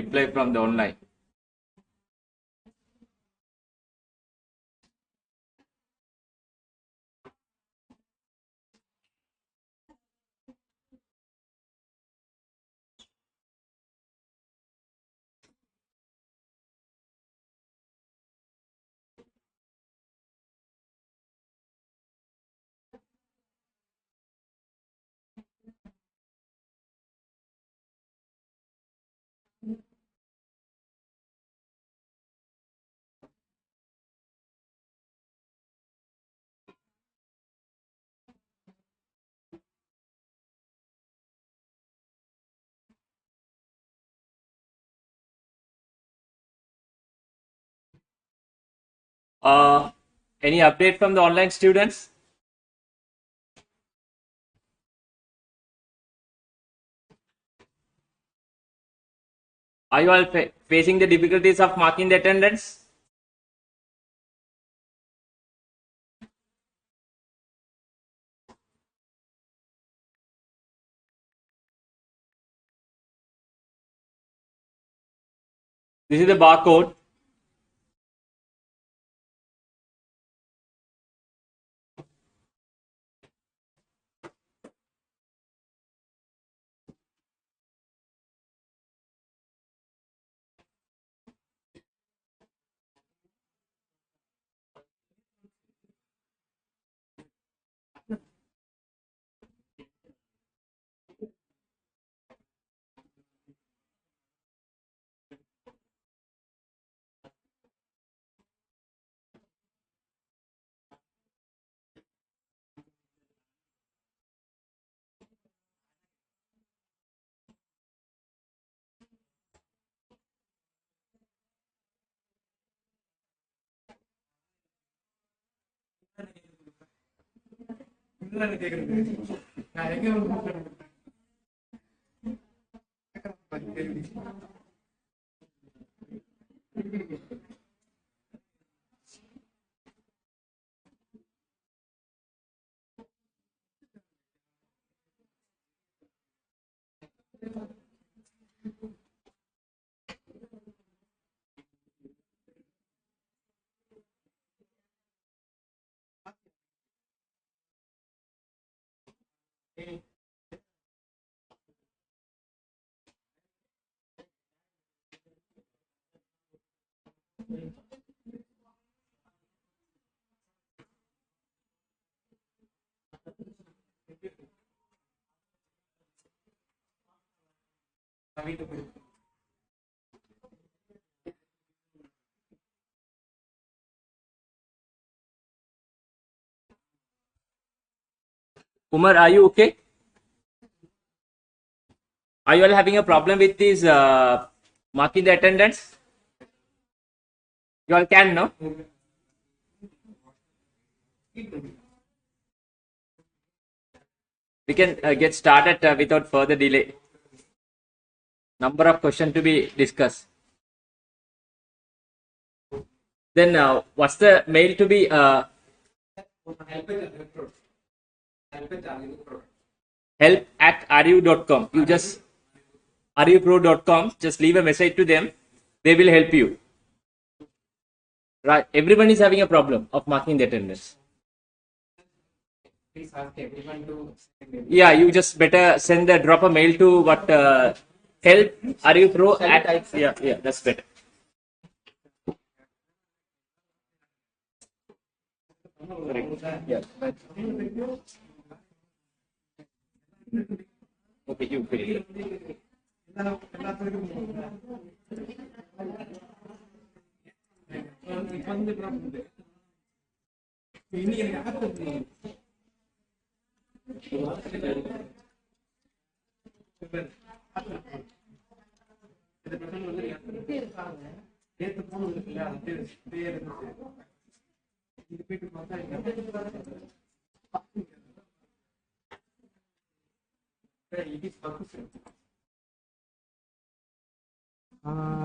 reply from the online. Any update from the online students? Are you all facing the difficulties of marking the attendance? This is the barcode. Umar, are you okay? Are you all having a problem with this marking the attendance? You all can, no? We can get started without further delay. Number of questions to be discussed. Then what's the mail to be? Help@ru.com. You just rupro.com. Just leave a message to them. They will help you. Right. Everyone is having a problem of marking the attendance. Please ask everyone to Yeah, you just better send a drop a mail to what help @. Yeah, that's better. Yeah. Okay, you fill it.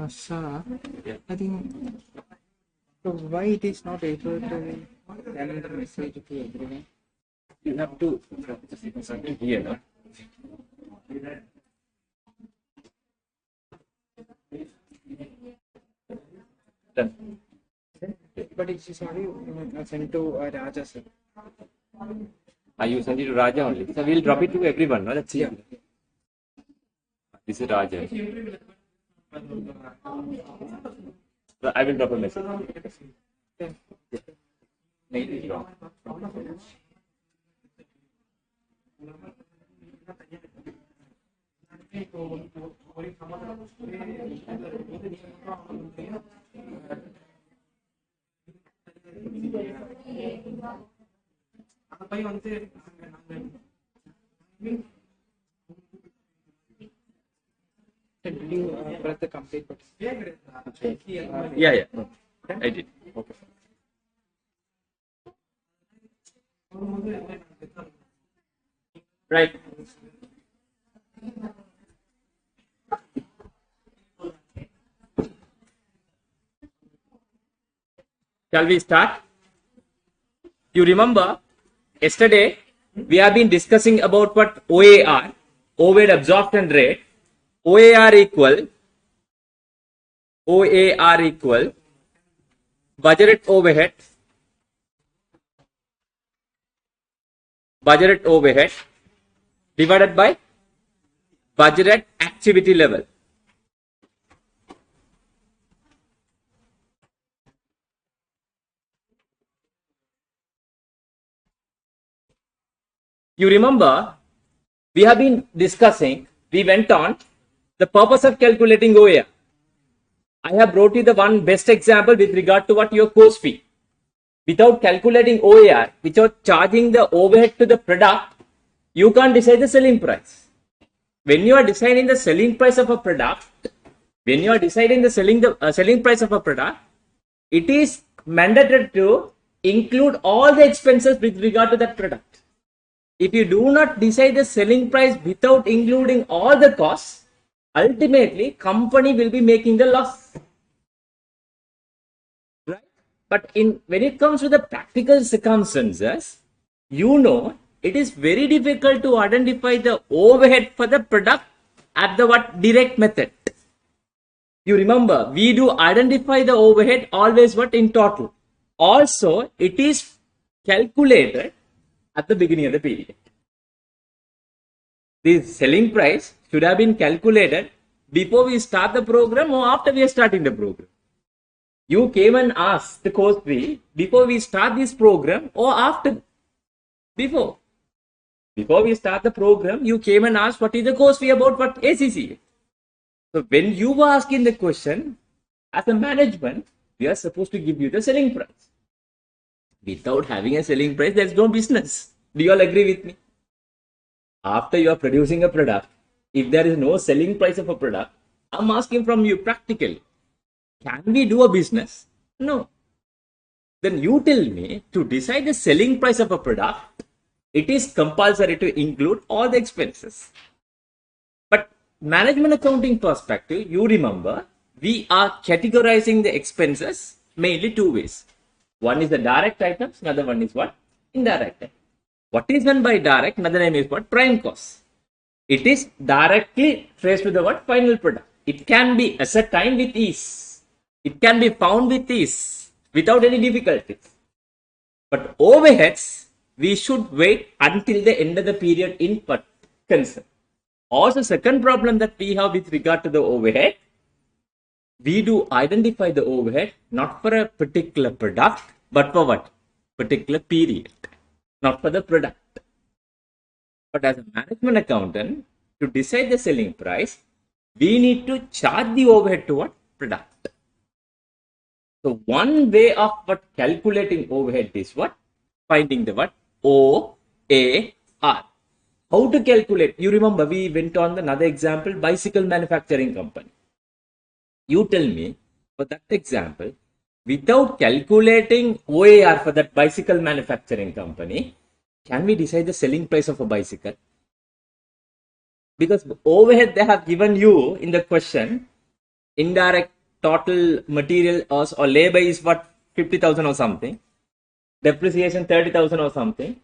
sir, Yeah. I think so why it is not able to send the message to everyone? You have to here, no? Done. But it is only sent to Raja, sir. Are you send it to Raja only? So we'll drop it to everyone. No? That's Yeah. it. This is Raja. So I will drop a message. Mail is wrong. Did you press the complete button? Yeah, yeah. I did. Okay. Right. Shall we start? You remember yesterday we have been discussing about what OAR, overhead absorption rate, OAR equal budgeted overhead divided by budgeted activity level. You remember we have been discussing, we went on the purpose of calculating OAR. I have brought you the one best example with regard to what your course fee. Without calculating OAR, without charging the overhead to the product, you can't decide the selling price. When you are deciding the selling price of a product, when you are deciding the selling price of a product, it is mandatory to include all the expenses with regard to that product. If you do not decide the selling price without including all the costs, ultimately company will be making the loss. Right? But when it comes to the practical circumstances, you know, it is very difficult to identify the overhead for the product at the direct method. You remember, we do identify the overhead always in total. Also, it is calculated at the beginning of the period. The selling price should have been calculated before we start the program or after we are starting the program. You came and asked the course fee before we start this program or after? Before. Before we start the program, you came and asked what is the course fee about what ACCA. So when you were asking the question, as a management, we are supposed to give you the selling price. Without having a selling price, there's no business. Do you all agree with me? After you are producing a product, if there is no selling price of a product, I'm asking from you practically, can we do a business? No. Then you tell me, to decide the selling price of a product, it is compulsory to include all the expenses. But management accounting perspective, you remember, we are categorizing the expenses mainly two ways. One is the direct items, another one is what? Indirect items. What is done by direct? Another name is what? Prime cost. It is directly traced to the what? Final product. It can be ascertained with ease. It can be found with ease without any difficulties. But overheads, we should wait until the end of the period in concern. Also, second problem that we have with regard to the overhead, we do identify the overhead not for a particular product, but for what? Particular period. Not for the product. But as a management accountant, to decide the selling price, we need to charge the overhead to what? Product. So one way of calculating overhead is what? Finding the what? OAR. How to calculate? You remember we went on another example, bicycle manufacturing company. You tell me, for that example, without calculating OAR for that bicycle manufacturing company, can we decide the selling price of a bicycle? Because overhead they have given you in the question, indirect total material or labor is what? 50,000 or something. Depreciation 30,000 or something.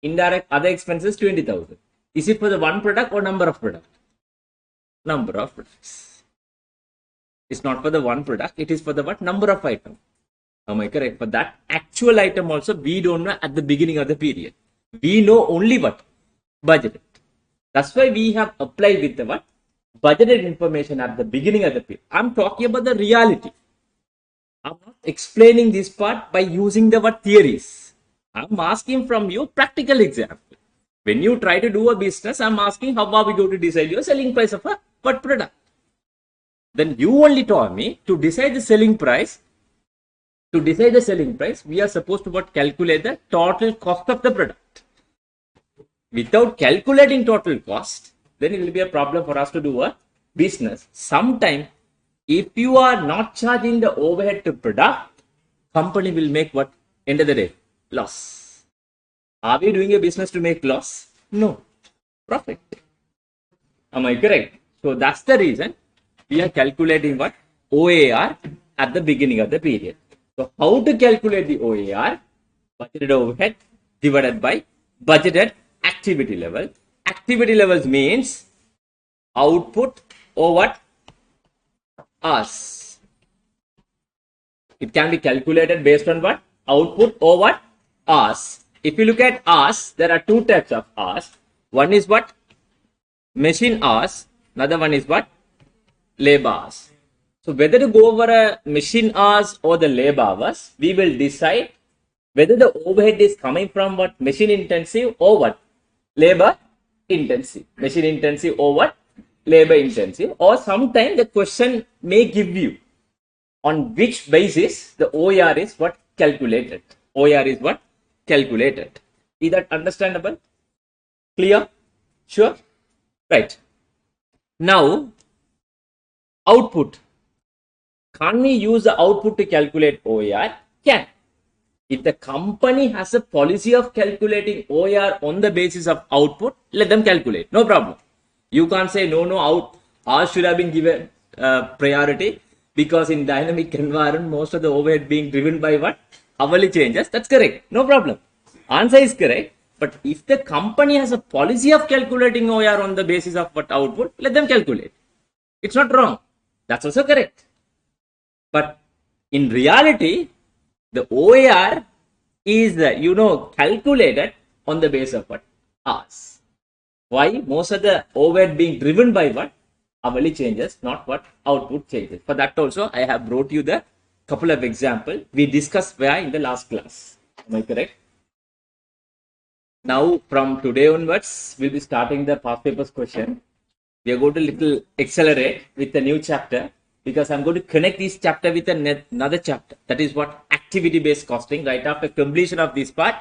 Indirect other expenses 20,000. Is it for the one product or number of products? Number of products. It's not for the one product. It is for the what? Number of items. Am I correct? For that actual item also, we don't know at the beginning of the period. We know only what? Budgeted. That's why we have applied with the what? Budgeted information at the beginning of the period. I'm talking about the reality. I'm not explaining this part by using the what theories. I'm asking from you practical example. When you try to do a business, I'm asking how are we going to decide your selling price of a what product? Then you only told me to decide the selling price. To decide the selling price, we are supposed to what? Calculate the total cost of the product. Without calculating total cost, then it will be a problem for us to do a business. Sometimes, if you are not charging the overhead to product, company will make what? End of the day, loss. Are we doing a business to make loss? No. Profit. Am I correct? So that's the reason we are calculating what? OAR at the beginning of the period. So how to calculate the OAR? Budgeted overhead divided by budgeted activity level. Activity levels means output or what? Hours. It can be calculated based on what? Output or what? Hours. If you look at hours, there are two types of hours. One is what? Machine hours. Another one is what? Labor hours. So whether to go over a machine hours or the labor hours, we will decide whether the overhead is coming from what? Machine intensive or what? Labor intensive. Machine intensive or what? Labor intensive. Or sometimes the question may give you on which basis the OER is what? Calculated. OER is what? Calculated. Is that understandable? Clear? Sure? Right. Now, output. Can we use the output to calculate OER? Can. If the company has a policy of calculating OER on the basis of output, let them calculate. No problem. You can't say no, ours should have been given priority because in dynamic environment, most of the overhead being driven by what? Hourly changes. That's correct. No problem. Answer is correct. But if the company has a policy of calculating OER on the basis of what output, let them calculate. It's not wrong. That's also correct. But in reality, the OAR is, calculated on the basis of what? Hours. Why? Most of the overhead being driven by what? Hourly changes, not what? Output changes. For that also, I have brought you the couple of examples we discussed where in the last class. Am I correct? Now, from today onwards, we'll be starting the past papers question. We are going to little accelerate with the new chapter, because I'm going to connect this chapter with another chapter. That is what? Activity-based costing. Right after completion of this part,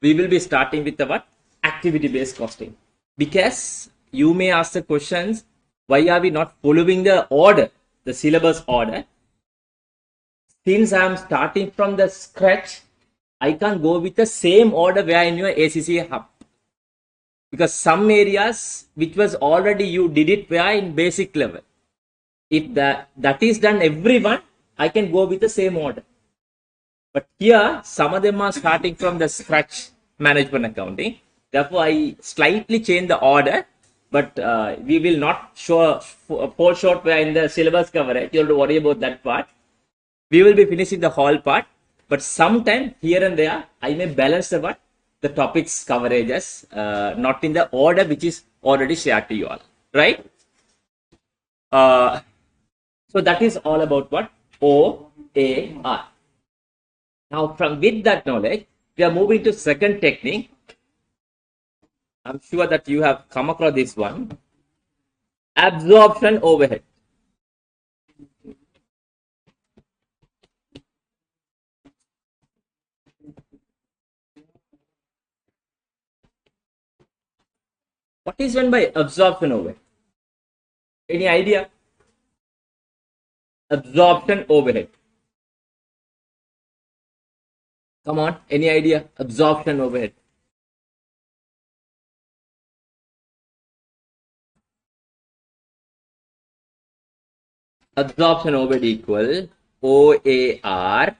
we will be starting with the what? Activity-based costing. Because you may ask the questions, why are we not following the order, the syllabus order? Since I am starting from the scratch, I can't go with the same order where in your ACCA hub. Because some areas which was already you did it where in basic level. If that is done everyone, I can go with the same order. But here, some of them are starting from the scratch management accounting. Therefore, I slightly change the order, but we will not fall short where in the syllabus coverage. You have to worry about that part. We will be finishing the whole part, but sometime here and there, I may balance the topics coverages, not in the order which is already shared to you all, right? So that is all about what? OAR. Now, with that knowledge, we are moving to second technique. I'm sure that you have come across this one. Absorption overhead. What is meant by absorption overhead? Any idea? Absorption overhead. Come on, any idea? Absorption overhead. Absorption overhead equal OAR.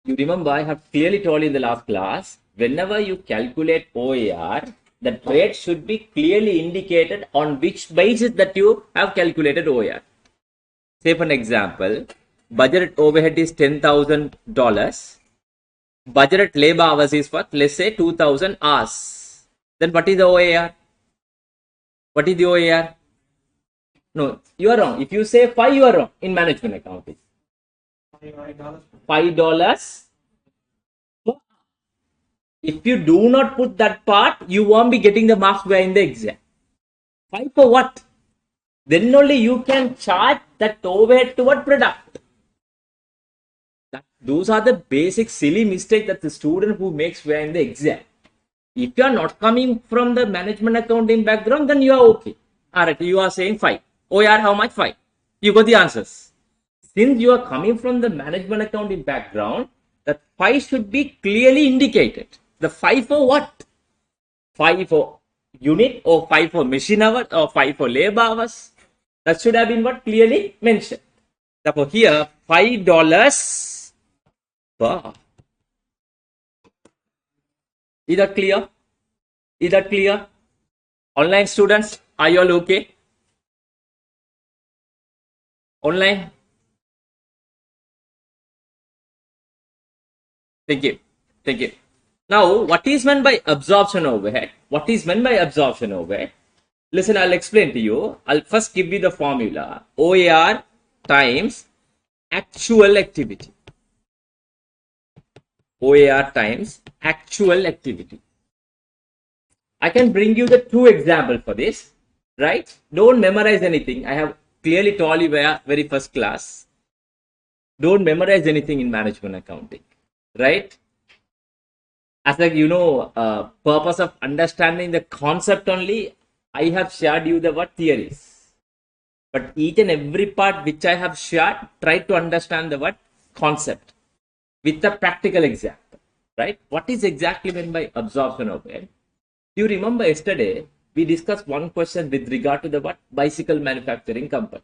You remember I have clearly told you in the last class, whenever you calculate OAR, the rate should be clearly indicated on which basis that you have calculated OAR. Say for an example, budget overhead is $10,000. Budgeted labor hours is what? Let's say 2,000 hours. Then what is the OAR? What is the OAR? No, you are wrong. If you say 5, you are wrong in management accounting. $5. If you do not put that part, you won't be getting the marks where in the exam. 5 for what? Then only you can charge that overhead to what product. Those are the basic silly mistakes that the student who makes where in the exam. If you are not coming from the management accounting background, then you are okay. Alright, you are saying 5. OAR, how much? 5. You got the answers. Since you are coming from the management accounting background, that 5 should be clearly indicated. The 5 for what? 5 for unit, or 5 for machine hour, or 5 for labor hours. That should have been what clearly mentioned. Therefore, here $5 per hour. Is that clear? Is that clear? Online students, are you all okay? Online? Thank you. Thank you. Now, what is meant by absorption overhead? What is meant by absorption overhead? Listen, I'll explain to you. I'll first give you the formula. OAR times actual activity. OAR times actual activity. I can bring you the 2 examples for this, right? Don't memorize anything. I have clearly told you very first class. Don't memorize anything in management accounting, right? As like, purpose of understanding the concept only, I have shared you the what theories. But each and every part which I have shared, try to understand the what concept with a practical example, right? What is exactly meant by absorption overhead? Do you remember yesterday we discussed one question with regard to the what bicycle manufacturing company.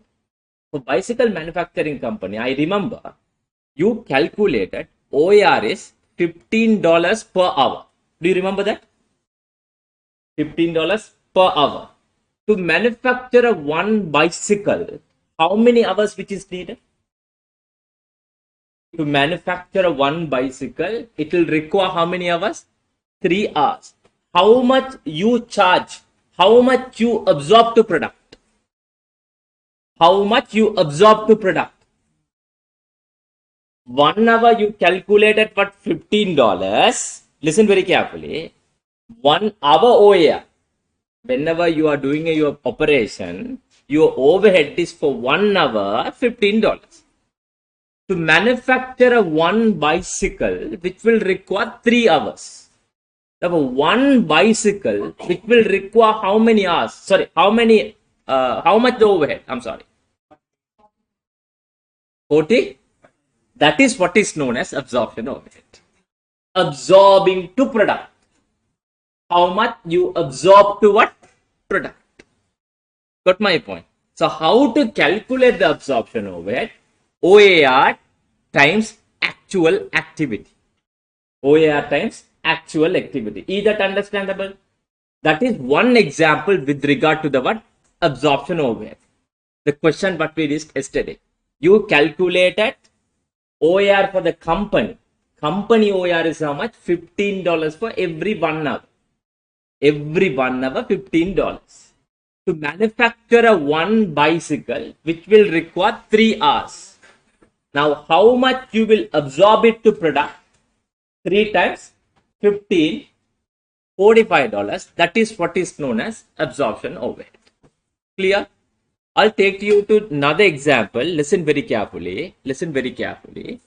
For bicycle manufacturing company, I remember you calculated OAR is $15 per hour. Do you remember that? $15 per hour. To manufacture a one bicycle, how many hours which is needed? To manufacture a one bicycle, it will require how many hours? 3 hours. How much you charge? How much you absorb to product? How much you absorb to product? 1 hour you calculated what $15. Listen very carefully. 1 hour OAR. Whenever you are doing your operation, your overhead is for 1 hour $15. To manufacture a one bicycle, which will require 3 hours. Therefore, one bicycle, which will require how many hours? Sorry, how much the overhead? I'm sorry. 40? That is what is known as absorption overhead. Absorbing to product. How much you absorb to what? Product. Got my point? So, how to calculate the absorption overhead? OAR times actual activity. OAR times actual activity. Is that understandable? That is one example with regard to the what? Absorption overhead. The question what we discussed yesterday. You calculated OAR for the company. Company OAR is how much? $15 for every 1 hour. Every 1 hour, $15. To manufacture a one bicycle, which will require 3 hours. Now, how much you will absorb it to product? 3 times 15, $45. That is what is known as absorption overhead. Clear? I'll take you to another example. Listen very carefully. Listen very carefully.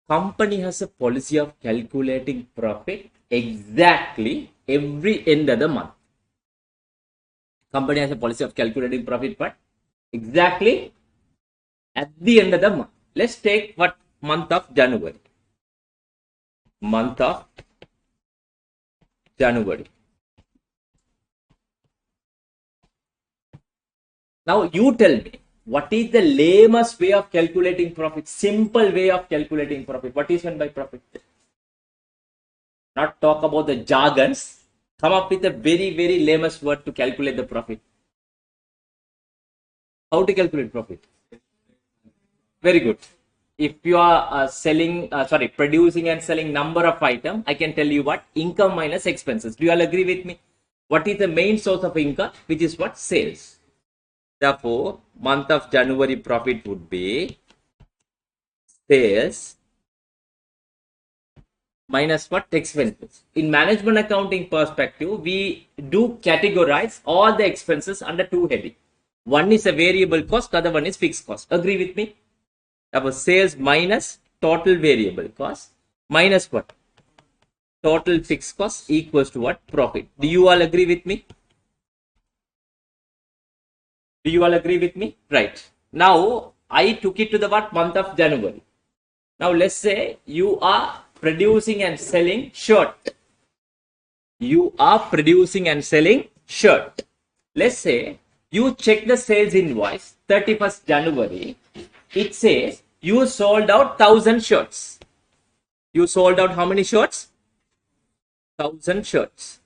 Company has a policy of calculating profit exactly every end of the month. Company has a policy of calculating profit, but exactly at the end of the month. Let's take what month of January. Month of January. Now you tell me, what is the lamest way of calculating profit? Simple way of calculating profit. What is meant by profit? Not talk about the jargons. Come up with a very, very lamest word to calculate the profit. How to calculate profit? Very good. If you are producing and selling number of item, I can tell you what? Income minus expenses. Do you all agree with me? What is the main source of income? Which is what? Sales. Therefore, month of January profit would be sales minus what? Expenses. In management accounting perspective, we do categorize all the expenses under two headings. One is a variable cost, other one is fixed cost. Agree with me? Therefore, sales minus total variable cost minus what? Total fixed cost equals to what? Profit. Do you all agree with me? Do you all agree with me? Right. Now, I took it to the what? Month of January. Now, let's say you are producing and selling shirt. You are producing and selling shirt. Let's say you check the sales invoice 31st January. It says you sold out 1,000 shirts. You sold out how many shirts? 1,000 shirts.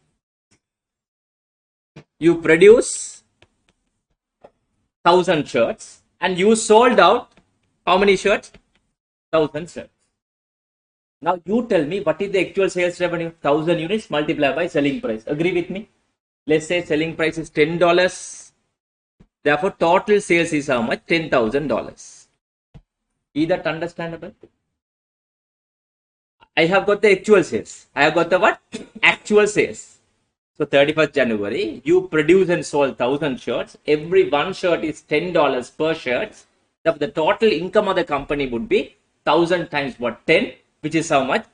You produce 1,000 shirts and you sold out how many shirts? 1,000 shirts. Now you tell me what is the actual sales revenue? 1,000 units multiplied by selling price. Agree with me? Let's say selling price is $10. Therefore, total sales is how much? $10,000. Is that understandable? I have got the actual sales. I have got the what? Actual sales. So 31st January, you produce and sold 1,000 shirts. Every one shirt is $10 per shirt. The total income of the company would be 1,000 times what? 10, which is how much?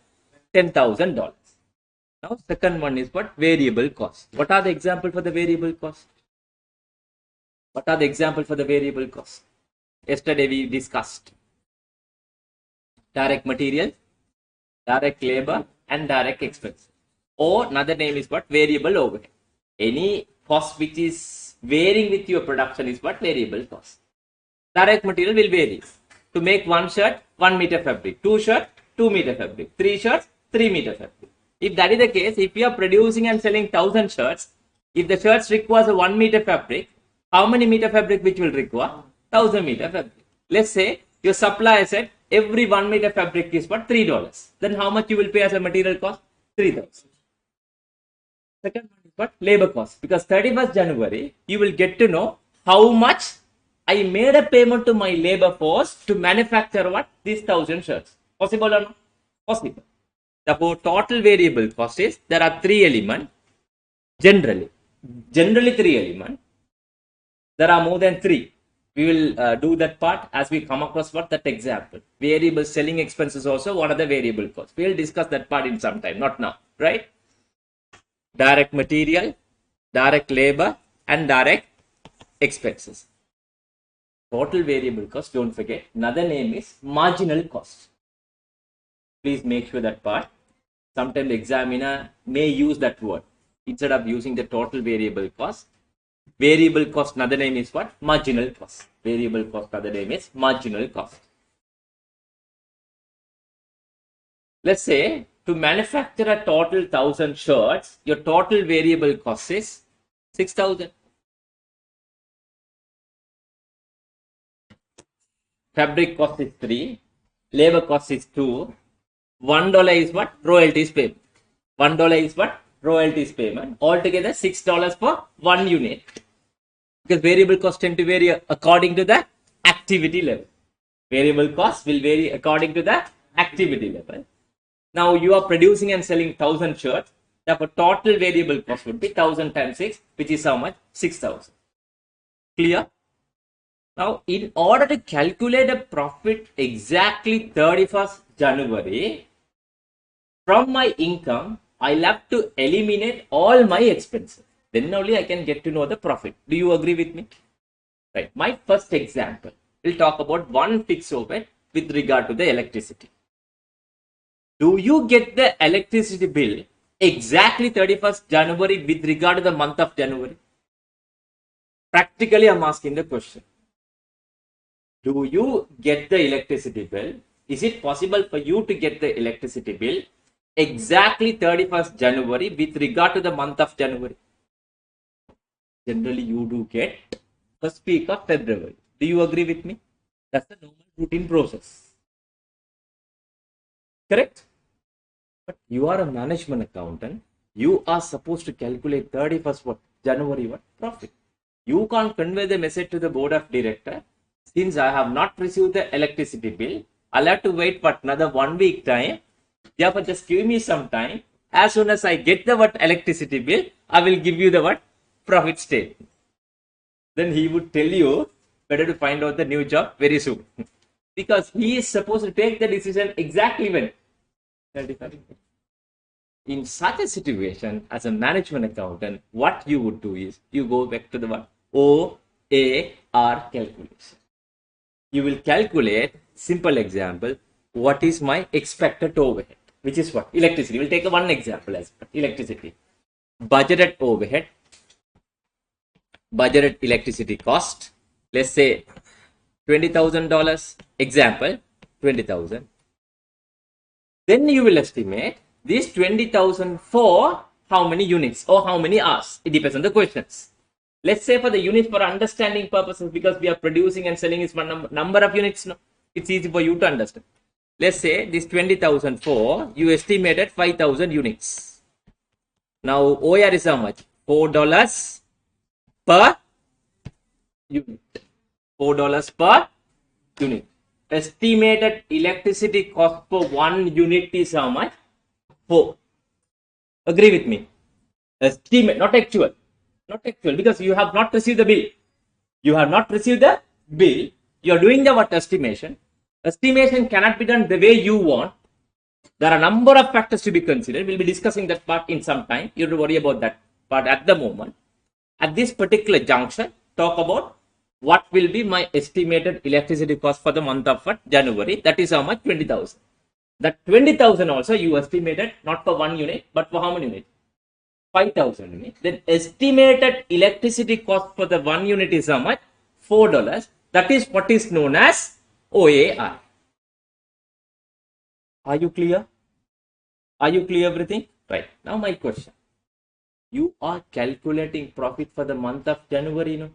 $10,000. Now, second one is what? Variable cost. What are the examples for the variable cost? What are the examples for the variable cost? Yesterday we discussed direct material, direct labor, and direct expense. Or another name is what? Variable overhead. Any cost which is varying with your production is what? Variable cost. Direct material will vary. To make one shirt, 1 meter fabric. Two shirts, 2 meter fabric. Three shirts, 3 meter fabric. If that is the case, if you are producing and selling 1,000 shirts, if the shirts requires a 1 meter fabric, how many meter fabric which will require? 1,000 meter fabric. Let's say your supplier said every 1 meter fabric is what? $3. Then how much you will pay as a material cost? 3,000. Second one is what? Labor cost. Because 31st January, you will get to know how much I made a payment to my labor force to manufacture what? These 1,000 shirts. Possible or not? Possible. Therefore, total variable cost is, there are three elements. Generally 3 elements. There are more than 3. We will do that part as we come across what? That example. Variable selling expenses also, what are the variable costs? We will discuss that part in some time, not now, right? Direct material, direct labor, and direct expenses. Total variable cost, don't forget. Another name is marginal cost. Please make sure that part. Sometimes the examiner may use that word instead of using the total variable cost. Variable cost, another name is what? Marginal cost. Variable cost, other name is marginal cost. Let's say to manufacture a total 1,000 shirts, your total variable cost is 6,000. Fabric cost is 3. Labor cost is 2. $1 is what? Royalties payment. $1 is what? Royalties payment. Altogether $6 for 1 unit. Because variable costs tend to vary according to the activity level. Variable costs will vary according to the activity level. Now you are producing and selling 1,000 shirts. Therefore, total variable cost would be 1,000 times 6, which is how much? 6,000. Clear? Now, in order to calculate a profit exactly 31st January, from my income, I'll have to eliminate all my expenses. Then only I can get to know the profit. Do you agree with me? Right. My first example, we'll talk about one fixed overhead with regard to the electricity. Do you get the electricity bill exactly 31st January with regard to the month of January? Practically, I'm asking the question. Do you get the electricity bill? Is it possible for you to get the electricity bill exactly 31st January with regard to the month of January? Generally, you do get first week of February. Do you agree with me? That's the normal routine process. Correct? But you are a management accountant. You are supposed to calculate 31st what? January what? Profit. You can't convey the message to the board of director. Since I have not received the electricity bill, I'll have to wait for another 1 week time. Therefore, just give me some time. As soon as I get the what electricity bill, I will give you the what profit statement. Then he would tell you better to find out the new job very soon. Because he is supposed to take the decision exactly when. In such a situation, as a management accountant, what you would do is you go back to the what? OAR calculation. You will calculate, simple example, what is my expected overhead, which is what? Electricity. We'll take one example as electricity. Budgeted overhead, budgeted electricity cost, let's say $20,000, example, 20,000. Then you will estimate this 20,000 for how many units or how many hours. It depends on the questions. Let's say for the units for understanding purposes, because we are producing and selling is one number of units. No? It's easy for you to understand. Let's say this 20,000 for, you estimated 5,000 units. Now OR is how much? $4 per unit. $4 per unit. Estimated electricity cost for 1 unit is how much? 4. Agree with me? Estimate, not actual. Not actual, because you have not received the bill. You have not received the bill. You are doing the what estimation. Estimation cannot be done the way you want. There are a number of factors to be considered. We'll be discussing that part in some time. You don't worry about that part at the moment. At this particular junction, talk about what will be my estimated electricity cost for the month of what? January. That is how much? 20,000. That 20,000 also you estimated not for 1 unit, but for how many units? 5,000 units. Then estimated electricity cost for the 1 unit is how much? $4. That is what is known as OAR. Are you clear? Are you clear everything? Right. Now my question. You are calculating profit for the month of January, no?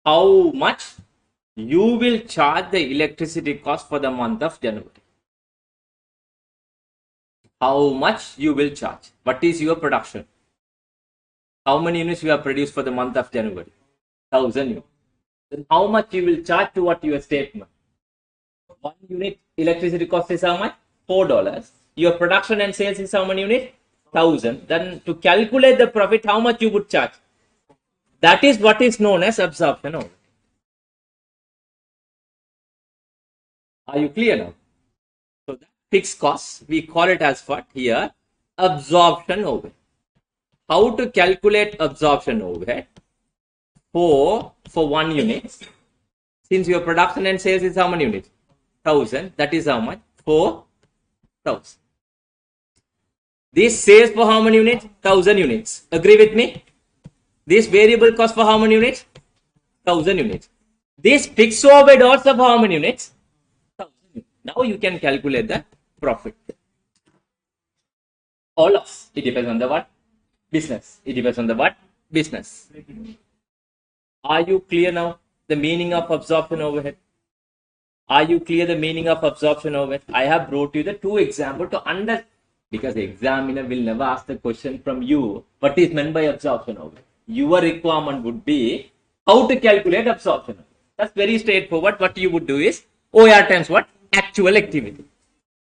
How much you will charge the electricity cost for the month of January? How much you will charge? What is your production? How many units you have produced for the month of January? 1,000 units. Then how much you will charge to what your statement? 1 unit electricity cost is how much? $4. Your production and sales is how many units? 1,000. Then to calculate the profit, how much you would charge? That is what is known as absorption overhead. Are you clear now? So that fixed cost, we call it as what here? Absorption overhead. How to calculate absorption overhead? For 1 unit. Since your production and sales is how many units? 1,000. That is how much? 4,000. This sales for how many units? 1,000 units. Agree with me? This variable cost for how many units? 1,000 units. This fixed overhead also for how many units? 1,000 units. Now you can calculate the profit. All of it depends on the what? Business. It depends on the what? Business. Are you clear now? The meaning of absorption overhead? Are you clear the meaning of absorption overhead? I have brought you the 2 examples to understand, because the examiner will never ask the question from you what is meant by absorption overhead. Your requirement would be how to calculate absorption. That's very straightforward. What you would do is OR times what? Actual activity.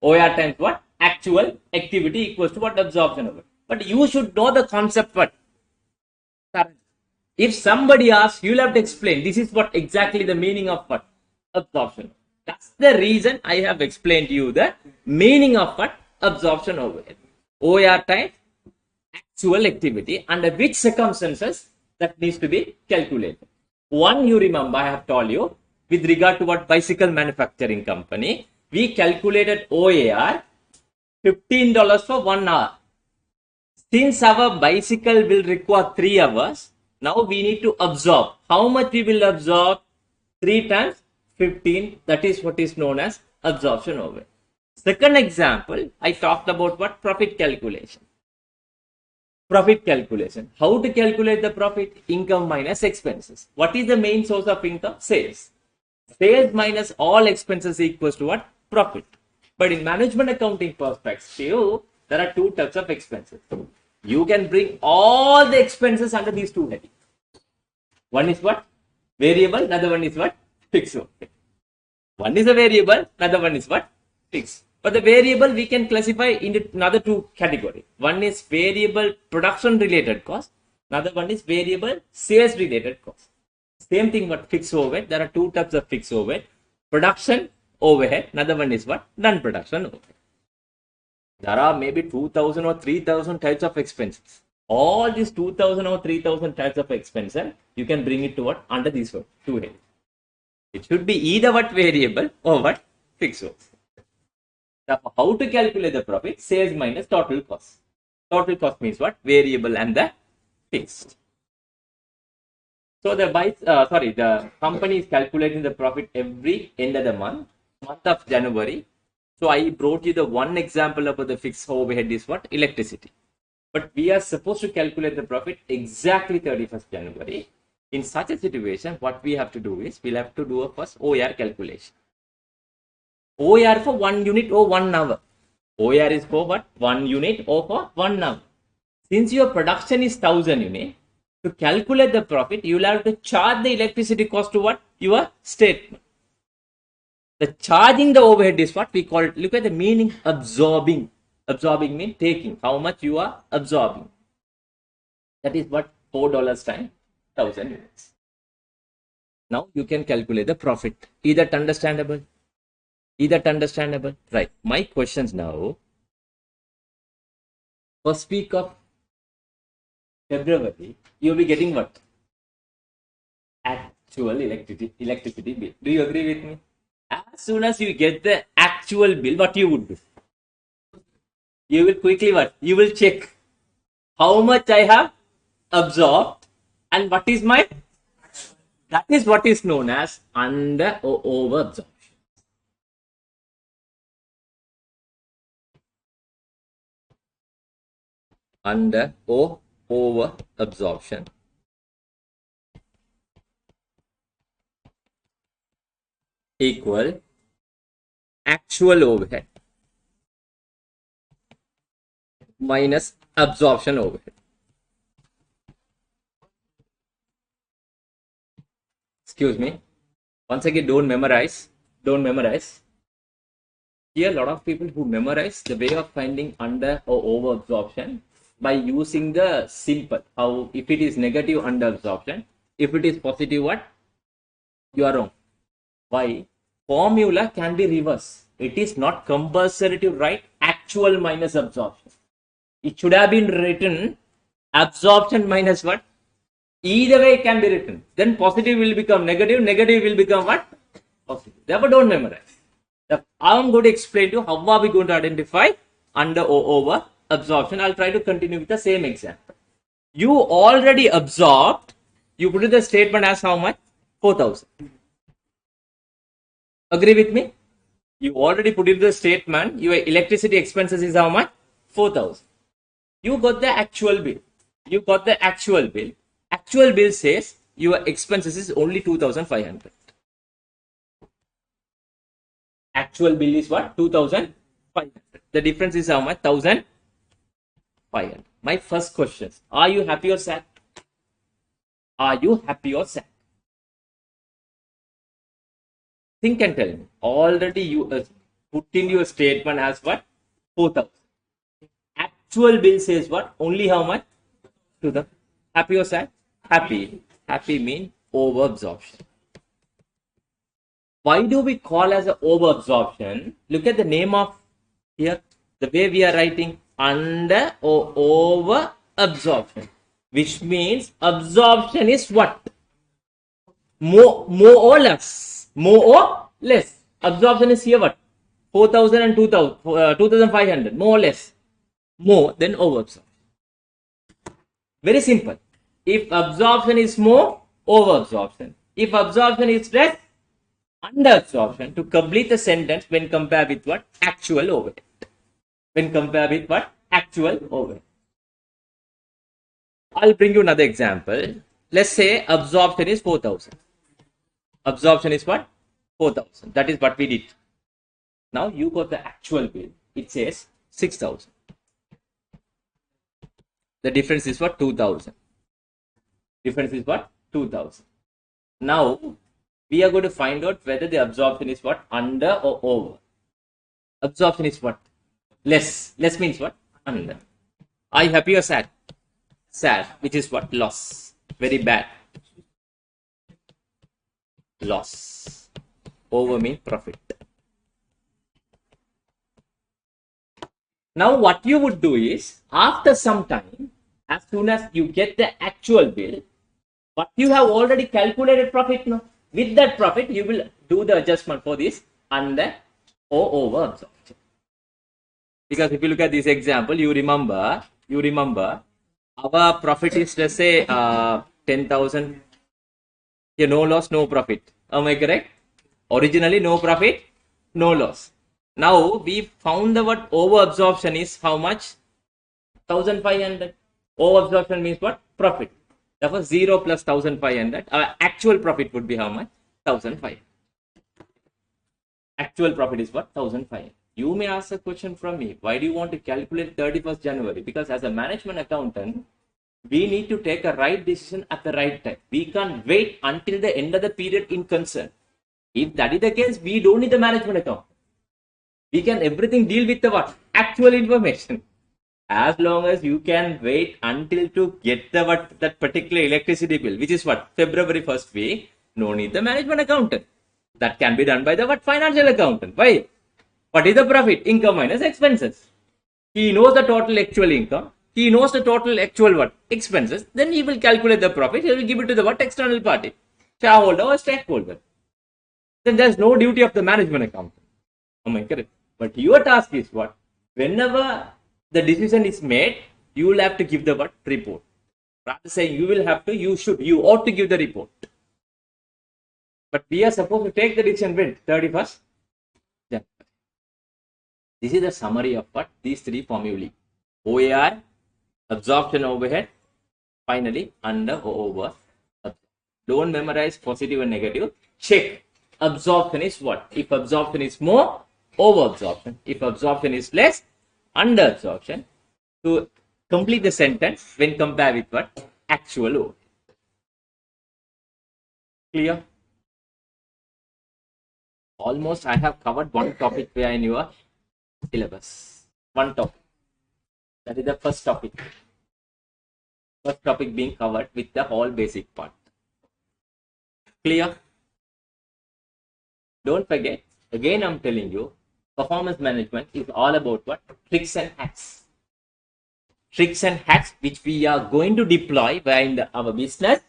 OR times what? Actual activity equals to what? Absorption overhead. But you should know the concept what? If somebody asks, you'll have to explain. This is what exactly the meaning of what? Absorption. That's the reason I have explained to you the meaning of what? Absorption overhead. OR times actual activity, under which circumstances that needs to be calculated. One, you remember I have told you with regard to what? Bicycle manufacturing company, we calculated OAR $15 for 1 hour. Since our bicycle will require 3 hours, now we need to absorb. How much we will absorb? 3 times 15. That is what is known as absorption overhead. Second example, I talked about what? Profit calculation. Profit calculation. How to calculate the profit? Income minus expenses. What is the main source of income? Sales. Sales minus all expenses equals to what? Profit. But in management accounting perspective, there are two types of expenses. You can bring all the expenses under these two headings. One is what? Variable, another one is what? Fixed. One is a variable, another one is what? Fixed. But the variable we can classify into another two categories. One is variable production related cost, another one is variable sales related cost. Same thing but fixed overhead. There are two types of fixed overhead. Production overhead, another one is what? Non-production overhead. There are maybe 2000 or 3000 types of expenses. All these 2000 or 3000 types of expenses, you can bring it to what? Under these two headings. It should be either what variable or what fixed overhead. Therefore, how to calculate the profit? Sales minus total cost. Total cost means what? Variable and the fixed. So the company is calculating the profit every end of the month of January. So I brought you the one example about the fixed overhead is what? Electricity. But we are supposed to calculate the profit exactly 31st January. In such a situation, what we have to do is we'll have to do a first OER calculation. OER for 1 unit or 1 hour. OER is for what? 1 unit or for 1 hour. Since your production is 1000 units, to calculate the profit, you will have to charge the electricity cost to what? Your statement. The charging the overhead is what we call it. Look at the meaning, absorbing. Absorbing means taking. How much you are absorbing. That is what? $4 times 1000 units. Now you can calculate the profit. Is that understandable? Is that understandable? Right. My questions now. First week of February, you'll be getting what? Actual electricity bill. Do you agree with me? As soon as you get the actual bill, what you would do? You will quickly what? You will check how much I have absorbed and what is my. That is what is known as under or over absorption. Under or over absorption equal actual overhead minus absorption overhead. Excuse me. Once again, don't memorize. Don't memorize. Here, a lot of people who memorize the way of finding under or over absorption by using the simple. How if it is negative under absorption, if it is positive what? You are wrong. Why? Formula can be reversed. It is not compulsory to write actual minus absorption. It should have been written absorption minus what? Either way it can be written. Then positive will become negative, negative will become what? Positive. Therefore, don't memorize. I am going to explain to you how are we going to identify under or over absorption. I'll try to continue with the same example. You already absorbed. You put the statement as how much? 4000. Agree with me? You already put in the statement. Your electricity expenses is how much? 4000. You got the actual bill. You got the actual bill. Actual bill says your expenses is only 2500. Actual bill is what? 2500. The difference is how much? 1500. My first question. Are you happy or sad? Are you happy or sad? Think and tell me. Already you put in your statement as what? 4000. Actual bill says what? Only how much? To the happy or sad? Happy. Happy means over absorption. Why do we call as an over absorption? Look at the name of here. The way we are writing under or over absorption, which means absorption is what? More or less. More or less. Absorption is here what? 4000 and 2500. More or less. More than over absorption. Very simple. If absorption is more, over absorption. If absorption is less, under absorption. To complete the sentence when compared with what? Actual overhead. When compared with what? Actual overhead. I'll bring you another example. Let's say absorption is 4000. Absorption is what? 4,000. That is what we did. Now you got the actual bill. It says 6,000. The difference is what? 2,000. Difference is what? 2,000. Now we are going to find out whether the absorption is what? Under or over. Absorption is what? Less. Less means what? Under. Are you happy or sad? Sad, which is what? Loss. Very bad. Loss. Over means profit. Now what you would do is, after some time, as soon as you get the actual bill, but you have already calculated profit now. With that profit, you will do the adjustment for this under or over absorption. Because if you look at this example, you remember our profit is, let's say, 10,000. Here, no loss, no profit. Am I correct? Originally, no profit, no loss. Now we found the what over absorption is how much? 1,500. Over absorption means what? Profit. Therefore, 0 plus 1,500. Our actual profit would be how much? 1,500. Actual profit is what? 1,500. You may ask a question from me. Why do you want to calculate 31st January? Because as a management accountant, we need to take a right decision at the right time. We can't wait until the end of the period in concern. If that is the case, we don't need the management account. We can everything deal with the what? Actual information. As long as you can wait until to get the what that particular electricity bill, which is what? February 1st week, no need the management accountant. That can be done by the what? Financial accountant. Why? What is the profit? Income minus expenses. He knows the total actual income. He knows the total actual what? Expenses. Then he will calculate the profit. He will give it to the what? External party. Shareholder or stakeholder. Then there is no duty of the management accountant. Am I correct? But your task is what? Whenever the decision is made, you will have to give the what? Report. Rather saying you will have to, you should, you ought to give the report. But we are supposed to take the decision when? 31st January. This is the summary of what? These three formulae. OAR, absorption overhead, finally under or over. Don't memorize positive and negative. Check. Absorption is what? If absorption is more, over absorption. If absorption is less, under absorption. To complete the sentence when compared with what? Actual overhead. Clear? Almost I have covered one topic where in your syllabus. One topic. That is the first topic. First topic being covered with the whole basic part. Clear? Don't forget, again I'm telling you, performance management is all about what? Tricks and hacks. Tricks and hacks which we are going to deploy in our business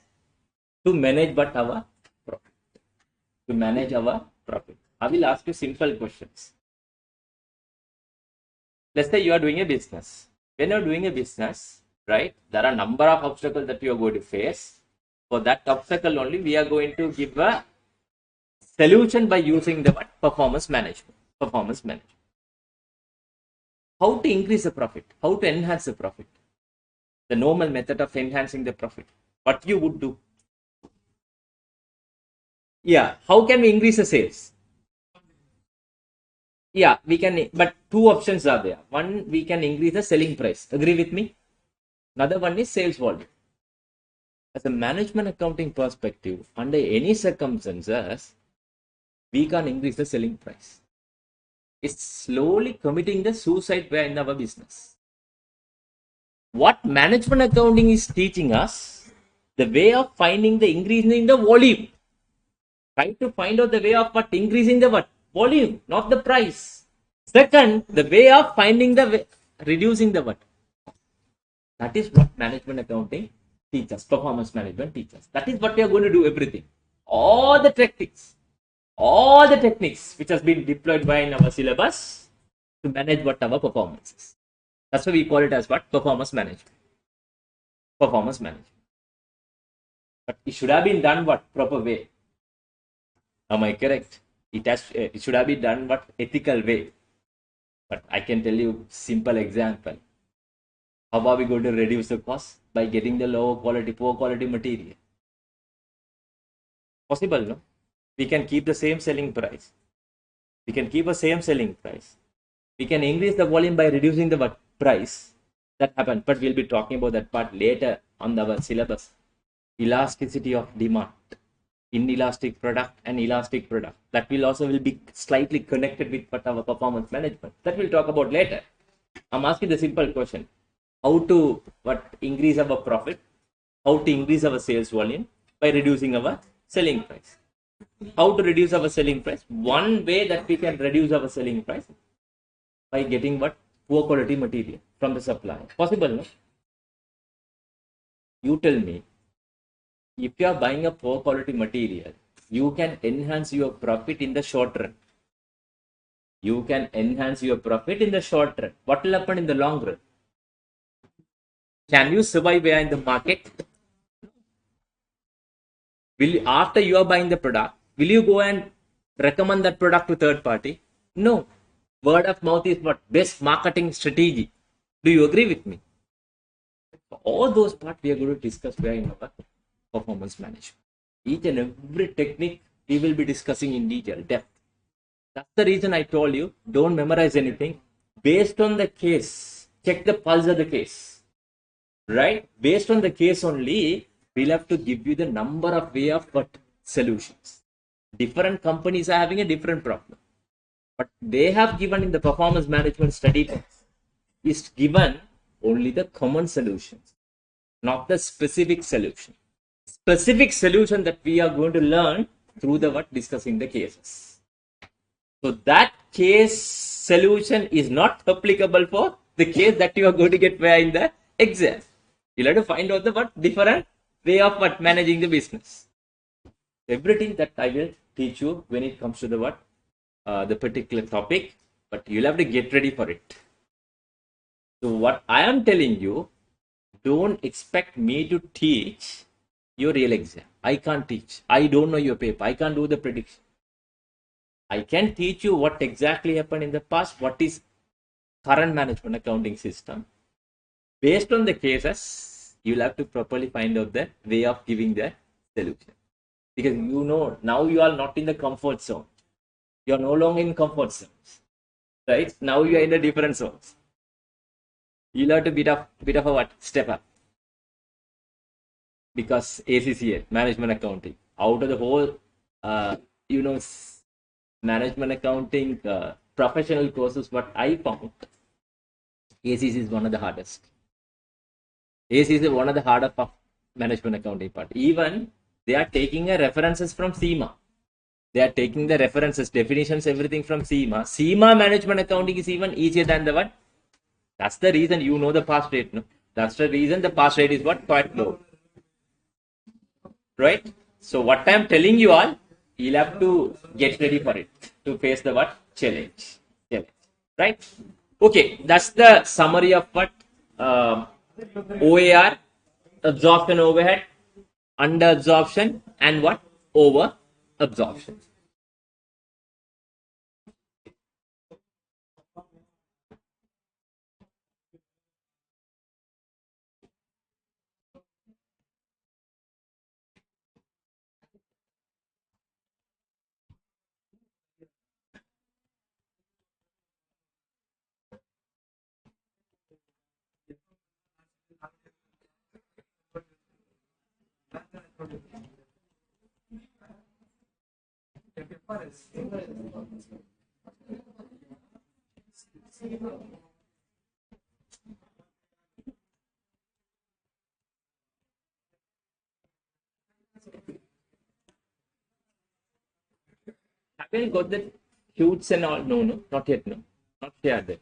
to manage what? Our profit. To manage our profit. I will ask you simple questions. Let's say you are doing a business. When you are doing a business, right, there are a number of obstacles that you are going to face. For that obstacle only, we are going to give a solution by using the what? Performance management. Performance management. How to increase the profit? How to enhance the profit? The normal method of enhancing the profit. What you would do? Yeah. How can we increase the sales? Yeah, we can, but two options are there. One, we can increase the selling price. Agree with me? Another one is sales volume. As a management accounting perspective, under any circumstances, we can increase the selling price. It's slowly committing the suicide way in our business. What management accounting is teaching us, the way of finding the increase in the volume. Try to find out the way of what? Increasing the what? Volume, not the price. Second, the way of finding the way, reducing the what? That is what management accounting teaches, performance management teaches. That is what we are going to do everything. All the techniques which has been deployed by in our syllabus to manage what our performance is. That's why we call it as what? Performance management. Performance management. But it should have been done what? Proper way. Am I correct? It should have been done what? Ethical way. But I can tell you simple example. How are we going to reduce the cost? By getting the lower quality, poor quality material. Possible, no? We can keep the same selling price. We can keep a same selling price. We can increase the volume by reducing the price. That happened, but we'll be talking about that part later on our syllabus. Elasticity of demand, inelastic product and elastic product. That will be slightly connected with what our performance management. That we'll talk about later. I'm asking the simple question: how to increase our profit? How to increase our sales volume by reducing our selling price? How to reduce our selling price? One way that we can reduce our selling price by getting poor quality material from the supplier. Possible, no? You tell me, if you are buying a poor quality material, you can enhance your profit in the short run. You can enhance your profit in the short run. What will happen in the long run? Can you survive in the market? After you are buying the product, will you go and recommend that product to third party? No. Word of mouth is what? Best marketing strategy. Do you agree with me? All those parts we are going to discuss in our performance management. Each and every technique we will be discussing in detail, depth. That's the reason I told you, don't memorize anything. Based on the case, check the pulse of the case. Right? Based on the case only, we'll have to give you the number of way of solutions. Different companies are having a different problem. But they have given in the performance management study is given only the common solutions, not the specific solution. Specific solution that we are going to learn through the discussing the cases. So that case solution is not applicable for the case that you are going to get where in the exam. You'll have to find out the different way of managing the business. Everything that I will teach you when it comes to the particular topic, but you'll have to get ready for it. So what I am telling you, don't expect me to teach your real exam. I can't teach. I don't know your paper. I can't do the prediction. I can teach you what exactly happened in the past, what is current management accounting system. Based on the cases, you'll have to properly find out the way of giving the solution. Because now you are not in the comfort zone. You are no longer in comfort zones. Right? Now you are in the different zones. You'll have to bit of a step up. Because ACCA, management accounting, out of the whole, management accounting professional courses, what I found, ACCA is one of the hardest. ACCA is one of the hardest of management accounting part. Even they are taking references from CIMA. They are taking the references, definitions, everything from CIMA. CIMA management accounting is even easier than the That's the reason the pass rate. No? That's the reason the pass rate is quite low. Right? So what I am telling you all, you'll have to get ready for it to face the challenge. Right? Okay, that's the summary of OAR, absorption overhead, under absorption, and over absorption. Have you got the shoots and all? No, not yet. No, not shared that.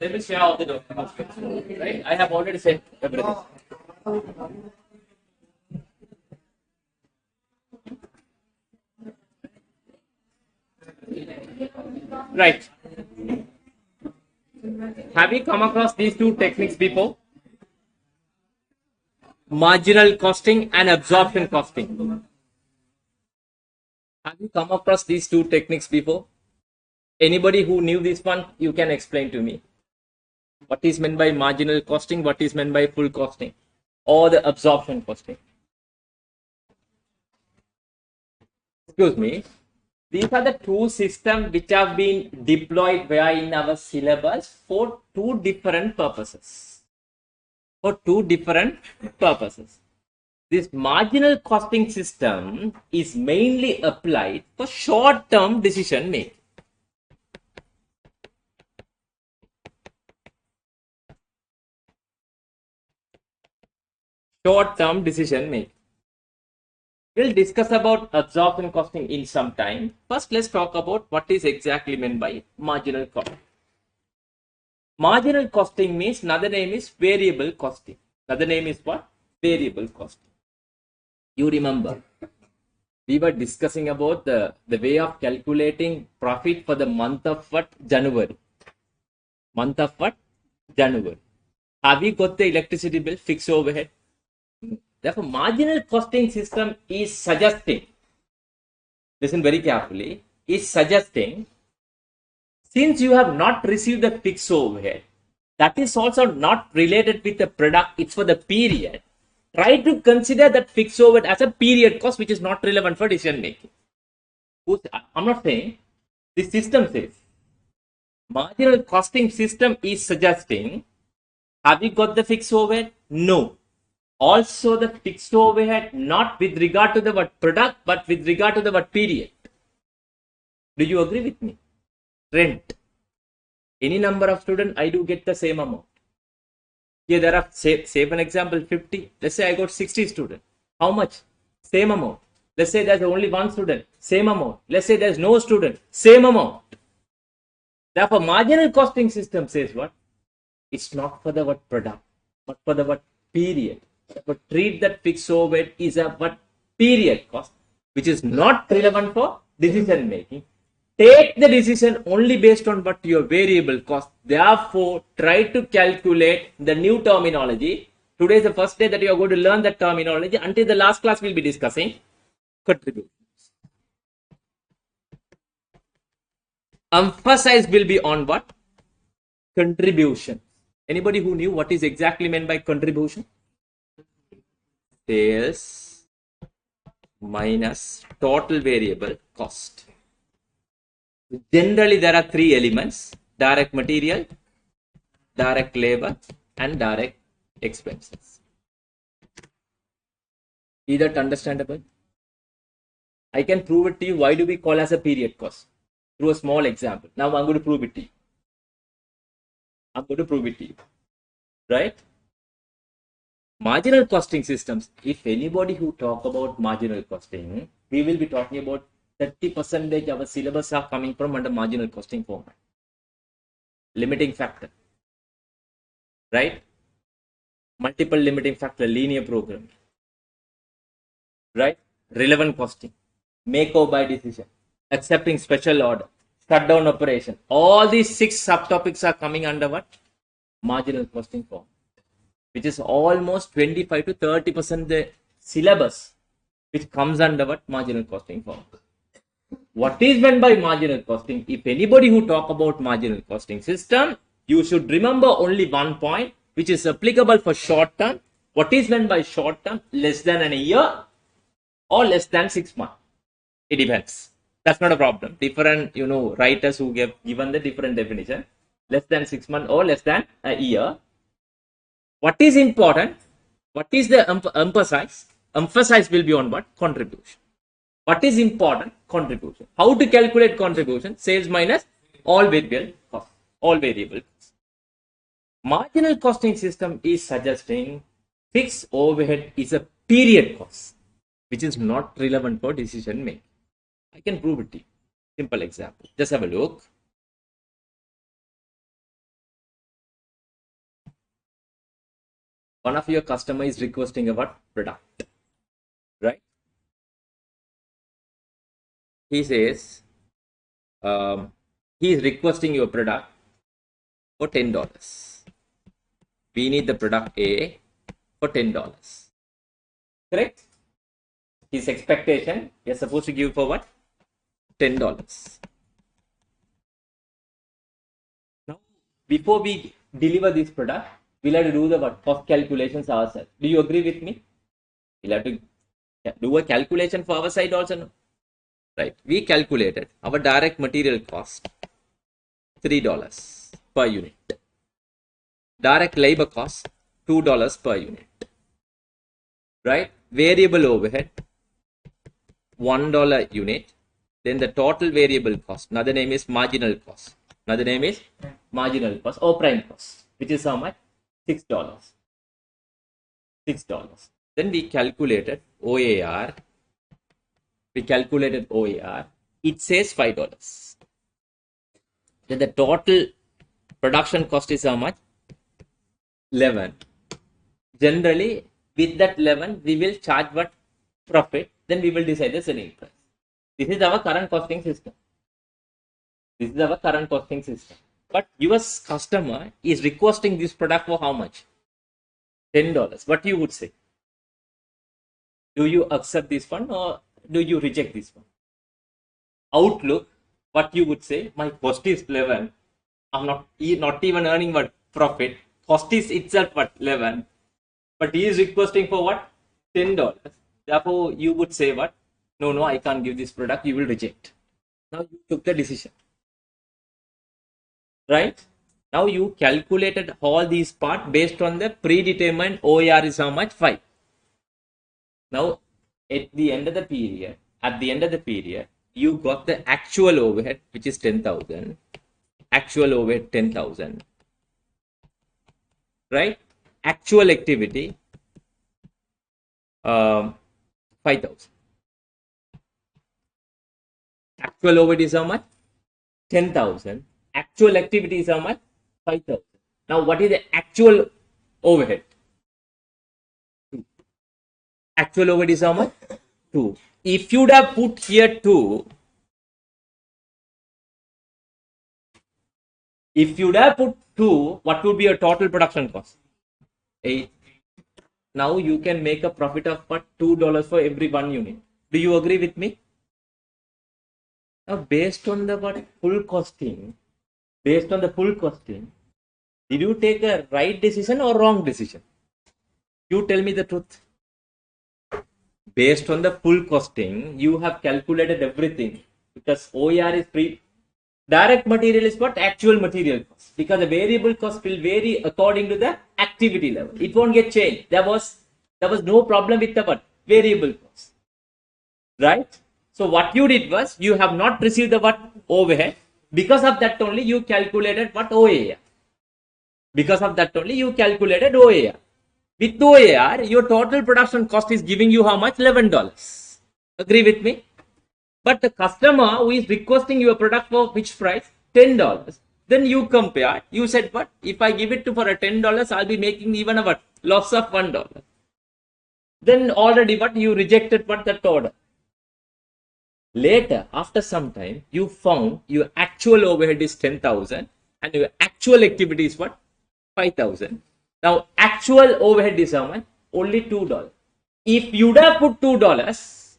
Let me share all the documents with you, right? I have already sent everything. Right. Have you come across these two techniques before? Marginal costing and absorption costing. Have you come across these two techniques before? Anybody who knew this one, you can explain to me. What is meant by marginal costing? What is meant by full costing? Or the absorption costing? Excuse me. These are the two systems which have been deployed via in our syllabus for two different purposes. For two different purposes. This marginal costing system is mainly applied for short-term decision making. Short-term decision making. We'll discuss about absorption costing in some time. First, let's talk about what is exactly meant by marginal costing. Marginal costing means another name is variable costing. Another name is what? Variable costing. You remember, we were discussing about the way of calculating profit for the month of what? January. Month of what? January. Have we got the electricity bill fixed overhead? Therefore, marginal costing system is suggesting, listen very carefully, is suggesting, since you have not received the fixed overhead, that is also not related with the product, it's for the period. Try to consider that fixed overhead as a period cost which is not relevant for decision making. I'm not saying, the system says, marginal costing system is suggesting, have you got the fixed overhead? No. Also the fixed overhead not with regard to the what product but with regard to the what period. Do you agree with me? Rent. Any number of students, I do get the same amount. Here there are, say for example, 50. Let's say I got 60 students. How much? Same amount. Let's say there's only one student. Same amount. Let's say there's no student. Same amount. Therefore, marginal costing system says what? It's not for the what product, but for the what period. But treat that fixed overhead is a what period cost, which is not relevant for decision making. take the decision only based on what your variable cost. Therefore, try to calculate the new terminology. Today is the first day that you are going to learn that terminology. Until the last class, we'll be discussing contributions. Emphasis will be on what? Contribution. Anybody who knew what is exactly meant by contribution? Sales minus total variable cost. Generally, there are three elements: direct material, direct labor, and direct expenses. Is that understandable? I can prove it to you. Why do we call as a period cost? Through a small example. Now I'm going to prove it to you. Right? Marginal costing systems. If anybody who talk about marginal costing, we will be talking about 30% of our syllabus are coming from under marginal costing format. Limiting factor. Right? Multiple limiting factor, linear programming. Right? Relevant costing. Make or buy decision. Accepting special order. Shutdown operation. All these 6 subtopics are coming under what? Marginal costing form. Which is almost 25 to 30% the syllabus which comes under what? Marginal costing form. What is meant by marginal costing? If anybody who talk about marginal costing system, you should remember only one point which is applicable for short term. What is meant by short term? Less than a year or less than 6 months. It depends. That's not a problem. Different, writers who give given the different definition. Less than 6 months or less than a year. What is important? What is the emphasis? Emphasis will be on what? Contribution. What is important? Contribution. How to calculate contribution? Sales minus all variable cost. All variable cost. Marginal costing system is suggesting fixed overhead is a period cost, which is not relevant for decision making. I can prove it to you. Simple example. Just have a look. One of your customer is requesting a what? Product. Right? He says he is requesting your product for $10. We need the product A for $10. Correct? His expectation, we are supposed to give for what? $10. Now, before we deliver this product, we'll have to do the what? Cost calculations ourselves. Do you agree with me? We'll have to do a calculation for our side also. No? Right. We calculated our direct material cost $3 per unit. Direct labor cost $2 per unit. Right. Variable overhead $1 unit. Then the total variable cost. Another name is marginal cost. Another name is marginal cost or prime cost, which is how much? $6. $6. Then we calculated OAR. It says $5. Then the total production cost is how much? 11. Generally, with that 11, we will charge what? Profit. Then we will decide the selling price. This is our current costing system. But your customer is requesting this product for how much? $10. What you would say? Do you accept this one or do you reject this one? Outlook, what you would say? My cost is 11. I'm not even earning what? Profit. Cost is itself what? 11. But he is requesting for what? $10. Therefore, you would say what? No, I can't give this product. You will reject. Now you took the decision. Right? Now you calculated all these parts based on the predetermined OAR is how much? 5. Now, at the end of the period, you got the actual overhead, which is 10,000. Actual overhead 10,000. Right? Actual activity 5,000. Actual overhead is how much? 10,000. Actual activity is how much? 5,000. Now, what is the actual overhead? 2. Actual overhead is how much? 2. If you would have put here 2, If you'd have put 2, what would be your total production cost? 8. Now you can make a profit of what? $2 for every 1 unit. Do you agree with me? Now, based on the full costing, did you take a right decision or wrong decision? You tell me the truth. Based on the full costing, you have calculated everything because OER is free. Direct material is what? Actual material cost, because the variable cost will vary according to the activity level. It won't get changed. There was no problem with the variable cost, right? So what you did was you have not received the overhead. Because of that only you calculated OAR. Because of that only you calculated OAR. With OAR, your total production cost is giving you how much? $11. Agree with me? But the customer who is requesting your product for which price? $10. Then you compare. You said what? If I give it to for a $10, I'll be making even a loss of $1. Then already you rejected that order. Later, after some time, you found your actual overhead is 10,000 and your actual activity is 5,000. Now, actual overhead is how much? Only $2. If you'd have put $2,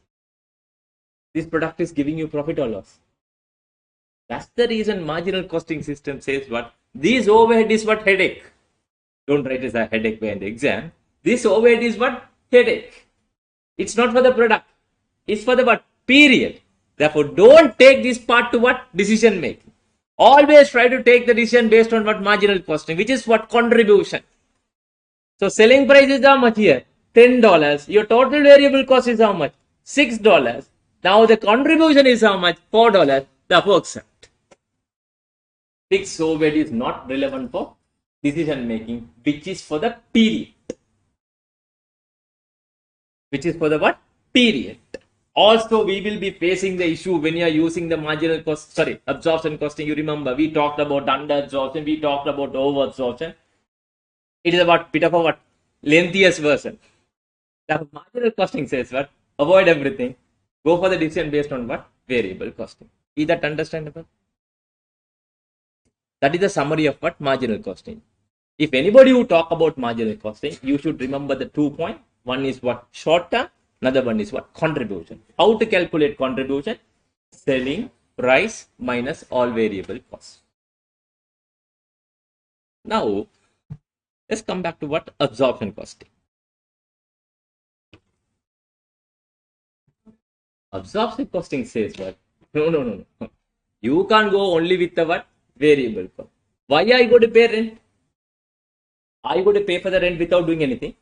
this product is giving you profit or loss. That's the reason marginal costing system says this overhead is headache. Don't write as a headache by the exam. This overhead is headache. It's not for the product. It's for the period. Therefore, don't take this part to decision making. Always try to take the decision based on marginal costing, which is contribution. So selling price is how much here? $10. Your total variable cost is how much? $6. Now the contribution is how much? $4. Therefore accept. Fixed overhead is not relevant for decision making, which is for the period. Which is for the period. Also, we will be facing the issue when you are using the marginal cost, absorption costing. You remember, we talked about under absorption, we talked about over absorption. It is a bit of a lengthiest version. The marginal costing says avoid everything. Go for the decision based on variable costing. Is that understandable? That is the summary of marginal costing. If anybody who talk about marginal costing, you should remember the 2 points. One is short term, another one is contribution. How to calculate contribution? Selling price minus all variable costs. Now, let's come back to absorption costing. Absorption costing says no. You can't go only with the variable cost. Why are you going to pay rent? Are you going to pay for the rent without doing anything?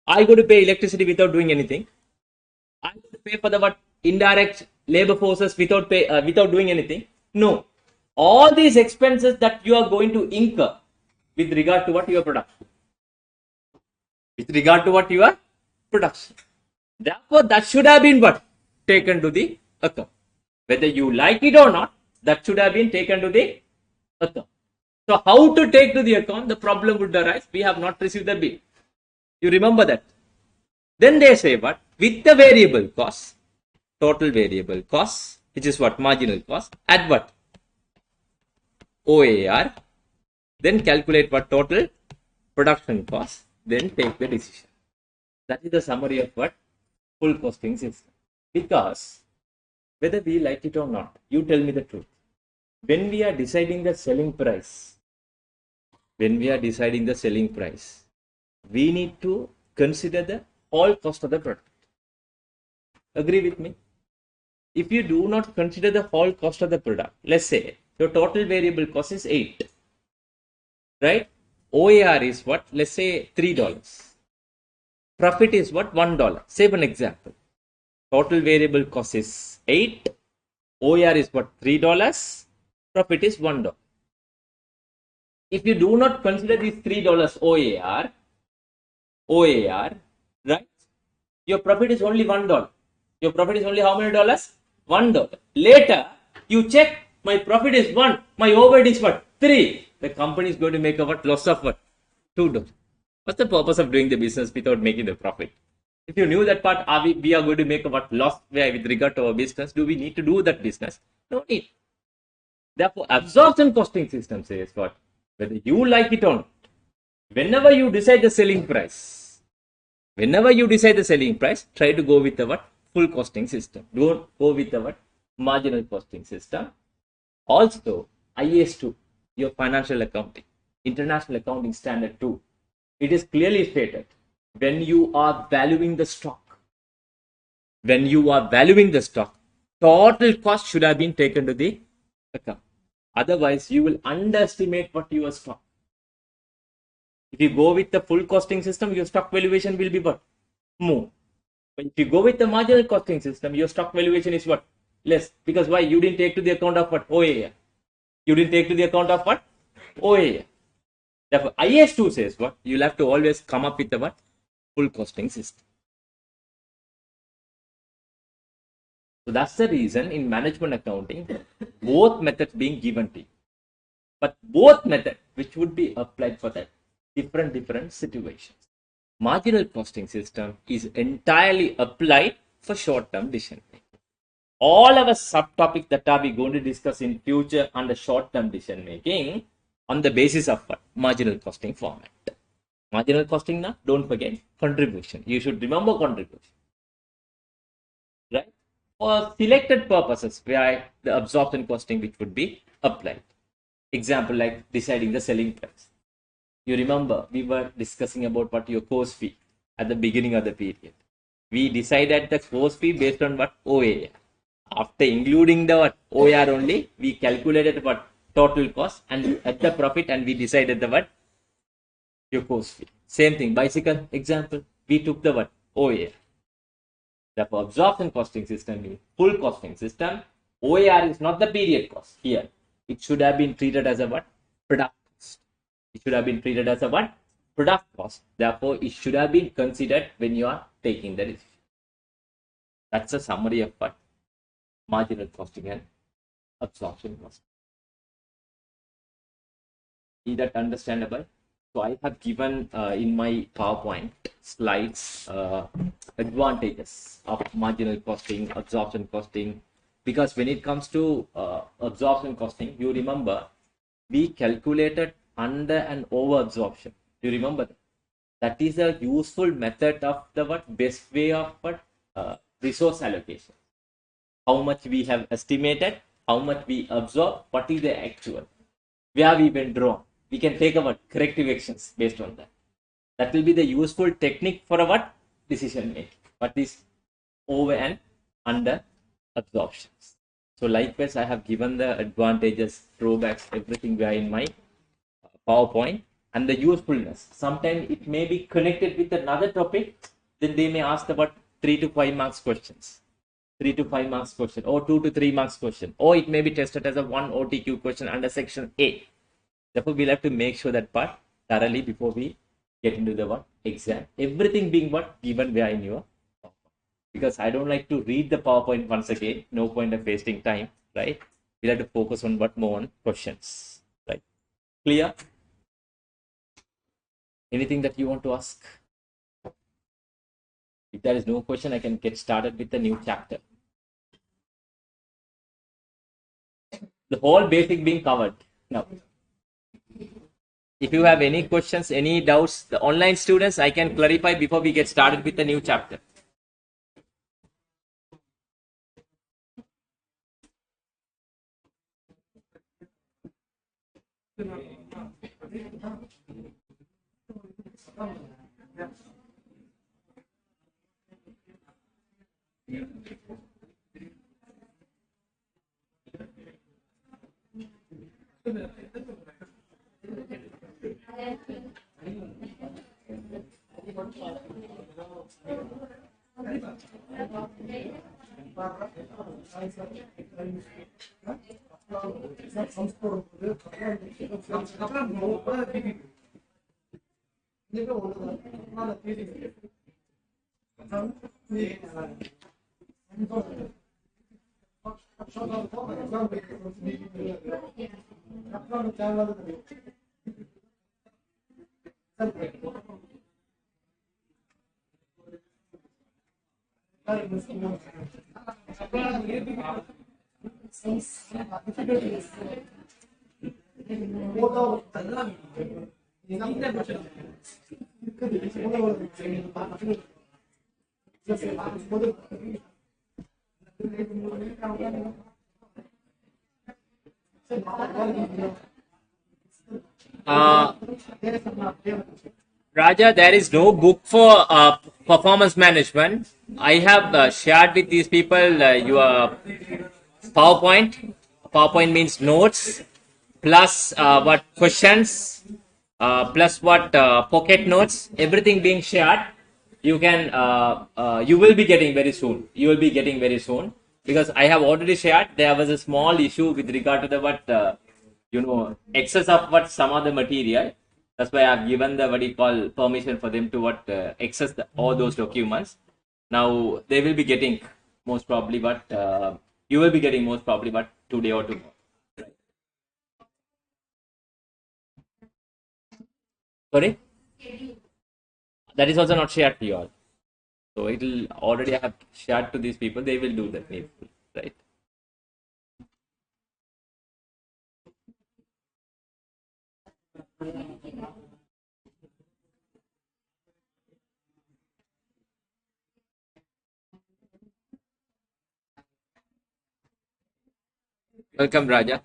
Are you going to pay electricity without doing anything? Are you going to pay for the indirect labor forces without doing anything? No. All these expenses that you are going to incur with regard to your production. With regard to your production. Therefore, that should have been taken to the account. Whether you like it or not, that should have been taken to the account. So, how to take to the account? The problem would arise. We have not received the bill. You remember that. Then they say with the variable cost, total variable cost, which is marginal cost, at OAR, then calculate total production cost, then take the decision. That is the summary of full costing system. Because whether we like it or not, you tell me the truth. When we are deciding the selling price, we need to consider the whole cost of the product. Agree with me? If you do not consider the whole cost of the product, let's say your total variable cost is 8, right? OAR is let's say $3. Profit is $1. Say one example. Total variable cost is 8. OAR is $3. Profit is $1. If you do not consider these $3 OAR, right? Your profit is only $1. Your profit is only how many dollars? $1. Later, you check, my profit is 1, my overhead is 3. The company is going to make a loss of $2. What's the purpose of doing the business without making the profit? If you knew that part, we are going to make a loss with regard to our business, do we need to do that business? No need. Therefore, absorption costing system says what? Whether you like it or not, whenever you decide the selling price, try to go with the what? Full costing system. Don't go with the what? Marginal costing system. Also, IAS2, your financial accounting, International Accounting Standard 2, it is clearly stated when you are valuing the stock, total cost should have been taken to the account. Otherwise, you will underestimate what your stock. If you go with the full costing system, your stock valuation will be what? More. But if you go with the marginal costing system, your stock valuation is what? Less. Because why? You didn't take to the account of what? OAA. You didn't take to the account of what? OAA. Therefore, IS2 says what? You'll have to always come up with the what? Full costing system. So that's the reason in management accounting, both methods being given to you. But both methods, which would be applied for that different situations. Marginal costing system is entirely applied for short-term decision making. All our subtopics that are we going to discuss in future under short-term decision making on the basis of what? Marginal costing format. Marginal costing now, don't forget contribution. You should remember contribution. Right? For selected purposes, where the absorption costing which would be applied. Example like deciding the selling price. You remember we were discussing about what your course fee at the beginning of the period. We decided the course fee based on what? OAR. After including the what? OAR only, we calculated what? Total cost and at the profit, and we decided the what? Your course fee. Same thing, bicycle example, we took the what? OAR. The absorption costing system is full costing system. OAR is not the period cost here. It should have been treated as a what? Product cost. It should have been treated as a what? Product cost. Therefore, it should have been considered when you are taking the decision. That's a summary of what? Marginal costing and absorption costing. Is that understandable? So I have given in my PowerPoint slides advantages of marginal costing, absorption costing, because when it comes to absorption costing, you remember we calculated under and over absorption. You remember that? That is a useful method of the what? Best way of what? Resource allocation. How much we have estimated, how much we absorb, what is the actual, where we went wrong. We can take our corrective actions based on that. That will be the useful technique for our decision making. What is over and under absorptions. So likewise, I have given the advantages, drawbacks, everything where in my PowerPoint, and the usefulness. Sometimes it may be connected with another topic. Then they may ask about 3 to 5 marks questions. 3 to 5 marks question, or 2 to 3 marks question, or it may be tested as a 1 OTQ question under section A. Therefore, we'll have to make sure that part thoroughly before we get into the what? Exam. Everything being what? Given where in your PowerPoint. Because I don't like to read the PowerPoint once again. No point of wasting time, right? We'll have to focus on what more on questions, right? Clear? Anything that you want to ask? If there is no question, I can get started with the new chapter. The whole basic being covered now. If you have any questions, any doubts, the online students, I can clarify before we get started with the new chapter. Uh, Raja, there is no book for performance management. I have shared with these people your PowerPoint. PowerPoint means notes plus what questions plus what pocket notes. Everything being shared. You can you will be getting very soon. You will be getting very soon because I have already shared. There was a small issue with regard to the what excess of what some other material. That's why I've given the what you call permission for them to what access all those documents. Now they will be getting most probably, but you will be getting most probably, but today or tomorrow. Sorry, that is also not shared to you all. So it will already have shared to these people. They will do that needful, right? Welcome, Raja.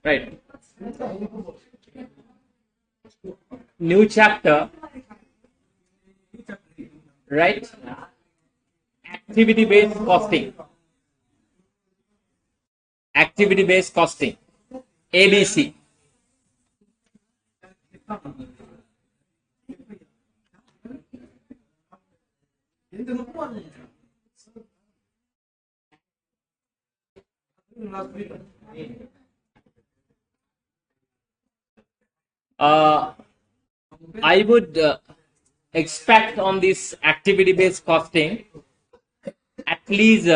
Right. New chapter, right? Activity based costing. Activity based costing. ABC. I would expect on this activity based costing at least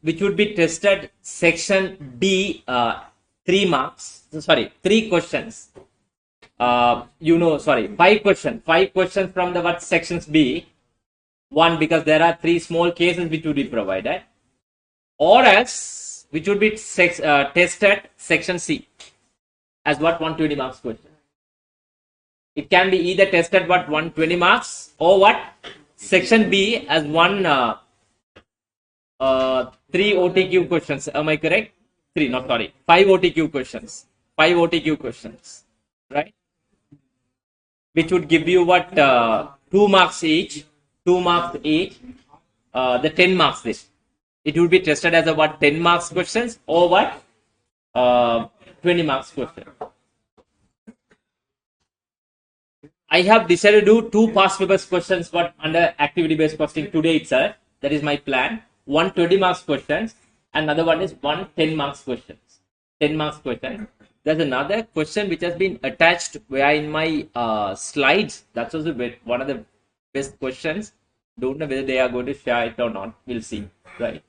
which would be tested section B 3 marks. Sorry, 3 questions. Sorry, 5 questions. 5 questions from the what sections B. One because there are 3 small cases which would be provided, or else which would be tested section C as what 120 marks question. It can be either tested what 120 marks or what section B as 3 OTQ questions. Am I correct? 3, not sorry, 5 OTQ questions. 5 OTQ questions, right? Which would give you what 2 marks each. 2 marks each. The 10 marks this. It would be tested as a what 10 marks questions or what 20 marks question. I have decided to do 2 past papers questions but under activity based costing today itself. That is my plan. 1 20 marks questions. Another one is 1 10 marks questions. 10 marks question. There's another question which has been attached where in my slides. That's also one of the best questions. Don't know whether they are going to share it or not. We'll see. Right.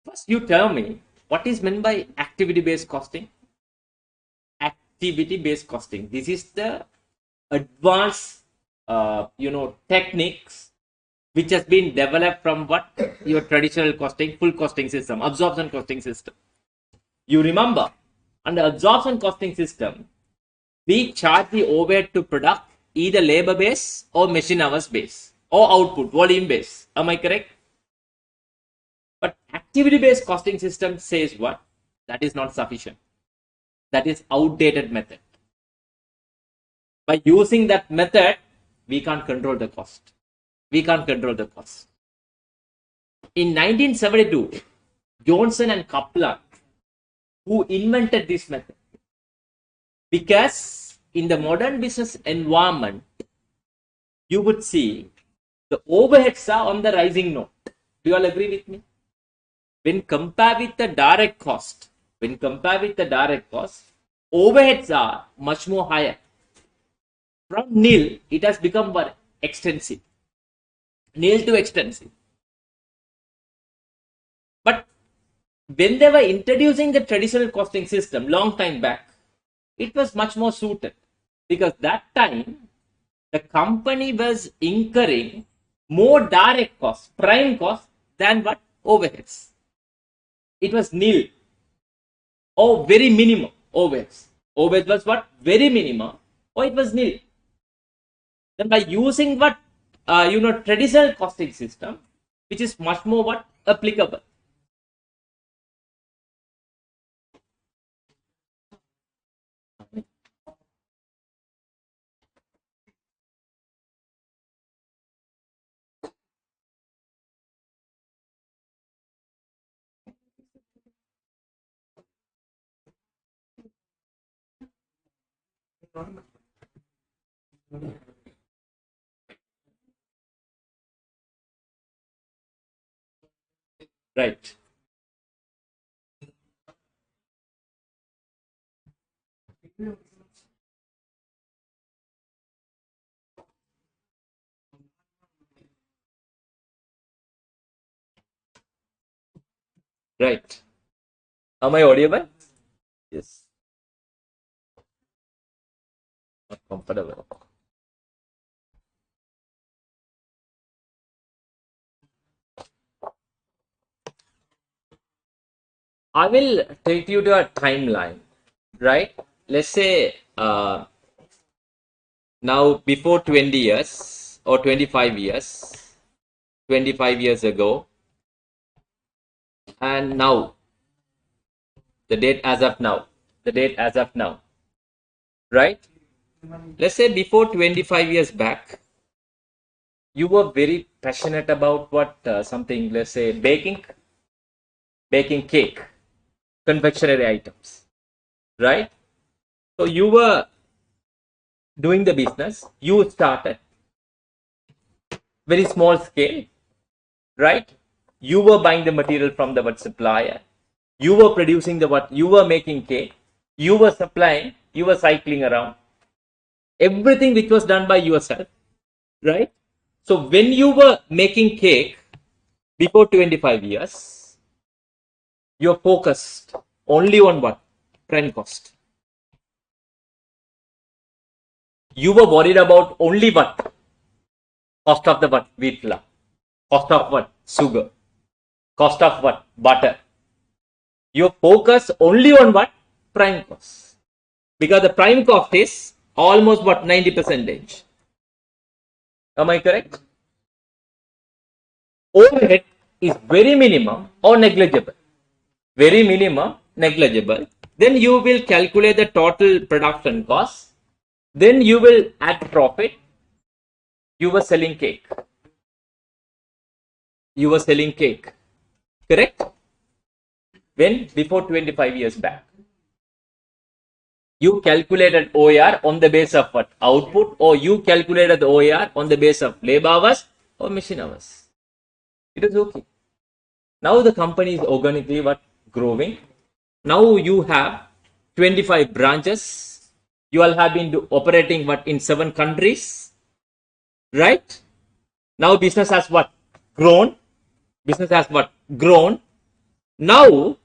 First, you tell me what is meant by activity-based costing? Activity-based costing. This is the advanced, techniques which has been developed from what your traditional costing, full costing system, absorption costing system. You remember, under absorption costing system, we charge the overhead to product either labor base or machine hours base or output volume base. Am I correct? But activity based costing system says what? That is not sufficient. That is outdated method. By using that method, we can't control the cost. We can't control the cost. In 1972, Johnson and Kaplan, who invented this method, because in the modern business environment, you would see the overheads are on the rising note. Do you all agree with me? When compared with the direct cost, overheads are much more higher. From nil, it has become what? Extensive. Nil to extensive. But when they were introducing the traditional costing system long time back, it was much more suited, because that time the company was incurring more direct costs, prime costs, than what? Overheads. It was nil or very minimum overheads. Overheads was what? Very minimum, or it was nil. Then by using what? Traditional costing system, which is much more what? Applicable. Right. Right. Am I audible? Yes. Not comfortable. I will take you to a timeline, right? Let's say now before 20 years or 25 years, 25 years ago, and now, the date as of now, right? Let's say before 25 years back, you were very passionate about what something, let's say baking cake, confectionery items, right? So you were doing the business, you started very small scale, right? You were buying the material from the supplier, you were producing you were making cake, you were supplying, you were cycling around, everything which was done by yourself, right? So when you were making cake before 25 years, you're focused only on what? Prime cost. You were worried about only what? Cost of the what? Wheat flour. Cost of what? Sugar. Cost of what? Butter. You focus only on what? Prime cost. Because the prime cost is almost what? 90%. Am I correct? Overhead is very minimum or negligible. Very minimum, negligible. Then you will calculate the total production cost. Then you will add profit. You were selling cake. Correct? When? Before 25 years back. You calculated OER on the base of what? Output, or you calculated the OER on the base of labor hours or machine hours. It is okay. Now the company is organically what? Growing. Now you have 25 branches. You all have been operating what? In 7 countries. Right? Now business has what? Grown. Now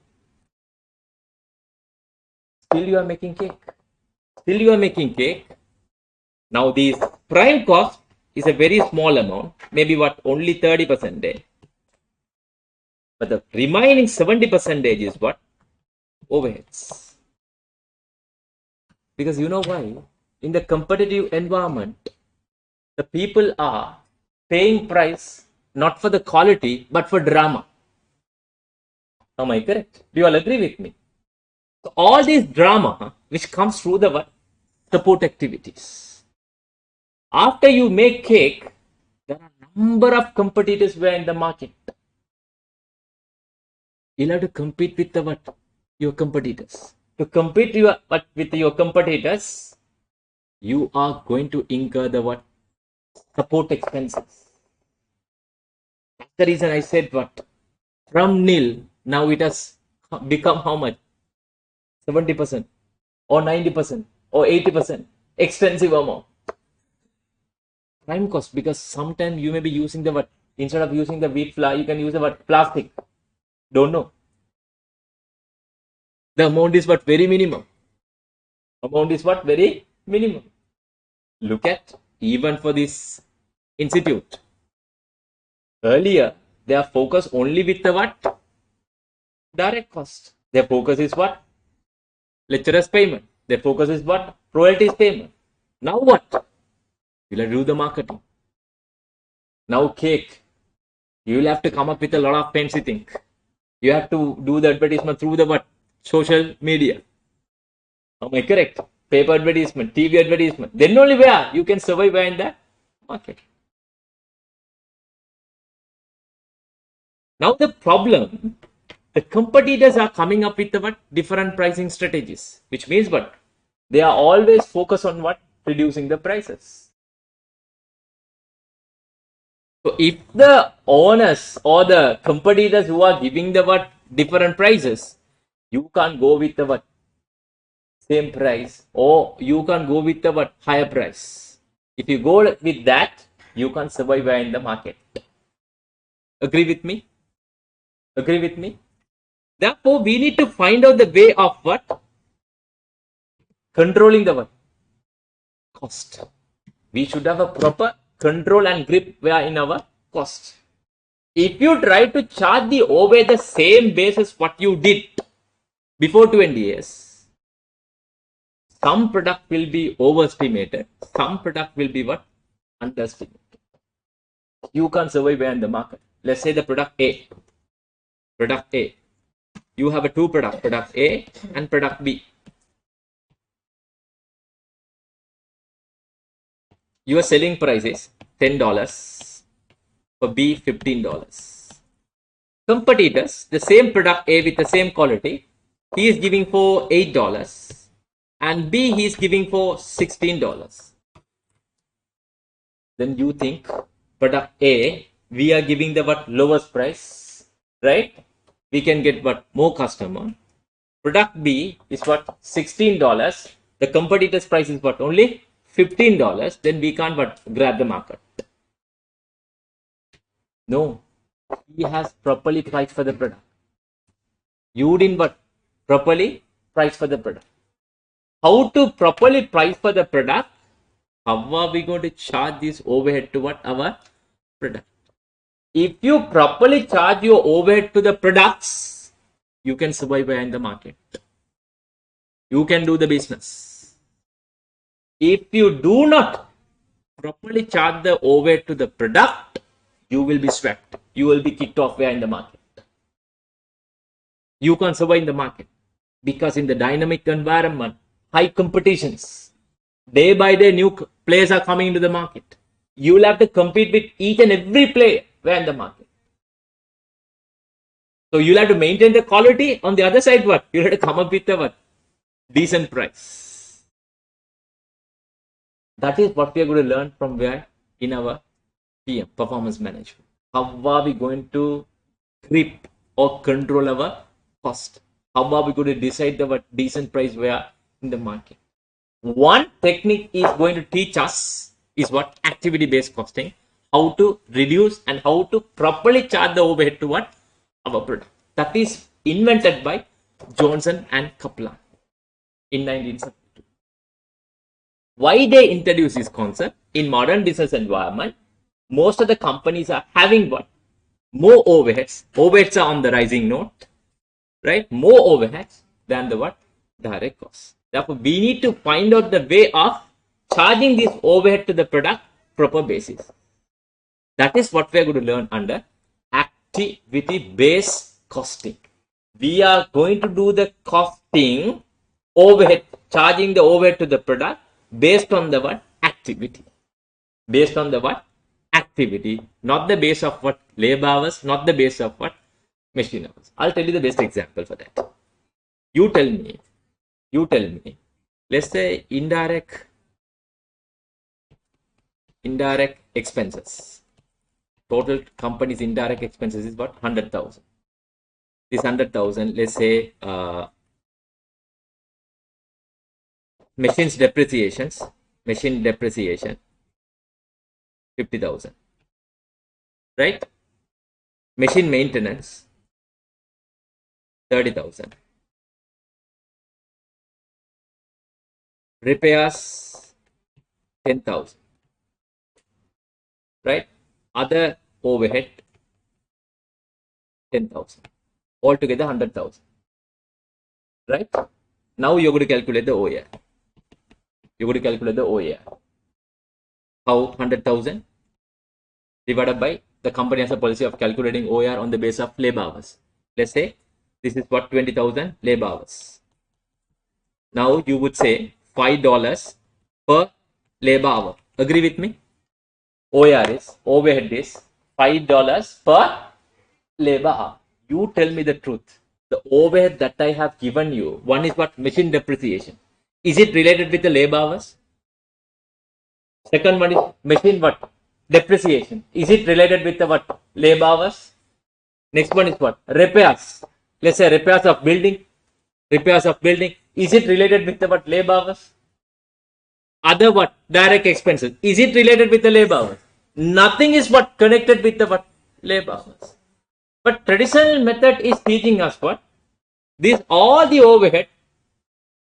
Still you are making cake. Still you are making cake. Now this prime cost is a very small amount, maybe what, only 30%. But the remaining 70% is what? Overheads. Because you know why? In the competitive environment, the people are paying price not for the quality, but for drama. Am I correct? Do you all agree with me? So all this drama, which comes through the what? Support activities. After you make cake, there are a number of competitors who are in the market. You'll have to compete with the what? Your competitors. To compete with your competitors, you are going to incur the what? Support expenses. That's the reason I said what? From nil, now it has become how much? 70% or 90% or 80% expensive amount. Prime cost, because sometimes you may be using the what? Instead of using the wheat flour, you can use the what? Plastic. Don't know. The amount is what? Very minimum. Amount is what? Very minimum. Look at even for this institute. Earlier, they are focused only with the what? Direct cost. Their focus is what? Lecturers payment. Their focus is what? Royalties payment. Now what? You'll have to do the marketing. Now cake. You will have to come up with a lot of fancy things. You have to do the advertisement through the what? Social media. Am I correct? Paper advertisement, TV advertisement. Then only where you can survive in the market. Now the problem, the competitors are coming up with the what? Different pricing strategies, which means what? They are always focused on what? Reducing the prices. So if the owners or the competitors who are giving the what? Different prices, you can't go with the what? Same price, or you can go with the what? Higher price. If you go with that, you can't survive in the market. Agree with me? Agree with me? Therefore, we need to find out the way of what? Controlling the what? Cost. We should have a proper control and grip where in our cost. If you try to charge the overhead the same basis what you did before 20 years, some product will be overestimated, some product will be what? Underestimated. You can't survive in the market. Let's say the product A. Product A. You have a two product A and product B. Your selling price is $10, for B $15. Competitors, the same product A with the same quality, he is giving for $8 and B he is giving for $16. Then you think product A, we are giving the what? Lowest price, right? We can get what? More customer. Product B is what? $16. The competitor's price is what? Only $15. Then we can't what? Grab the market. No, he has properly priced for the product. You didn't what? Properly price for the product. How to properly price for the product? How are we going to charge this overhead to what? Our product. If you properly charge your overhead to the products, you can survive in the market. You can do the business. If you do not properly charge the overhead to the product, you will be swept. You will be kicked off in the market. You can't survive in the market because in the dynamic environment, high competitions, day by day new players are coming into the market. You will have to compete with each and every player in the market. So you'll have to maintain the quality. On the other side, what? You'll have to come up with a what? Decent price. That is what we are going to learn from where? In our PM, performance management. How are we going to grip or control our cost? How are we going to decide the what? Decent price where in the market? One technique is going to teach us is what? Activity based costing. How to reduce and how to properly charge the overhead to what? Our product. That is invented by Johnson and Kaplan. in 1972. Why they introduce this concept? In modern business environment, most of the companies are having what? More overheads. Overheads are on the rising note, right? More overheads than the what? Direct costs. Therefore, we need to find out the way of charging this overhead to the product proper basis. That is what we are going to learn under activity-based costing. We are going to do the costing overhead, charging the overhead to the product based on the what? Activity. Based on the what? Activity. Not the base of what? Labor hours, not the base of what? Machine hours. I'll tell you the best example for that. You tell me, let's say indirect expenses. Total company's indirect expenses is what? 100,000. This 100,000, let's say machine depreciation, 50,000, right? Machine maintenance, 30,000. Repairs, 10,000, right? Other overhead, 10,000. Altogether 100,000, right? Now you're going to calculate the OER. How? 100,000 divided by, the company has a policy of calculating OER on the basis of labor hours. Let's say this is what? 20,000 labor hours. Now you would say $5 per labor hour. Agree with me? Overhead is $5 per labor hour. You tell me the truth. The overhead that I have given you, one is what? Machine depreciation. Is it related with the labor hours? Second one is machine what? Depreciation. Is it related with the what? Labor hours? Next one is what? Repairs. Let's say repairs of building. Is it related with the what? Labor hours? Other what? Direct expenses. Is it related with the labor hours? Nothing is what? Connected with the what? Labor hours. But traditional method is teaching us what? This all the overhead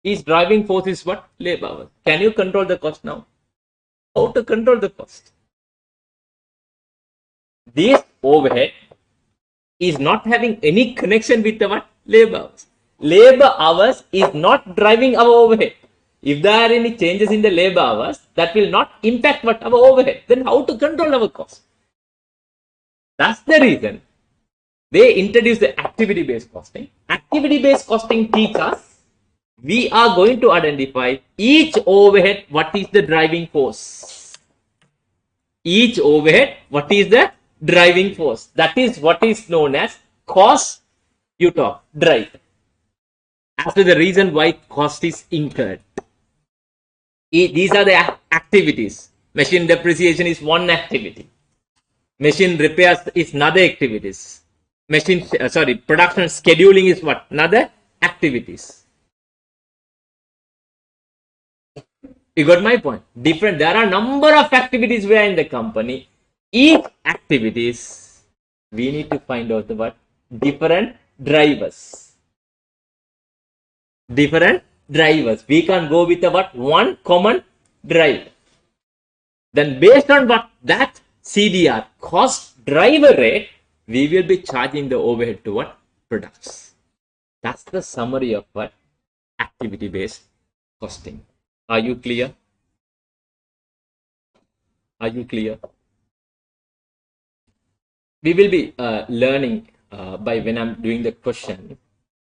is driving force is what? Labor hours. Can you control the cost now? How to control the cost? This overhead is not having any connection with the what? Labor hours. Labor hours is not driving our overhead. If there are any changes in the labor hours, that will not impact what? Our overhead. Then how to control our cost? That's the reason they introduce the activity-based costing. Activity-based costing teaches us we are going to identify each overhead, what is the driving force. Each overhead, what is the driving force. That is what is known as cost you talk, drive. As to the reason why cost is incurred. These are the activities. Machine depreciation is one activity. Machine repairs is another activities. Production scheduling is what? Another activities. You got my point? Different. There are number of activities where in the company. Each activities, we need to find out the what? Different drivers. We can't go with the what? One common driver. Then based on what? That CDR, cost driver rate, we will be charging the overhead to what? Products. That's the summary of what? Activity-based costing. Are you clear? We will be learning by when I'm doing the question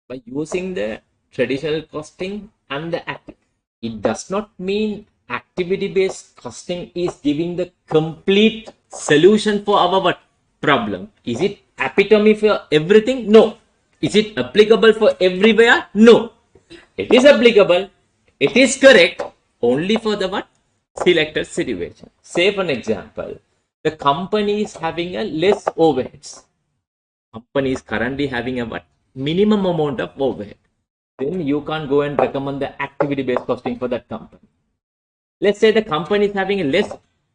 by using the traditional costing and the activity. It does not mean activity-based costing is giving the complete solution for our what? Problem. Is it epitome for everything? No. Is it applicable for everywhere? No. It is applicable. It is correct only for the what? Selected situation. Say for an example, the company is having a less overheads. Company is currently having a what? Minimum amount of overhead. Then you can't go and recommend the activity-based costing for that company. Let's say the company is having a less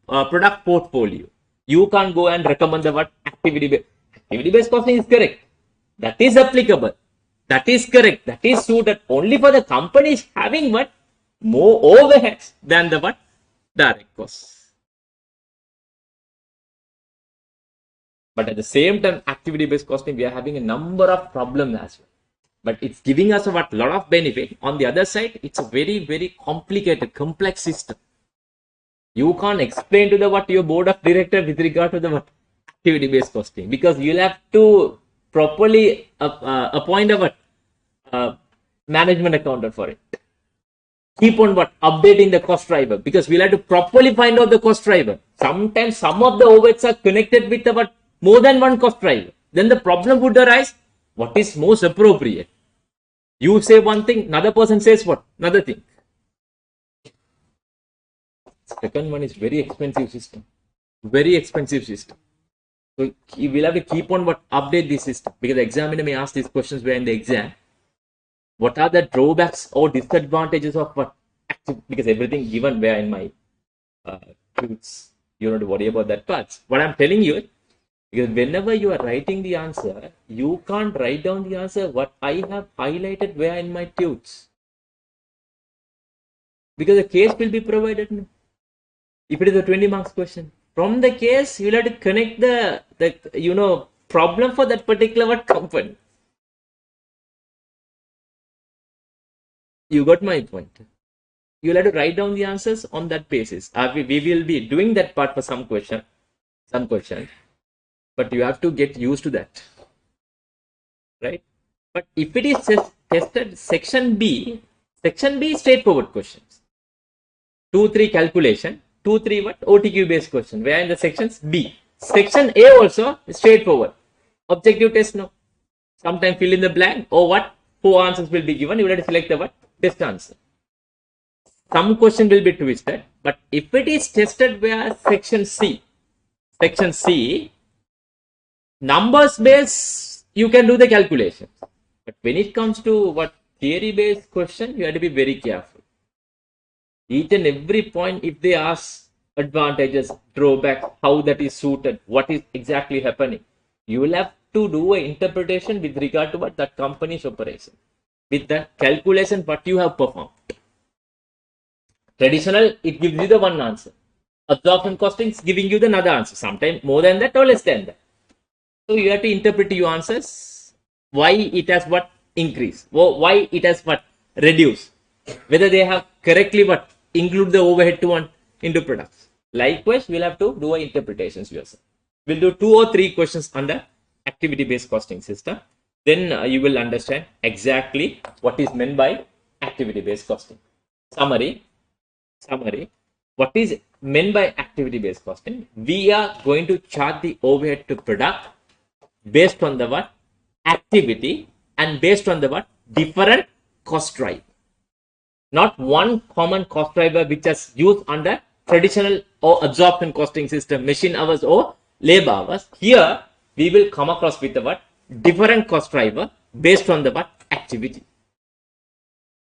product portfolio. You can't go and recommend the what? Activity-based costing is correct. That is applicable. That is correct. That is suited only for the companies having what? More overheads than the what? Direct costs. But at the same time, activity-based costing, we are having a number of problems as well. But it's giving us a lot of benefit. On the other side, it's a very, very complicated, complex system. You can't explain to the what your board of directors with regard to the what activity-based costing, because you'll have to properly appoint a what management accountant for it. Keep on what updating the cost driver, because we'll have to properly find out the cost driver. Sometimes some of the overheads are connected with the what more than one cost driver. Then the problem would arise: what is most appropriate? You say one thing, another person says what another thing. Second one is very expensive system, very expensive system. So you will have to keep on what update this system, because the examiner may ask these questions where in the exam. What are the drawbacks or disadvantages of what? Because everything given where in my truths, you don't have to worry about that part. What I'm telling you, because whenever you are writing the answer, you can't write down the answer what I have highlighted where in my tudes, because the case will be provided. No? If it is a 20 marks question, from the case you'll have to connect the problem for that particular what company. You got my point. You'll have to write down the answers on that basis. We will be doing that part for some question, but you have to get used to that, right? But if it is tested section B is straightforward questions. 2-3 calculation, 2-3 what OTQ based question. Where in the sections B, section A also straightforward. Objective test no. Sometimes fill in the blank or what 4 answers will be given. You will have to select the what best answer. Some question will be twisted, but if it is tested via section C, numbers based, you can do the calculations. But when it comes to what theory based question, you have to be very careful. Each and every point, if they ask advantages, drawbacks, how that is suited, what is exactly happening, you will have to do an interpretation with regard to what that company's operation, with the calculation what you have performed. Traditional, it gives you the one answer. Absorption costing is giving you the another answer. Sometimes more than that or less than that. So you have to interpret your answers. Why it has what increase? Why it has what reduce? Whether they have correctly what include the overhead to one into products. Likewise, we'll have to do a interpretations yourself. We'll do 2 or 3 questions under activity-based costing system. Then you will understand exactly what is meant by activity-based costing. Summary. What is meant by activity-based costing? We are going to charge the overhead to product based on the what activity and based on the what different cost driver. Not one common cost driver which is used under traditional or absorption costing system, machine hours or labor hours. Here we will come across with the what different cost driver based on the what activity.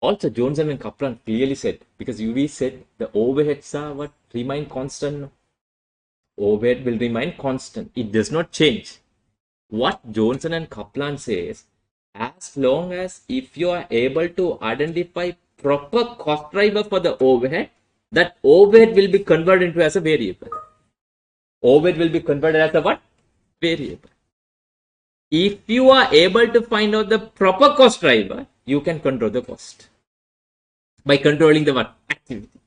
Also, Johnson and Kaplan clearly said, because UV said the overheads are what remain constant. Overhead will remain constant. It does not change. What Johnson and Kaplan says, as long as if you are able to identify proper cost driver for the overhead, that overhead will be converted into as a variable. Overhead will be converted as a what? Variable. If you are able to find out the proper cost driver, you can control the cost. By controlling the what? Activity.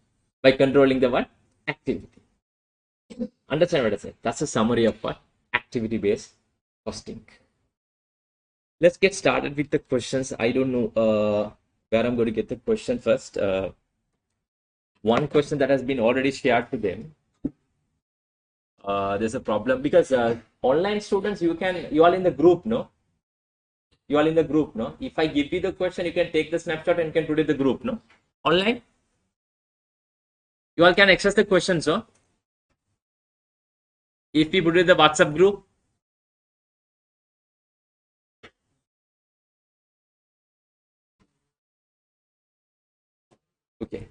By controlling the what? Activity. Understand what I said? That's a summary of what? Activity-based costing. Let's get started with the questions. I don't know where I'm going to get the question first. One question that has been already shared to them. There's a problem because online students, you are in the group, no? You are in the group, no? If I give you the question, you can take the snapshot and can put it in the group, no? Online, you all can access the questions, no? If we put it in the WhatsApp group, okay.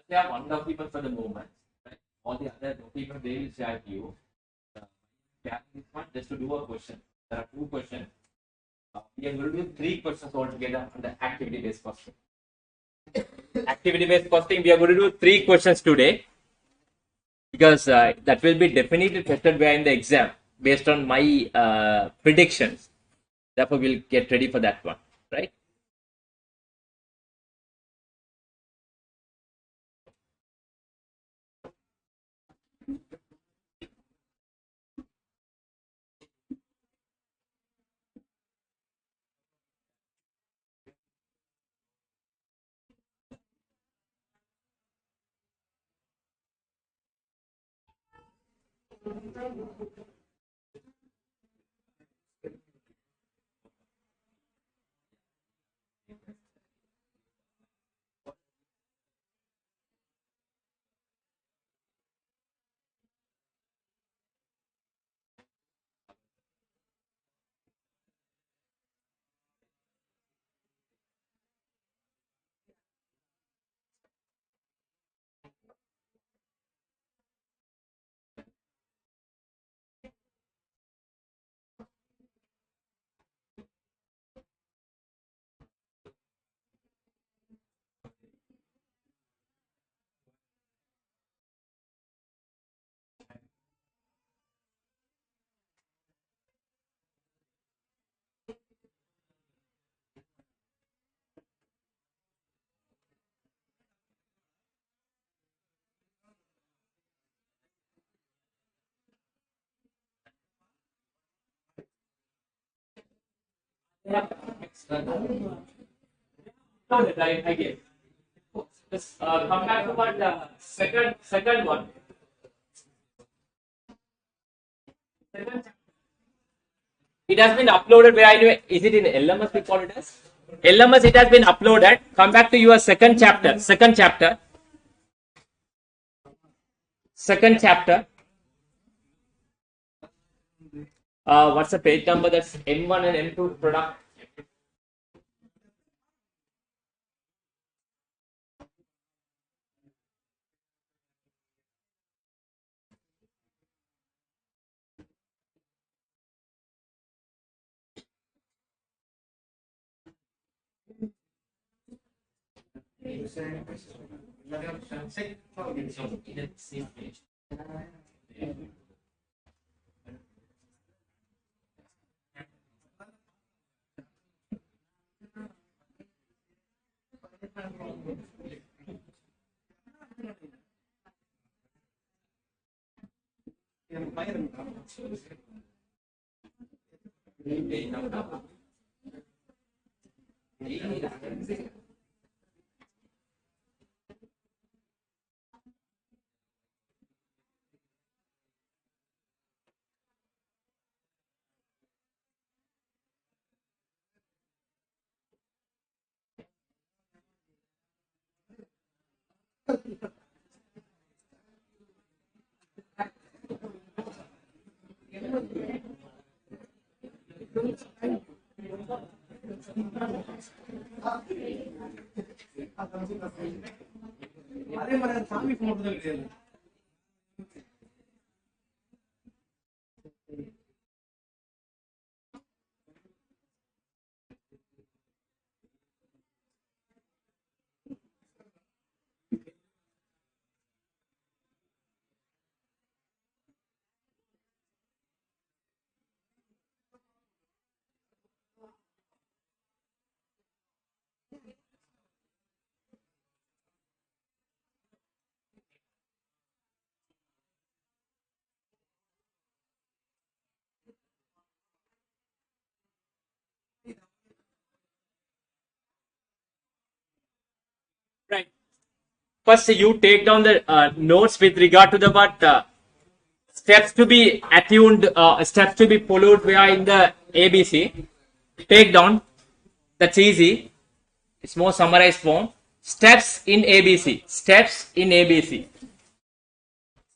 They are one document for the moment, right? All the other documents they will share to you. This one just to do a question. There are two questions. We are going to do three questions altogether on the activity-based costing. Activity-based costing, we are going to do three questions today because that will be definitely tested in the exam based on my predictions. Therefore, we'll get ready for that one, right? I get. Just come back to what second one. It has been uploaded where I know. Is it in LMS we call it as? LMS it has been uploaded. Come back to your second chapter. Second chapter. Second chapter. What's the page number? That's N1 and N2 product. Right. First, you take down the notes with regard to the what steps to be attuned, steps to be followed via in the ABC. Take down. That's easy. It's more summarized form. Steps in ABC. Steps in ABC.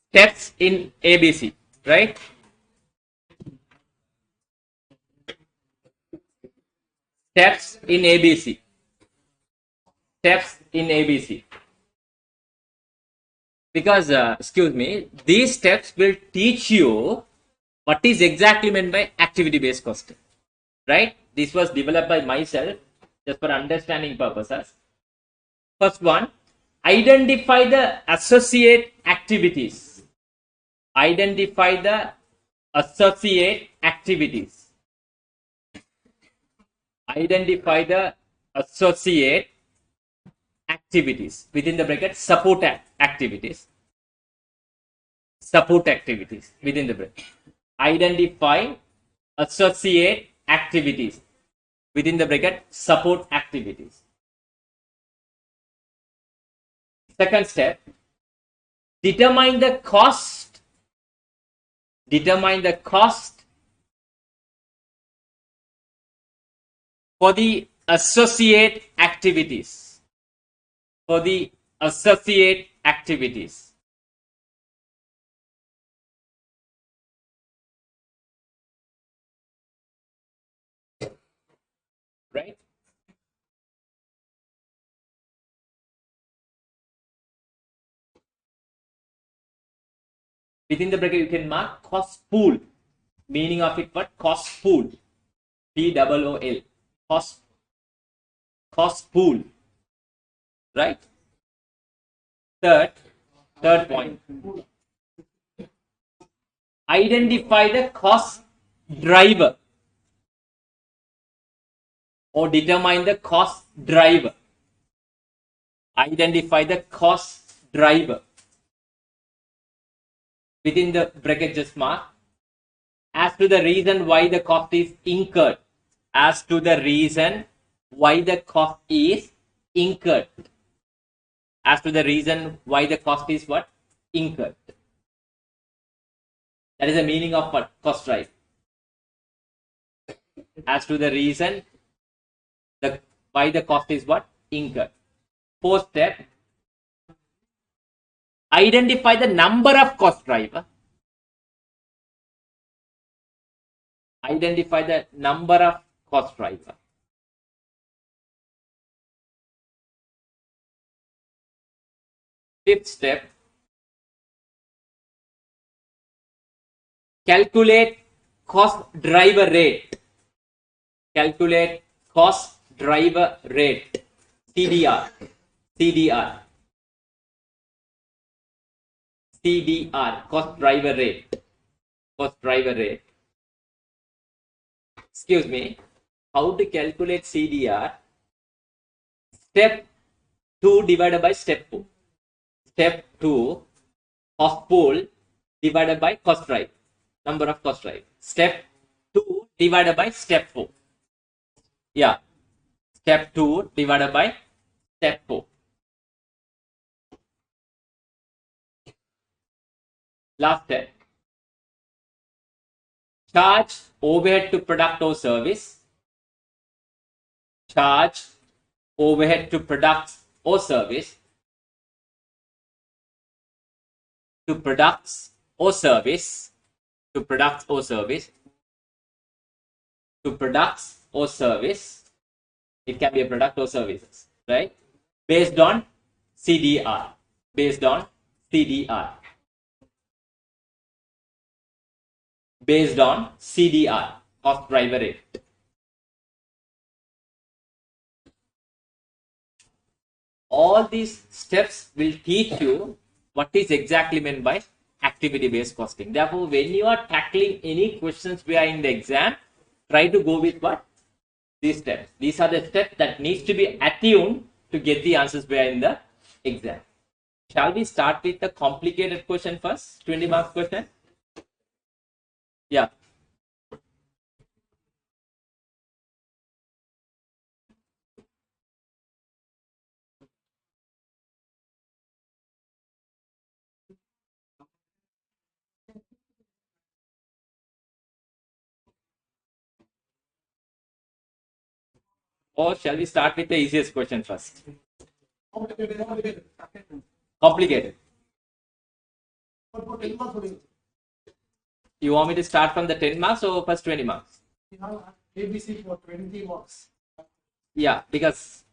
Steps in ABC. Right? Steps in ABC. Steps in ABC. Because, excuse me, these steps will teach you what is exactly meant by activity based costing. Right? This was developed by myself just for understanding purposes. First one, identify the associate activities. Identify the associate activities. Identify the associate activities within the bracket support activities. Support activities within the bracket. Identify associate activities within the bracket support activities. Second step, determine the cost. Determine the cost for the associate activities. For the associate activities. Right? Within the bracket, you can mark cost pool. Meaning of it, what? Cost pool. P-O-O-L. Cost pool. Right? Third point. Identify the cost driver. Or determine the cost driver. Identify the cost driver. Within the bracket, just mark as to the reason why the cost is incurred. As to the reason why the cost is incurred. As to the reason why the cost is what? Incurred. That is the meaning of what? Cost driver. As to the reason why the cost is what? Incurred. Fourth step, identify the number of cost driver. Identify the number of cost driver. Fifth step, calculate cost driver rate. Calculate cost driver rate. CDR. CDR. CDR. Cost driver rate. Cost driver rate. Excuse me. How to calculate CDR? Step 2 divided by step 4. Step 2 of pool divided by cost drive. Number of cost drive. Step 2 divided by step 4. Yeah. Step 2 divided by step 4. Last step. Charge overhead to product or service. Charge overhead to products or service. To products or service. To products or service. To products or service. It can be a product or services, right? Based on CDR. Based on CDR. Based on CDR, cost driver rate. All these steps will teach you what is exactly meant by activity-based costing. Therefore, when you are tackling any questions we are in the exam, try to go with what? These steps. These are the steps that needs to be attuned to get the answers we are in the exam. Shall we start with the complicated question first? 20 marks question? Yeah. Or shall we start with the easiest question first? Complicated. You want me to start from the 10 marks or first 20 marks? ABC for 20 marks. Yeah, because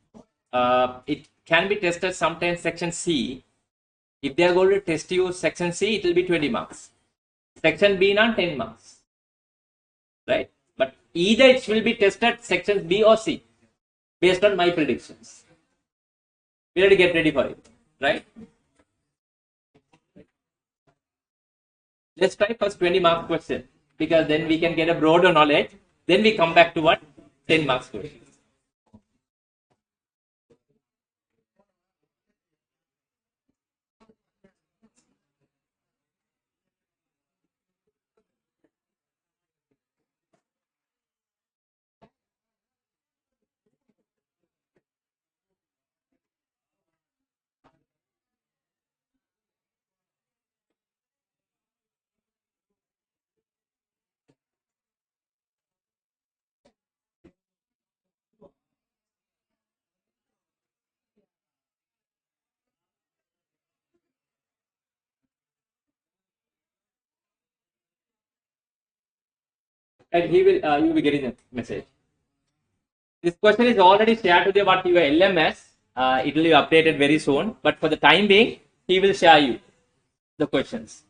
it can be tested sometimes section C. If they are going to test you section C, it will be 20 marks. Section B on 10 marks. Right? But either it will be tested sections B or C based on my predictions. We have to get ready for it. Right? Let's try first 20 marks question because then we can get a broader knowledge. Then we come back to what? 10 marks question. And he will you will be getting a message. This question is already shared to the what your LMS. It will be updated very soon. But for the time being, he will share you the questions.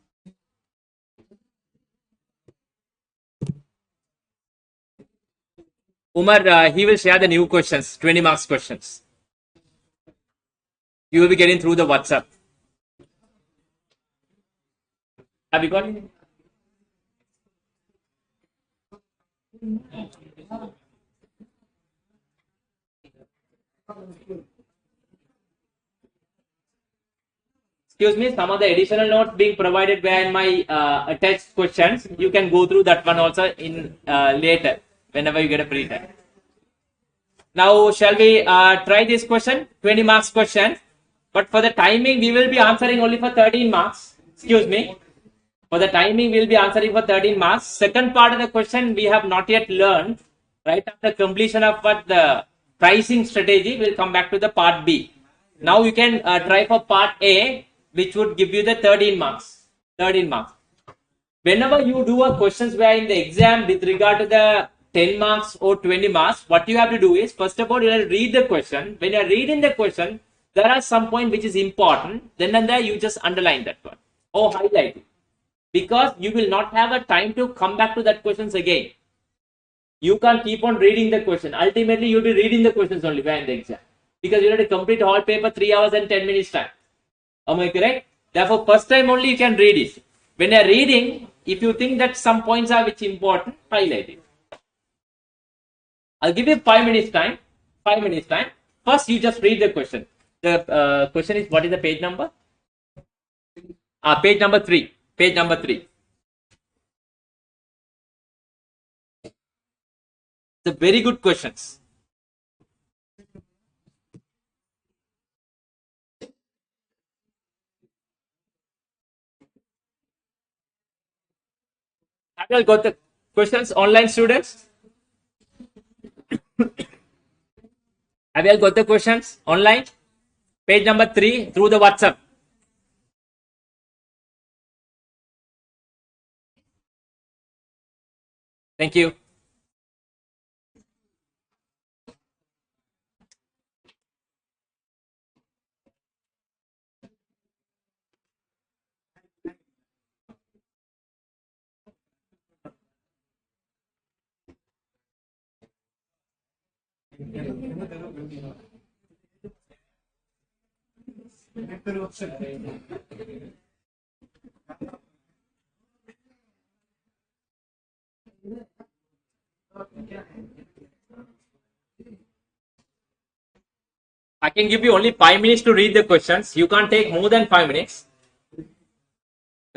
Umar, he will share the new questions, 20 marks questions. You will be getting through the WhatsApp. Have you got it? Excuse me, some of the additional notes being provided were in my attached questions. You can go through that one also in later, whenever you get a free time. Now, shall we try this question? 20 marks question. But for the timing, we will be answering only for 13 marks. Excuse me. For the timing, we will be answering for 13 marks. Second part of the question, we have not yet learned. Right after completion of what the pricing strategy, we'll come back to the part B. Now you can try for part A, which would give you the 13 marks. 13 marks. Whenever you do a questions where in the exam with regard to the 10 marks or 20 marks, what you have to do is, first of all, you have to read the question. When you are reading the question, there are some point which is important. Then and there, you just underline that one or highlight it. Because you will not have a time to come back to that questions again. You can't keep on reading the question. Ultimately, you'll be reading the questions only in the exam. Because you have to complete whole paper 3 hours and 10 minutes time. Am I correct? Therefore, first time only you can read it. When you are reading, if you think that some points are which important, highlight it. I'll give you 5 minutes time. 5 minutes time. First, you just read the question. The question is, what is the page number? Page number 3. Page number 3. The very good questions. Have you all got the questions, online students? Have you all got the questions online? Page number 3 through the WhatsApp. Thank you. I can give you only 5 minutes to read the questions. You can't take more than 5 minutes.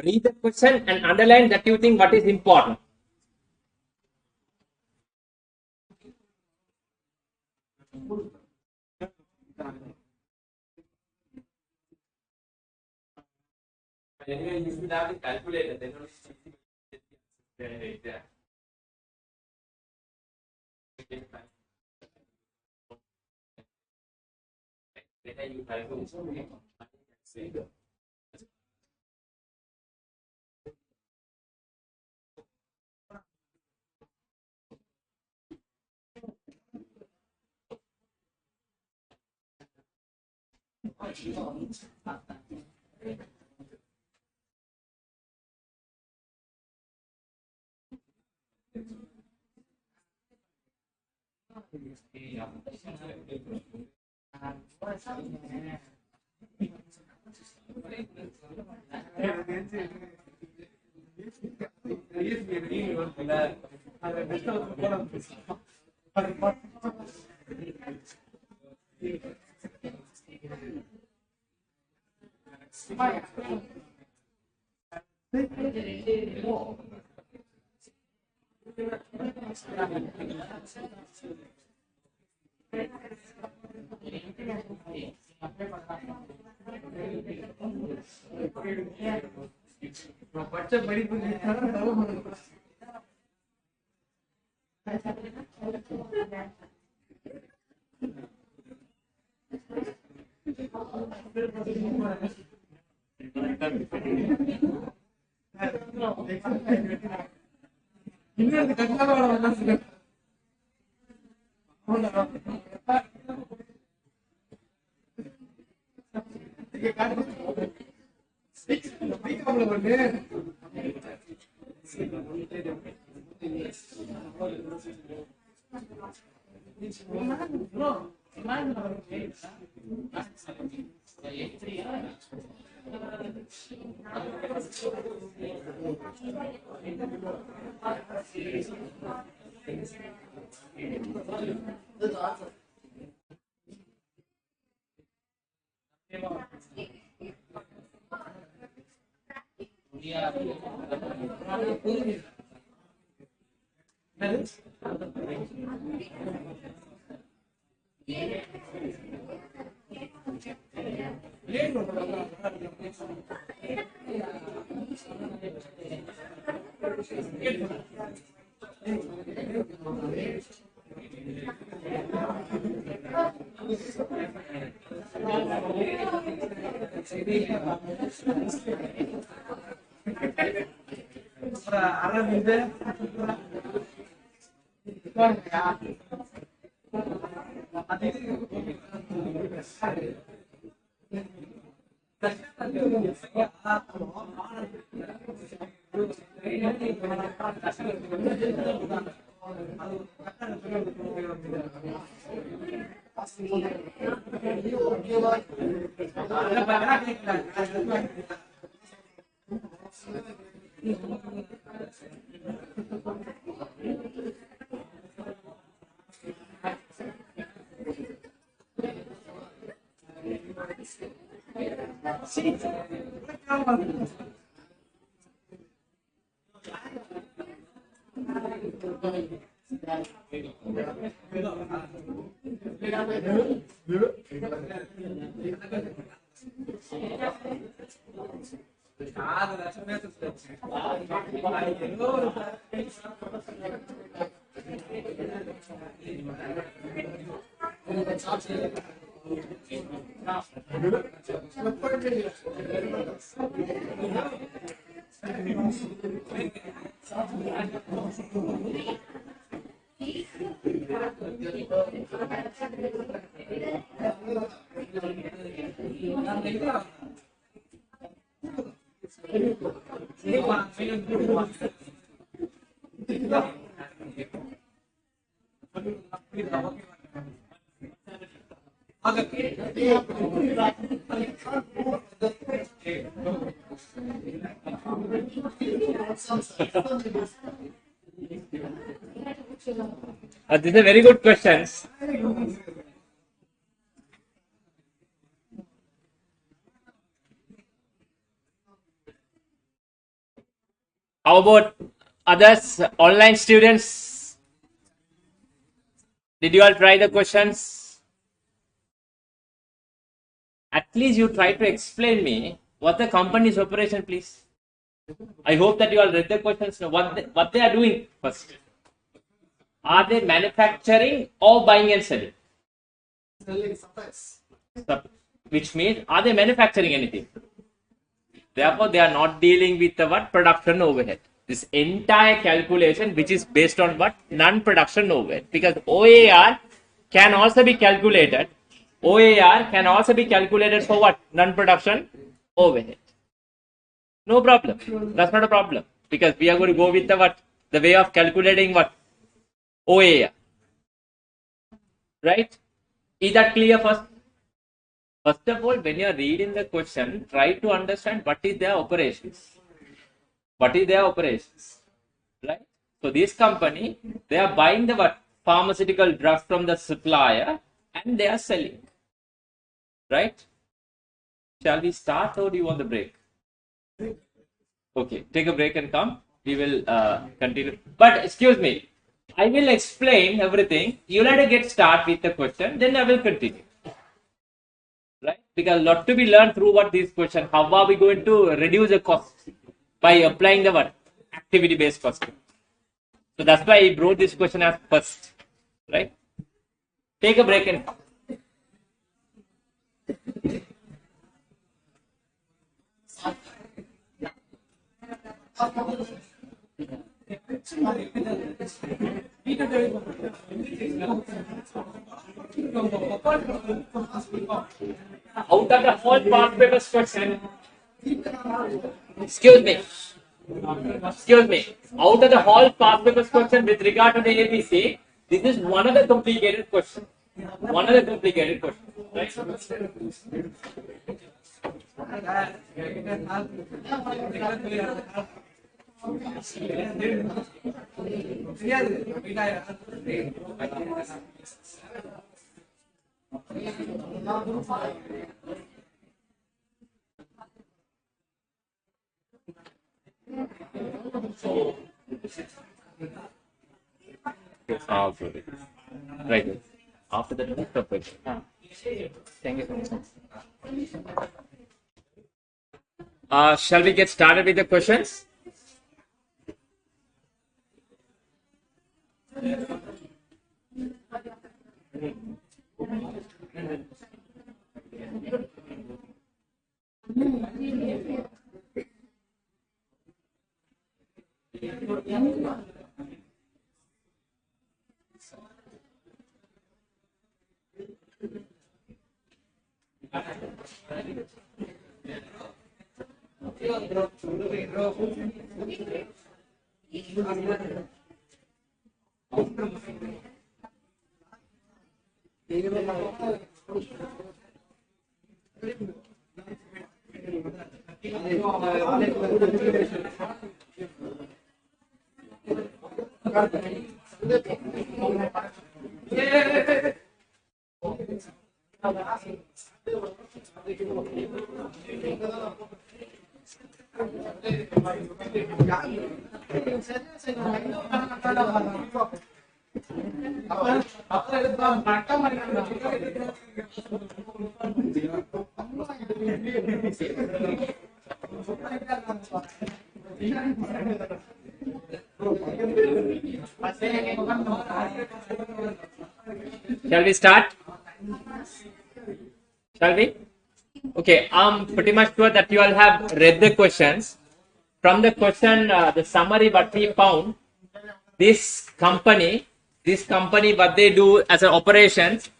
Read the question and underline that you think what is important. Anyway, you should have the calculator. Then only you calculate. This is a very good question. How about others, online students? Did you all try the questions? At least you try to explain me what the company's operation, please. I hope that you all read the questions. What they are doing first. Are they manufacturing or buying and selling? Selling supplies. Which means, are they manufacturing anything? Therefore, they are not dealing with the what? Production overhead. This entire calculation, which is based on what? Non-production overhead. Because OAR can also be calculated. OAR can also be calculated for what? Non-production overhead. No problem. That's not a problem. Because we are going to go with the what? The way of calculating what? OAR. Right? Is that clear first? First of all, when you are reading the question, try to understand what is their operations. What is their operations? Right? So this company, they are buying the what? Pharmaceutical drugs from the supplier and they are selling. Right? Shall we start or do you want the break? Okay, take a break and come. We will continue. But excuse me, I will explain everything. You'll have to get start with the question, then I will continue. Right? Because a lot to be learned through what this question. How are we going to reduce the cost by applying the what? Activity based costing. So that's why I brought this question as first. Right? Take a break and come. Out of the whole past papers question, excuse me, out of the whole past papers question with regard to the ABC, this is one of the complicated questions. One of the complicated questions. Right? Okay. Right. After that, next topic. Thank you so much. Shall we get started with the questions? Shall we start? Shall we? Okay, I'm pretty much sure that you all have read the questions. From the question, the summary what we found, this company, what they do as an operations,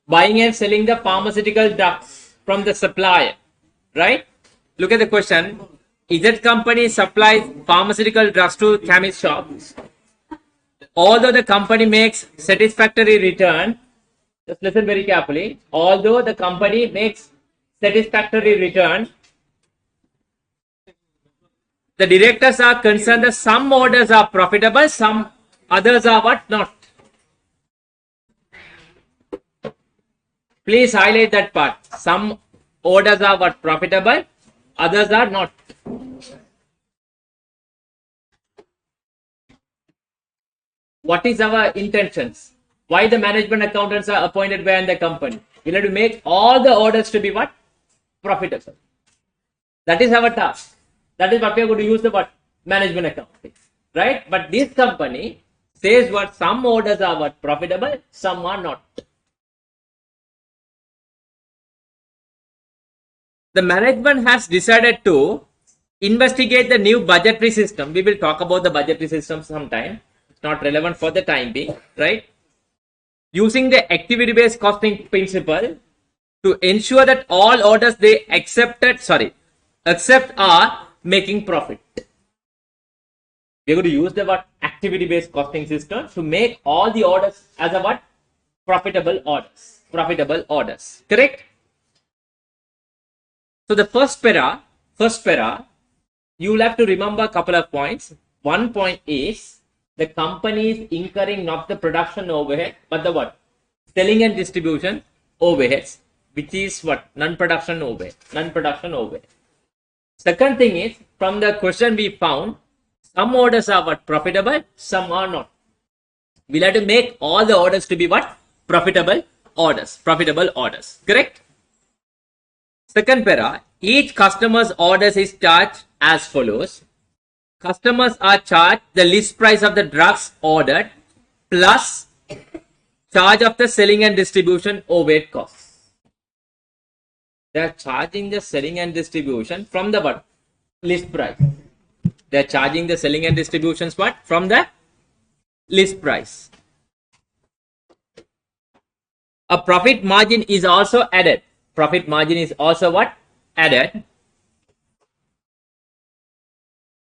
buying and selling the pharmaceutical drugs from the supplier, right? Look at the question. Is that company supplies pharmaceutical drugs to chemist shops? Although the company makes satisfactory return, just listen very carefully. Although the company makes satisfactory return, the directors are concerned that some orders are profitable, some others are what not. Please highlight that part. Some orders are what profitable, others are not. What is our intentions? Why the management accountants are appointed by the company? We have to make all the orders to be what? Profitable. That is our task. That is what we are going to use the what? Management accounting. Right? But this company says what? Some orders are what? Profitable, some are not. The management has decided to investigate the new budgetary system. We will talk about the budgetary system sometime. It's not relevant for the time being, right? Using the activity-based costing principle to ensure that all orders they accept are making profit. We are going to use the what? Activity-based costing system to make all the orders as a what? Profitable orders. Profitable orders. Correct? So the first para, you will have to remember a couple of points. One point is the company is incurring not the production overhead, but the what? Selling and distribution overheads, which is what? Non-production overhead. Non-production overhead. Second thing is, from the question we found, some orders are what? Profitable, some are not. We'll have to make all the orders to be what? Profitable orders. Profitable orders. Correct? Second para, each customer's orders is charged as follows. Customers are charged the list price of the drugs ordered plus charge of the selling and distribution overhead costs. They are charging the selling and distribution from the what? List price. They are charging the selling and distributions what? From the list price. A profit margin is also added. Profit margin is also what? Added.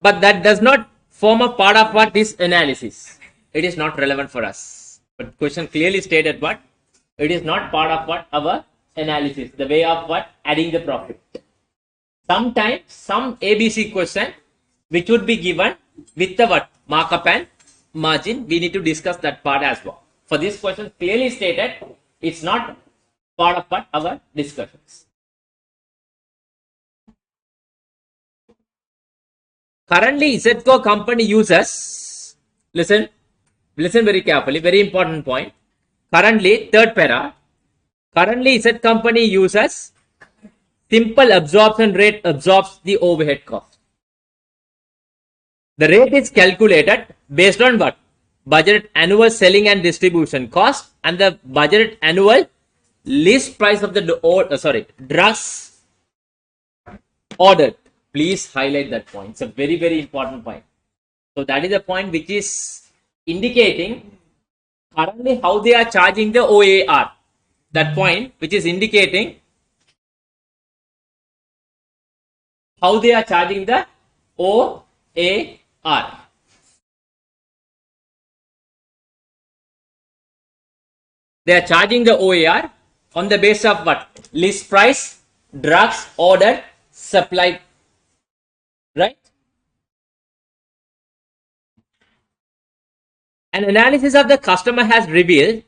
But that does not form a part of what? This analysis. It is not relevant for us. But question clearly stated what? It is not part of what? Our analysis. The way of what? Adding the profit. Sometimes some ABC question which would be given with the what? Markup and margin. We need to discuss that part as well. For this question clearly stated, it's not part of what? Our discussions. Currently, ZCO company uses, listen very carefully, very important point. Currently, third para, currently Z company uses simple absorption rate absorbs the overhead cost. The rate is calculated based on what? Budgeted annual selling and distribution cost and the budgeted annual list price of the drugs ordered. Please highlight that point. It's a very, very important point. So that is a point which is indicating currently how they are charging the OAR. That point which is indicating how they are charging the OAR. They are charging the OAR on the basis of what? List price, drugs ordered, supplied. Right? An analysis of the customer has revealed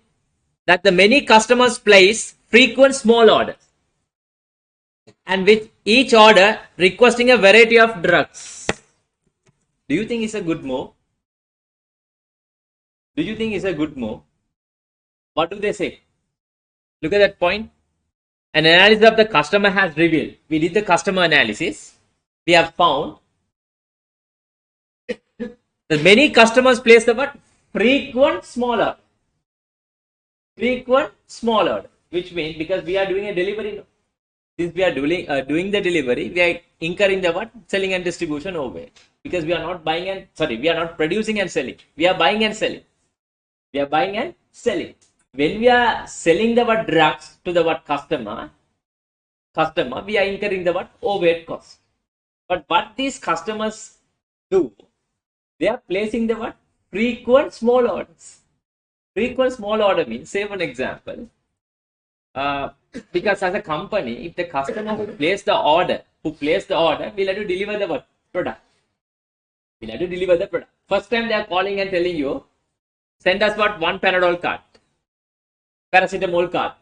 that the many customers place frequent small orders. and with each order requesting a variety of drugs. Do you think it's a good move? Do you think it's a good move? What do they say? Look at that point. An analysis of the customer has revealed. We did the customer analysis. We have found that many customers place the what? Frequent small order. Frequent small order. Which means because we are doing a delivery. No? Since we are doing the delivery, we are incurring the what? Selling and distribution overhead. Because we are not buying and we are not producing and selling. We are buying and selling. We are buying and selling. When we are selling the what drugs to the what customer, we are incurring the what overhead cost. But what these customers do, they are placing the what frequent small orders. Frequent small order means, say for an example, because as a company, if the customer who placed the order, we'll have to deliver the what product. We'll have to deliver the product. First time they are calling and telling you, send us what one Panadol card. Paracetamol card.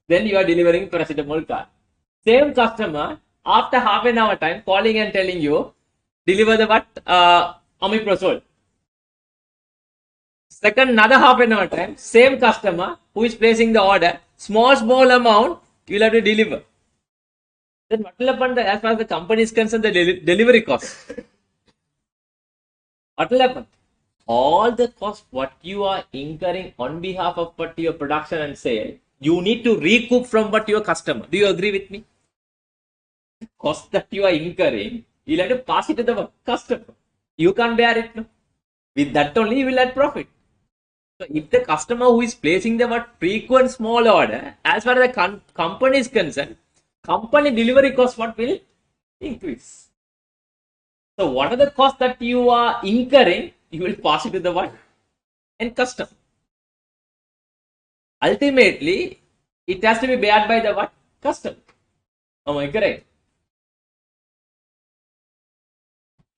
Then you are delivering paracetamol card. Same customer, after half an hour time, calling and telling you, deliver the what? Omeprazole. Second, another half an hour time, same customer who is placing the order, small amount, you will have to deliver. Then what will happen as far as the company is concerned, the delivery cost? What will happen? All the cost what you are incurring on behalf of what your production and sale, you need to recoup from what your customer. Do you agree with me? Cost that you are incurring, you'll have to pass it to the customer. You can't bear it. No? With that only you will have profit. So if the customer who is placing the what frequent small order, as far as the company is concerned, company delivery cost what will increase. So what are the costs that you are incurring? You will pass it to the what? And customer. Ultimately, it has to be bared by the what? Customer. Am I correct?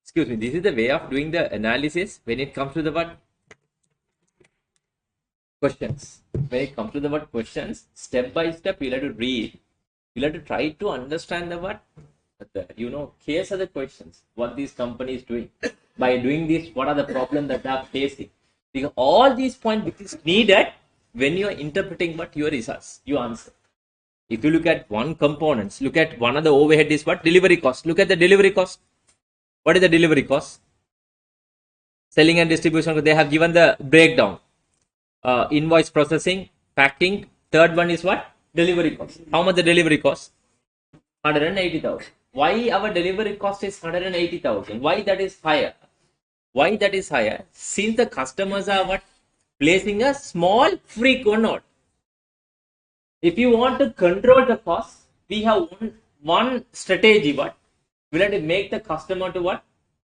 Excuse me, this is the way of doing the analysis when it comes to the what? Questions. When it comes to the what questions, step by step, you'll have to read. You'll have to try to understand the what? Case of the questions. What these companies doing. By doing this, what are the problems that they are facing? Because all these points which is needed when you are interpreting what your results, you answer. If you look at one components, look at one of the overhead is what? Delivery cost. Look at the delivery cost. What is the delivery cost? Selling and distribution, they have given the breakdown. Invoice processing, packing. Third one is what? Delivery cost. How much the delivery cost? 180,000. Why our delivery cost is 180,000? Why that is higher? Why that is higher? Since the customers are what? Placing a small frequent order. If you want to control the cost, we have one strategy. What? We have to make the customer to what?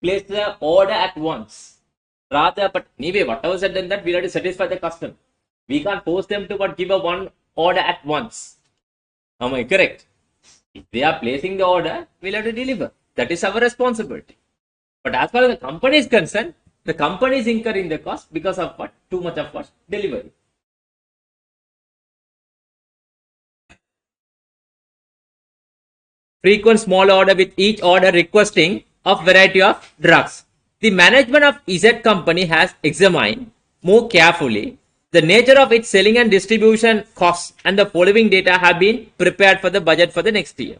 Place the order at once. Rather, but anyway, whatever said than that, we have to satisfy the customer. We can't force them to what? Give a one order at once. Am I correct? If they are placing the order, we'll have to deliver. That is our responsibility. But as far as the company is concerned, the company is incurring the cost because of what? Too much of what? Delivery. Frequent small order with each order requesting of variety of drugs. The management of Z company has examined more carefully the nature of its selling and distribution costs, and the following data have been prepared for the budget for the next year.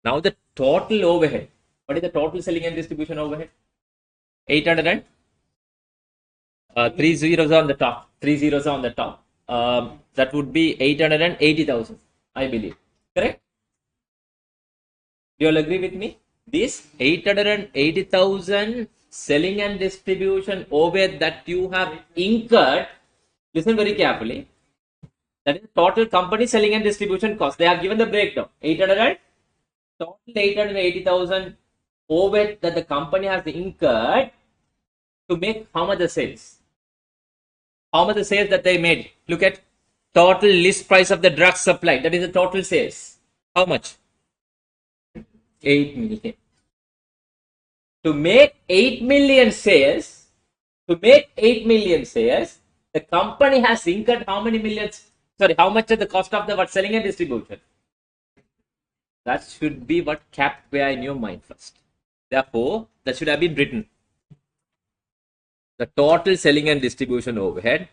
Now the total overhead. What is the total selling and distribution overhead? 800 and 3 zeros on the top. 3 zeros on the top. That would be 880,000, I believe. Correct? Do you all agree with me? This 880,000 selling and distribution overhead that you have incurred, listen very carefully, that is total company selling and distribution cost. They have given the breakdown. Total 880,000 overhead that the company has incurred to make how much the sales? How much the sales that they made? Look at total list price of the drug supply. That is the total sales. How much? 8 million. To make 8 million sales, the company has incurred how many millions? Sorry, how much is the cost of the what selling and distribution? That should be what kept where in your mind first. Therefore, that should have been written. The total selling and distribution overhead,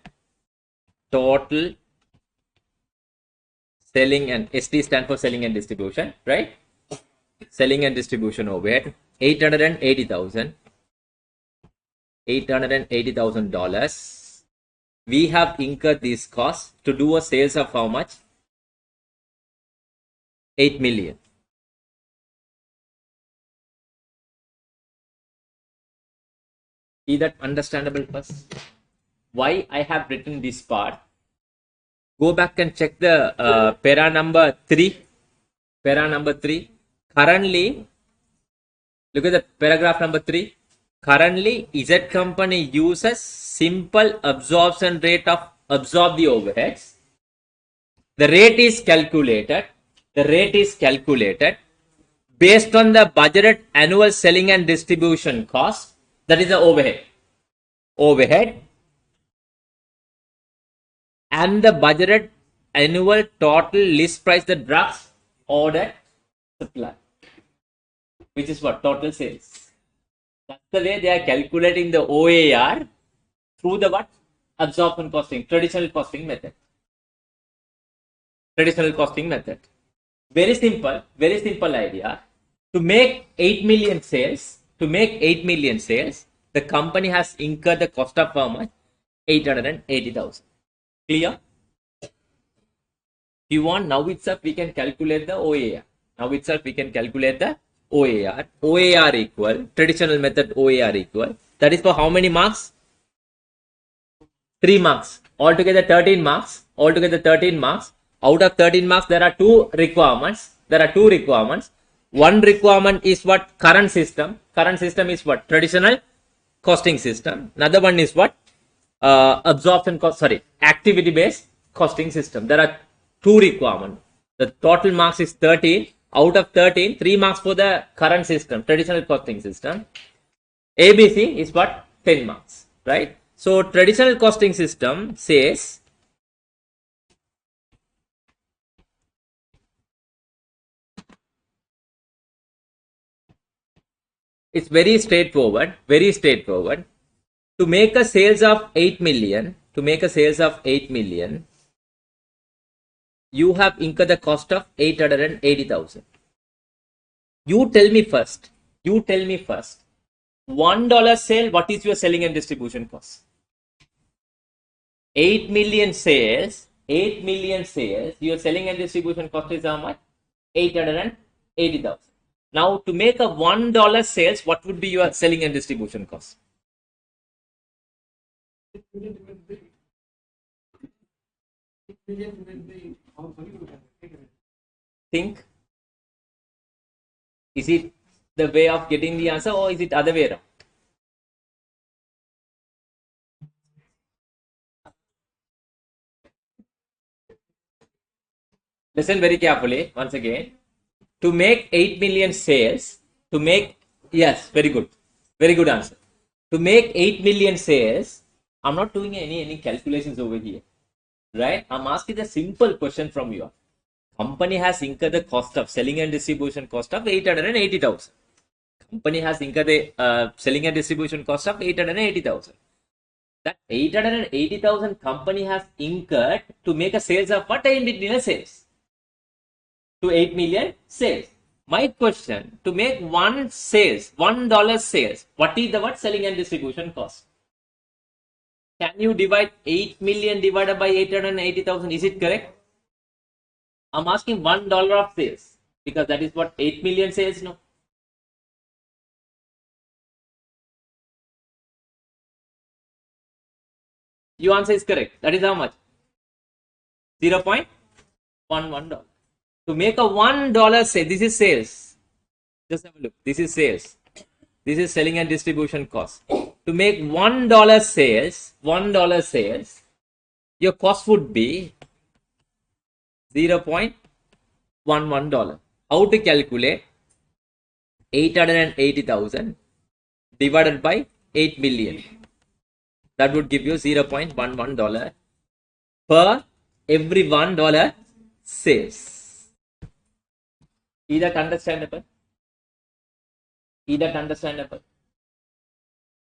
total selling and ST stand for selling and distribution, right? Selling and distribution overhead, $880,000. We have incurred these costs to do a sales of how much? 8 million. Is that understandable first? Why I have written this part? Go back and check the para number 3. Para number 3. Currently, look at the paragraph number 3. Currently, Z company uses simple absorption rate of absorb the overheads. The rate is calculated. The rate is calculated based on the budgeted annual selling and distribution cost. That is the overhead. Overhead and the budgeted annual total list price the drugs ordered supply, which is what? Total sales. That's the way they are calculating the OAR through the what? Absorption costing, traditional costing method. Traditional costing method. Very simple idea. To make 8 million sales, the company has incurred the cost of how much? 880,000. Clear? If you want, now itself we can calculate the OAR. OAR equal, traditional method OAR equal. That is for how many marks? 3 marks. Altogether 13 marks. Out of 13 marks, there are two requirements. One requirement is what? Current system. Current system is what? Traditional costing system. Another one is what? Activity based costing system. There are two requirements. The total marks is 13. Out of 13, 3 marks for the current system, traditional costing system. ABC is what? 10 marks, right? So traditional costing system says it's very straightforward. To make a sales of 8 million, you have incurred the cost of 880,000. You tell me first. $1 sale, what is your selling and distribution cost? 8 million sales, your selling and distribution cost is how much? 880,000. Now, to make a $1 sales, what would be your selling and distribution cost? Think. Is it the way of getting the answer or is it other way around? Listen very carefully once again. To make 8 million sales, yes, very good answer. To make 8 million sales, I'm not doing any calculations over here, right? I'm asking a simple question from you. Company has incurred the cost of selling and distribution cost of 880,000. Company has incurred the selling and distribution cost of 880,000. That 880,000 company has incurred to make a sales of what? 8 million sales. To 8 million sales. My question, to make $1 sales, what is the what? Selling and distribution cost? Can you divide 8 million divided by 880,000? Is it correct? I'm asking $1 of sales because that is what 8 million sales, no? Your answer is correct. That is how much? $0.11. To make a $1 sale, this is sales. Just have a look. This is sales. This is selling and distribution cost. To make $1 sales, your cost would be $0.11. How to calculate 880,000 divided by 8 million? That would give you $0.11 per every $1 sales. Is that understandable? Is that understandable?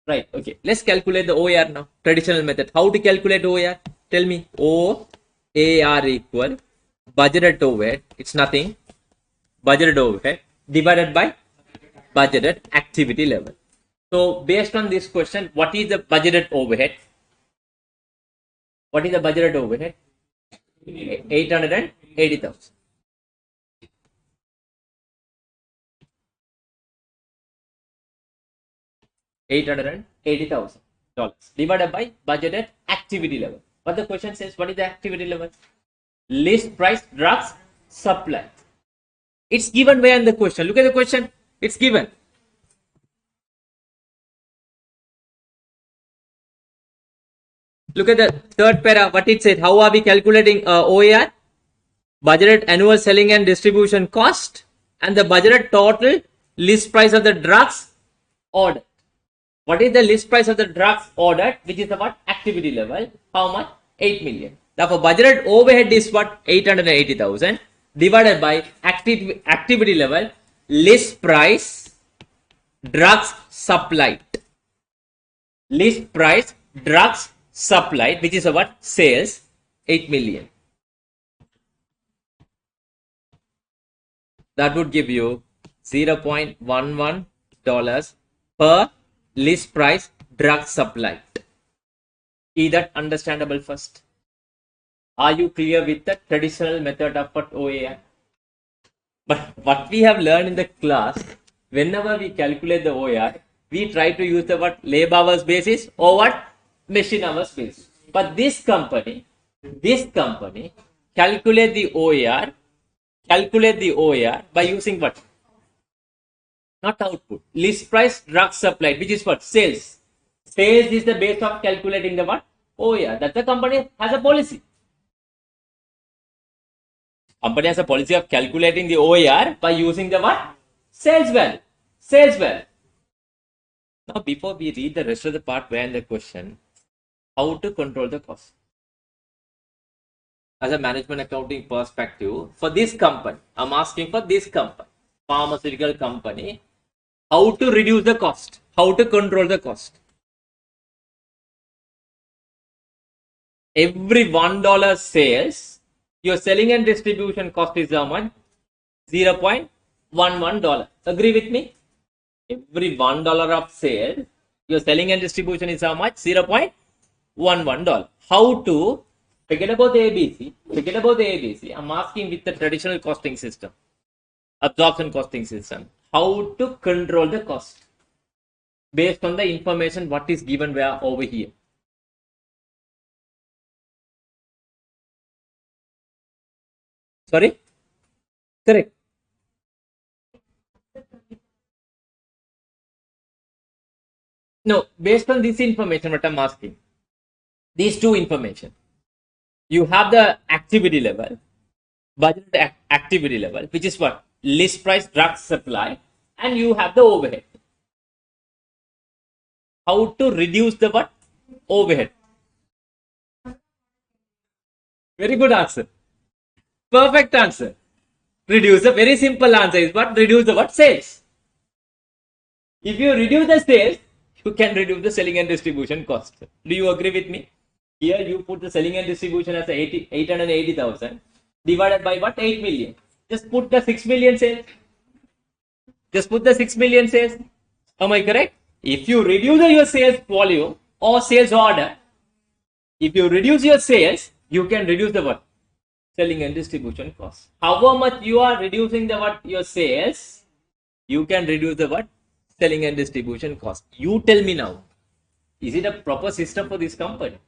Right, okay. Let's calculate the OAR now. Traditional method. How to calculate OAR? Tell me. OAR equal budgeted overhead. It's nothing. Budgeted overhead divided by budgeted activity level. So based on this question, what is the budgeted overhead? What is the budgeted overhead? 880,000. 880,000 dollars divided by budgeted activity level. What the question says, what is the activity level? List price drugs supply. It's given where in the question. Look at the question. It's given. Look at the third para. What it said. How are we calculating OAR? Budgeted annual selling and distribution cost and the budgeted total list price of the drugs ordered. What is the list price of the drugs ordered, which is the what? Activity level. How much? 8 million. Therefore, budgeted overhead is what? 880,000 divided by activity level, list price, drugs supplied. List price, drugs supplied, which is what? Sales, 8 million. That would give you $0.11 per list price drug supplied. Is that understandable first? Are you clear with the traditional method of what OAR? But what we have learned in the class, whenever we calculate the OAR, we try to use the what? Labor hours basis or what? Machine hours basis. But this company calculate the OAR by using what? Not output. List price drug supplied, which is what? Sales. Sales is the base of calculating the what? OAR. That the company has a policy. Company has a policy of calculating the OAR by using the what? Sales value. Sales value. Now, before we read the rest of the part where in the question, how to control the cost? As a management accounting perspective, for this company, I'm asking for this company, pharmaceutical company, how to reduce the cost, how to control the cost. Every $1 sales, your selling and distribution cost is how much? $0.11. Agree with me? Every $1 of sale, your selling and distribution is how much? $0.11. How to forget about the ABC? Forget about the ABC. I'm asking with the traditional costing system, absorption costing system, how to control the cost based on the information what is given where over here. Sorry? Correct. No, based on this information, what I'm asking, these two information, you have the activity level, budget activity level, which is what? List price, drug supply, and you have the overhead. How to reduce the what? Overhead. Very good answer. Perfect answer. Reduce the very simple answer is what? Reduce the what? Sales. If you reduce the sales, you can reduce the selling and distribution cost. Do you agree with me? Here you put the selling and distribution as 880,000 divided by what? 8 million. Just put the 6 million sales. Just put the 6 million sales. Am I correct? If you reduce your sales volume or sales order, if you reduce your sales, you can reduce the what? Selling and distribution cost. However much you are reducing the what? Your sales, you can reduce the what? Selling and distribution cost. You tell me now, is it a proper system for this company?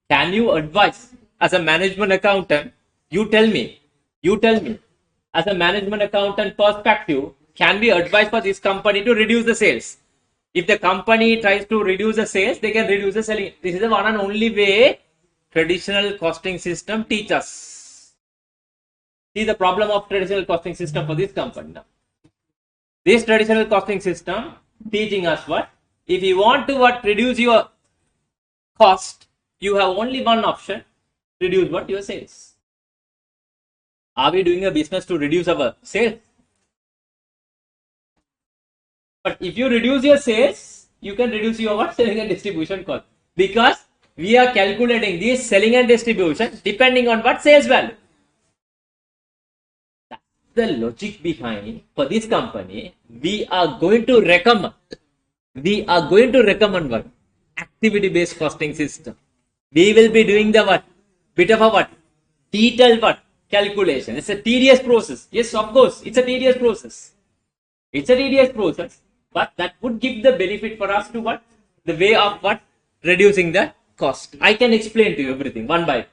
Can you advise as a management accountant? You tell me, as a management accountant perspective, can we advise for this company to reduce the sales? If the company tries to reduce the sales, they can reduce the selling. This is the one and only way traditional costing system teach us. See the problem of traditional costing system for this company now. This traditional costing system teaching us what? If you want to what? Reduce your cost, you have only one option. Reduce what? Your sales. Are we doing a business to reduce our sales? But if you reduce your sales, you can reduce your what? Selling and distribution cost. Because we are calculating this selling and distribution depending on what? Sales value. That's the logic behind for this company. We are going to recommend what? Activity-based costing system. We will be doing the what? Bit of a what? Detailed what? Calculation. It's a tedious process. Yes, of course, it's a tedious process. It's a tedious process, but that would give the benefit for us to what? The way of what? Reducing the cost. I can explain to you everything one by one.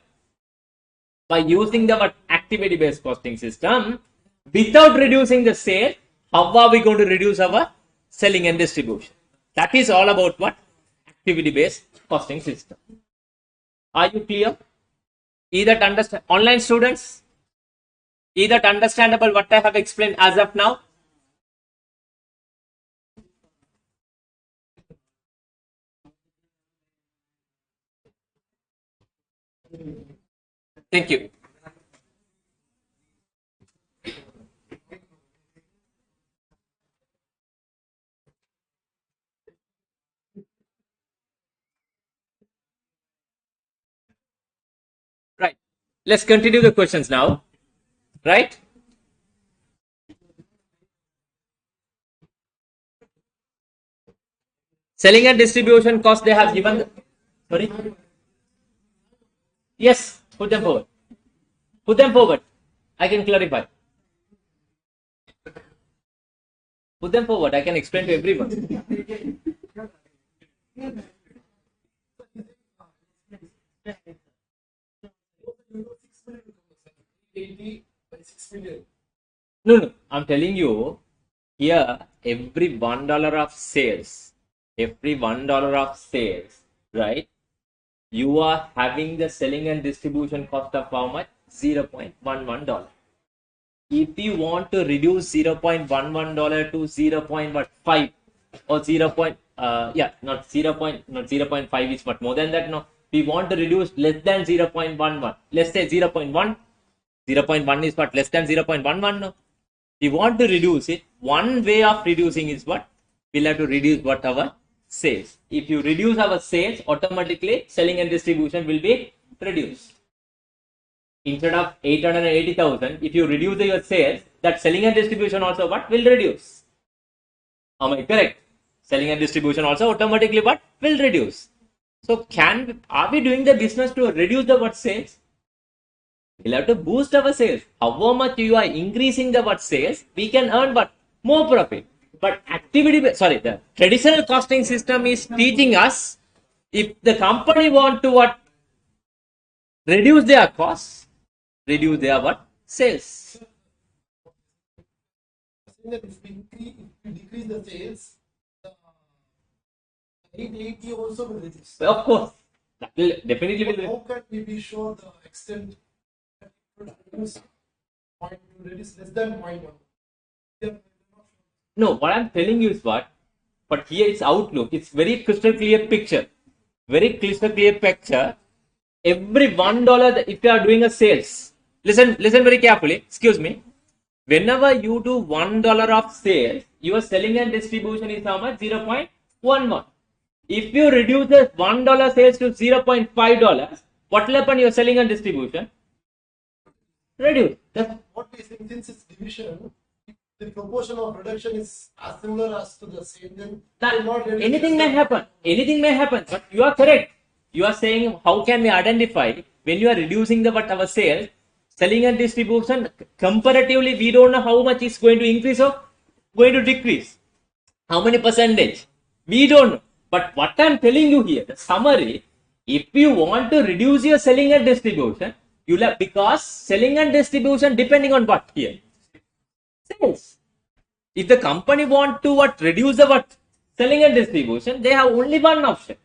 By using the what? Activity-based costing system, without reducing the sale, how are we going to reduce our selling and distribution? That is all about what? Activity-based costing system. Are you clear? Either to understand, online students, either to understandable what I have explained as of now. Thank you. Right. Let's continue the questions now. Right? Selling and distribution cost they have given. Sorry? Yes, put them forward. Put them forward. I can clarify. Put them forward. I can explain to everyone. 80 by 6 million. No. I'm telling you, here, every $1 of sales, right? You are having the selling and distribution cost of how much? $0.11. If you want to reduce $0.11 to 0.5 or 0.5 is what more than that. No, we want to reduce less than 0.11. Let's say 0.1. 0.1 is what? Less than 0.11. No, we want to reduce it. One way of reducing is what? We'll have to reduce what? Our sales. If you reduce our sales, automatically selling and distribution will be reduced. Instead of 880,000, if you reduce your sales, that selling and distribution also what? Will reduce. Am I correct? Selling and distribution also automatically what? Will reduce. So are we doing the business to reduce the what? Sales? We'll have to boost our sales. However much you are increasing the what? Sales, we can earn what? More profit. But the traditional costing system is teaching us, if the company want to what? Reduce their costs, reduce their what? Sales. Saying that if we decrease the sales, the 880 also will reduce. Of course, that will definitely But will. how can we be sure the extent that it will reduce less than 0.1? Yeah. No, what I'm telling you is what? But here it's outlook. It's very crystal clear picture. Very crystal clear picture. Every $1 that if you are doing a sales, listen very carefully. Excuse me. Whenever you do $1 of sales, your selling and distribution is how much? 0.11. If you reduce the $1 sales to $0.5, what will happen? Your selling and distribution reduce. What we think, since it's division, if the proportion of reduction is as similar as to the same, then it will not reduce. Anything may happen. Anything may happen. But you are correct. You are saying how can we identify when you are reducing the what our sales, selling and distribution comparatively we don't know how much is going to increase or going to decrease. How many percentage? We don't know. But what I am telling you here, the summary, if you want to reduce your selling and distribution, you'll have, because selling and distribution depending on what here? Sales. If the company want to what? Reduce the what? Selling and distribution, they have only one option.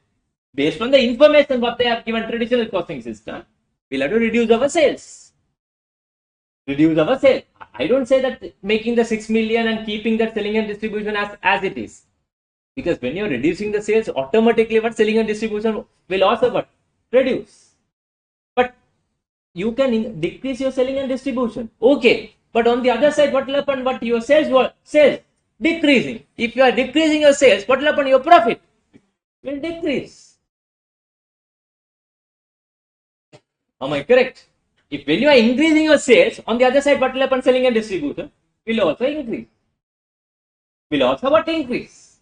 Based on the information what they have given traditional costing system, we'll have to reduce our sales. Reduce our sales. I don't say that making the 6 million and keeping that selling and distribution as it is. Because when you're reducing the sales, automatically what? Selling and distribution will also what? Reduce. But you can decrease your selling and distribution. Okay. But on the other side, what will happen? What your sales decreasing. If you are decreasing your sales, what will happen? Your profit will decrease. Am I correct? If when you are increasing your sales, on the other side, what will happen? Selling and distribution will also increase. Will also what increase?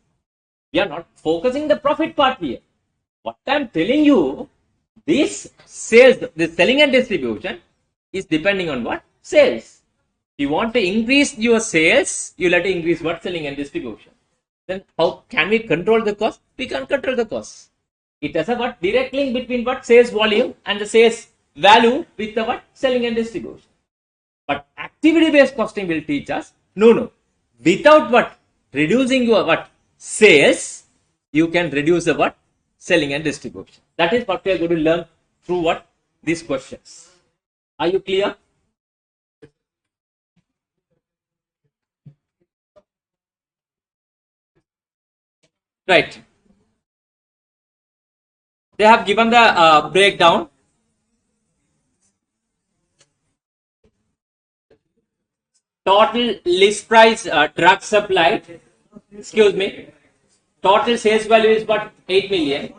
We are not focusing the profit part here. What I am telling you, this sales, the selling and distribution is depending on what? Sales. If you want to increase your sales, you have to increase what? Selling and distribution. Then how can we control the cost? We can control the cost. It has a what? Direct link between what? Sales volume and the sales value with the what? Selling and distribution. But activity based costing will teach us, no. Without what? Reducing your what? Sales, you can reduce the what? Selling and distribution. That is what we are going to learn through what? These questions. Are you clear? Right. They have given the breakdown. Total list price drug supply. Excuse me. Total sales value is what? 8 million.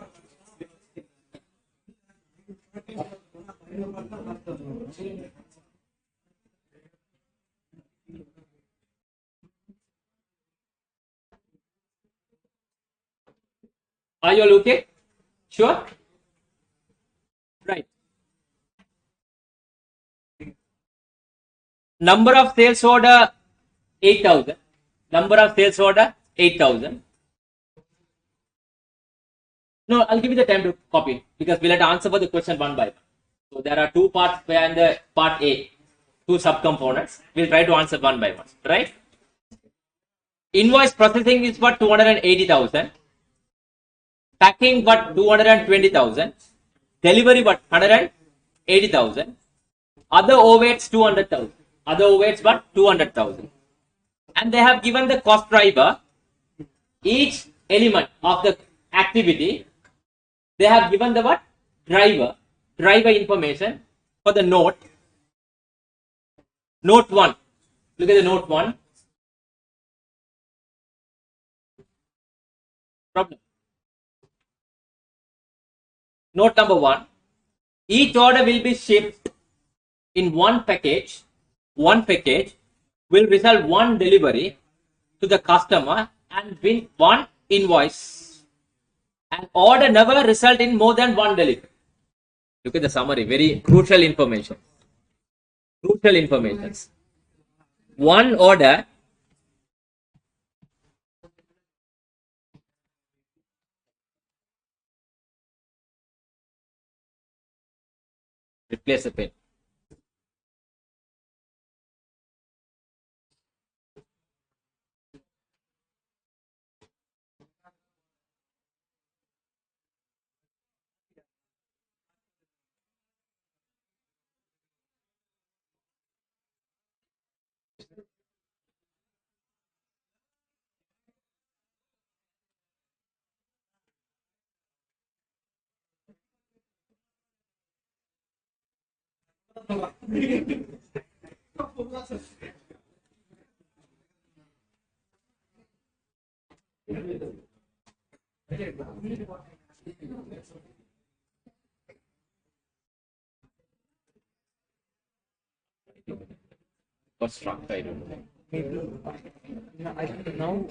Are you all okay? Sure? Right. Number of sales order 8,000. Number of sales order 8,000. No, I'll give you the time to copy because we'll have to answer for the question one by one. So there are two parts in the part A, two subcomponents. We'll try to answer one by one, right? Invoice processing is what? 280,000. Packing what? 220,000. Delivery what? 180,000. Other overheads 200,000. Other overheads what? 200,000. And they have given the cost driver. Each element of the activity, they have given the what? Driver information for the note. Note 1. Look at the note 1. Problem. Note number 1. Each order will be shipped in one package. One package will result one delivery to the customer and win one invoice. An order never result in more than one delivery. Look at the summary. Very crucial information. Crucial information. One order replace the pen. Got struck, I don't know. Maybe. No, I don't know.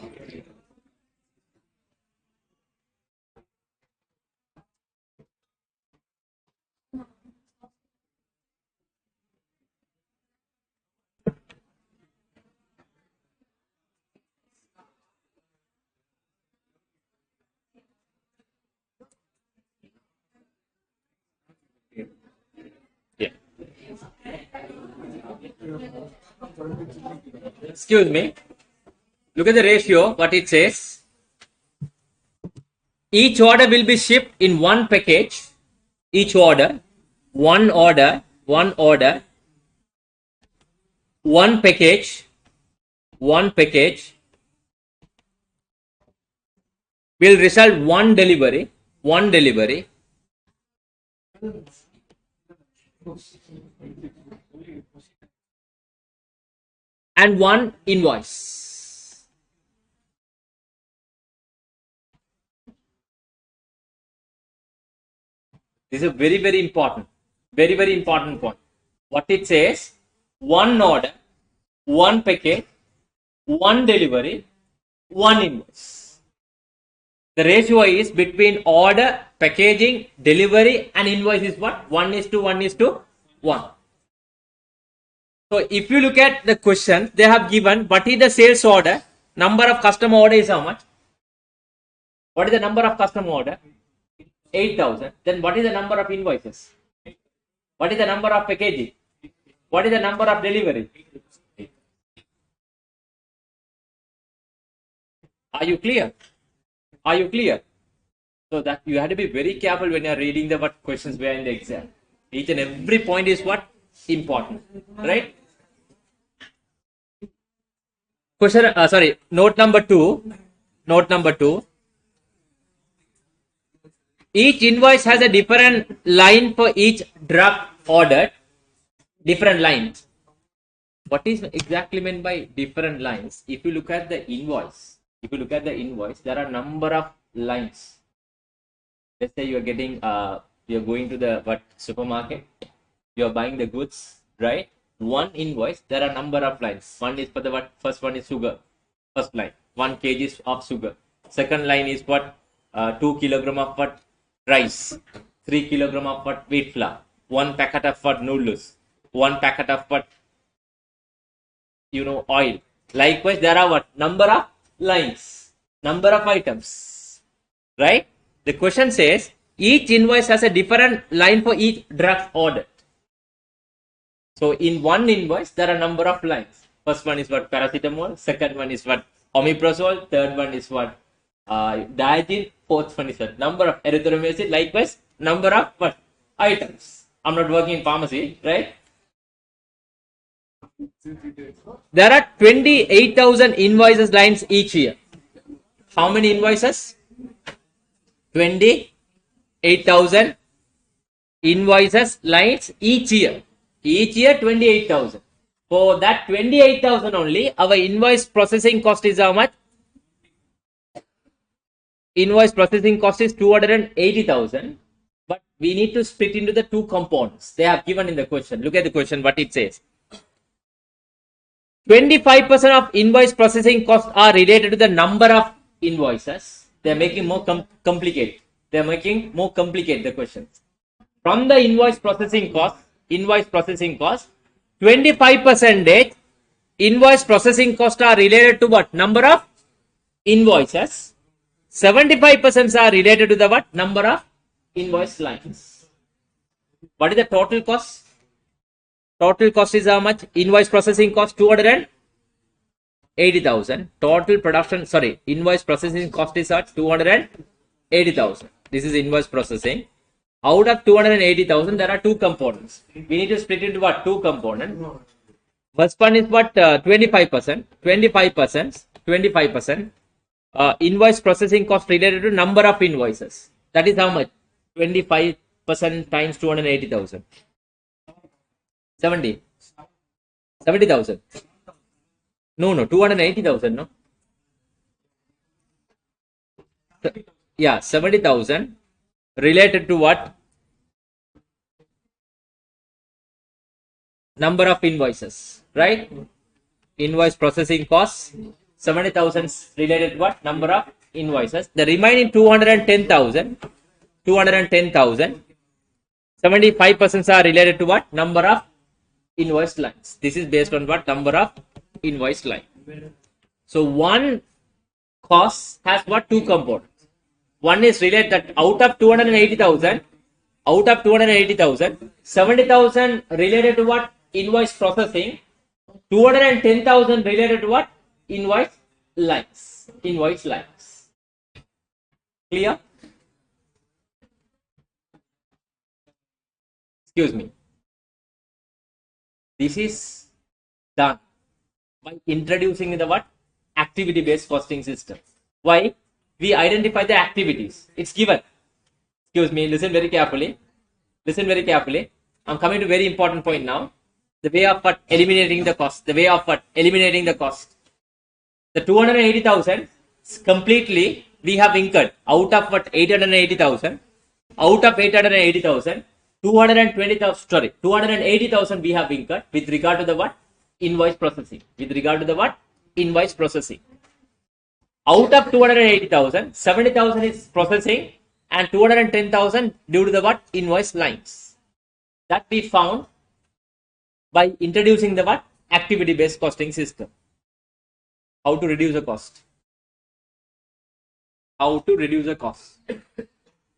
Yeah. Excuse me. Look at the ratio, what it says. Each order will be shipped in one package. Each order, one order, one package will result one delivery. and one invoice. This is a very, very important point. What it says, one order, one package, one delivery, one invoice. The ratio is between order, packaging, delivery and invoice is what? 1:1:1. So if you look at the question, they have given what is the sales order, number of customer order is how much? What is the number of customer order? 8,000. Then what is the number of invoices? What is the number of packaging? What is the number of delivery? Are you clear? Are you clear? So that you have to be very careful when you are reading the what questions were in the exam. Each and every point is what? Important. Right? Question, note number two. Note number 2. Each invoice has a different line for each drug ordered. Different lines. What is exactly meant by different lines? If you look at the invoice, there are number of lines. Let's say you are getting, you are going to the supermarket. You are buying the goods, right? One invoice, there are number of lines. One is for the first one is sugar. First line, 1 kg of sugar. Second line is 2 kilogram of rice. 3 kilogram of wheat flour. 1 packet of noodles. 1 packet of oil. Likewise, there are number of lines, number of items, right? The question says each invoice has a different line for each drug ordered. So in one invoice, there are number of lines. First one is paracetamol. Second one is omeprazole. Third one is Diagen. Fourth one is number of erythromycin. Likewise, number of items. I'm not working in pharmacy, right? There are 28,000 invoices lines each year. How many invoices? 28,000 invoices lines each year. Each year 28,000. For that 28,000 only, our invoice processing cost is how much? Invoice processing cost is 280,000. But we need to split into the two components. They have given in the question. Look at the question, what it says. 25% of invoice processing costs are related to the number of invoices. They are making more complicated. They are making more complicated the questions. From the invoice processing cost, 25% invoice processing costs are related to what? Number of invoices. 75% are related to the what? Number of invoice lines. What is the total cost? Total cost is how much? Invoice processing cost 280,000. Total production, invoice processing cost is at 280,000. This is invoice processing. Out of 280,000, there are two components. We need to split into what? Two components. First one is what? 25%. 25%. Invoice processing cost related to number of invoices. That is how much? 25% times 280,000. 70,000. No, 280,000, no? Yeah, 70,000 related to what? Number of invoices, right? Invoice processing costs, 70,000 related to what? Number of invoices. The remaining 210,000, 75% are related to what? Number of invoice lines. This is based on what? Number of invoice line. So one cost has what? Two components. One is related that out of 280,000, 70,000 related to what? Invoice processing. 210,000 related to what? Invoice lines. Clear? Excuse me. This is done by introducing the what? Activity based costing system. Why? We identify the activities. It's given. Excuse me, listen very carefully. I'm coming to very important point now. The way of what eliminating the cost. The way of what eliminating the cost. The 280,000 completely we have incurred out of what 880,000. Out of 880,000, 220,000. Sorry, 280,000 we have incurred with regard to the what invoice processing. With regard to the what invoice processing. Out of 280,000, 70,000 is processing and 210,000 due to the what invoice lines. That we found by introducing the what activity based costing system. How to reduce the cost? How to reduce the cost?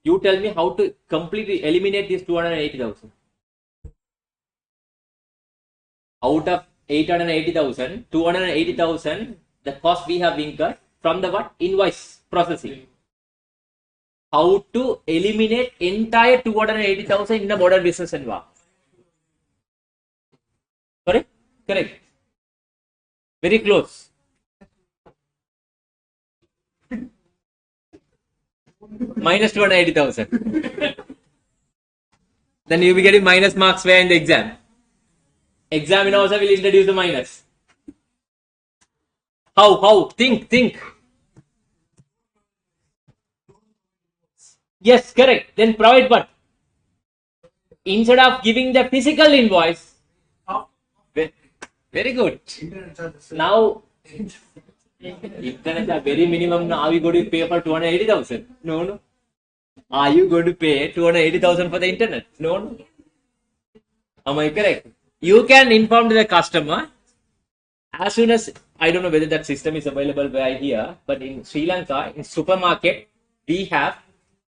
You tell me how to completely eliminate this 280,000. Out of 880,000, 280,000 the cost we have incurred from the what invoice processing. How to eliminate entire 280,000 in the modern business environment? Sorry? Correct. Very close. Minus 280,000. Then you will be getting minus marks where in the exam. Examiner also will introduce the minus. How? Think. Yes, correct. Then provide what? Instead of giving the physical invoice. Very good. Now, internet are very minimum. Now, are you going to pay for 280,000? No. Are you going to pay 280,000 for the internet? No. Am I correct? You can inform the customer as soon as, I don't know whether that system is available where here, but in Sri Lanka, in supermarket, we have,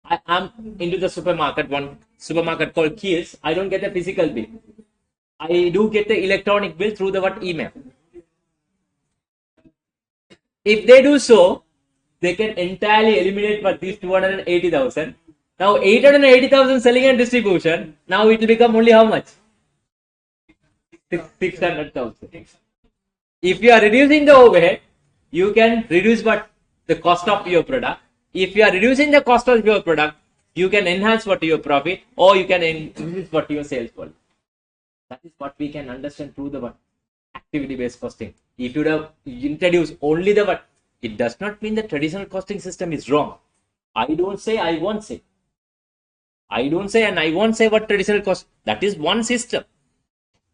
I am into the supermarket, one supermarket called Kiehl's. I don't get a physical bill. I do get the electronic bill through the what email. If they do so, they can entirely eliminate what these 280,000. Now 880,000 selling and distribution. Now it will become only how much? 600,000. If you are reducing the overhead, you can reduce what the cost of your product. If you are reducing the cost of your product, you can enhance what your profit, or you can increase what your sales volume. That is what we can understand through the what activity based costing. If you have introduced only the what, it does not mean the traditional costing system is wrong. I don't say, I won't say. I don't say and I won't say what traditional cost. That is one system.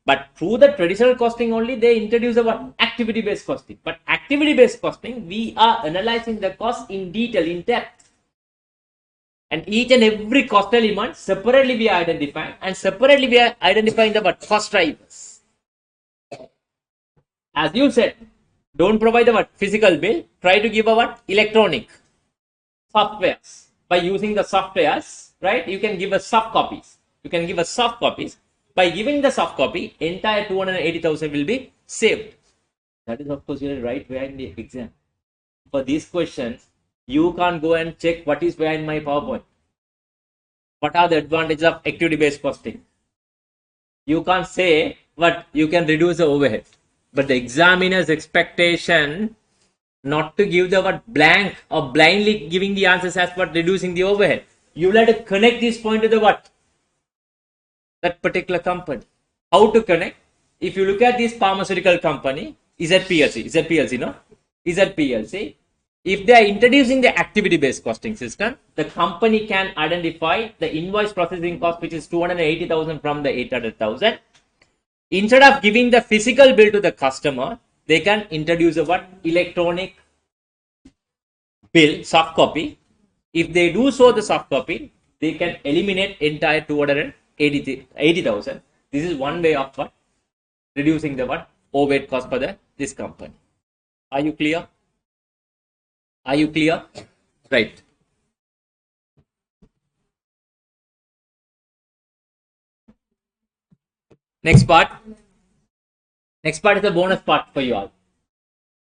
But through the traditional costing only, they introduce the what activity based costing. But activity based costing, we are analyzing the cost in detail, in depth. And each and every cost element separately we are identifying, and separately we are identifying the what cost drivers. As you said, don't provide the what physical bill, try to give a what electronic softwares. By using the softwares, right, you can give a soft copies. You can give a soft copies. By giving the soft copy, entire 280,000 will be saved. That is of course you are right where in the exam. For these questions, you can't go and check what is where in my PowerPoint. What are the advantages of activity based costing? You can't say what you can reduce the overhead. But the examiner's expectation not to give the what blank or blindly giving the answers as what reducing the overhead. You will have to connect this point to the what? That particular company. How to connect? If you look at this pharmaceutical company, ZPLC, no? ZPLC. If they are introducing the activity based costing system, the company can identify the invoice processing cost, which is 280,000 from the 800,000. Instead of giving the physical bill to the customer, they can introduce a what electronic bill, soft copy. If they do so, the soft copy, they can eliminate entire 280,000. This is one way of what reducing the what overhead cost for this company. Are you clear? Are you clear? Right. Next part. Next part is the bonus part for you all.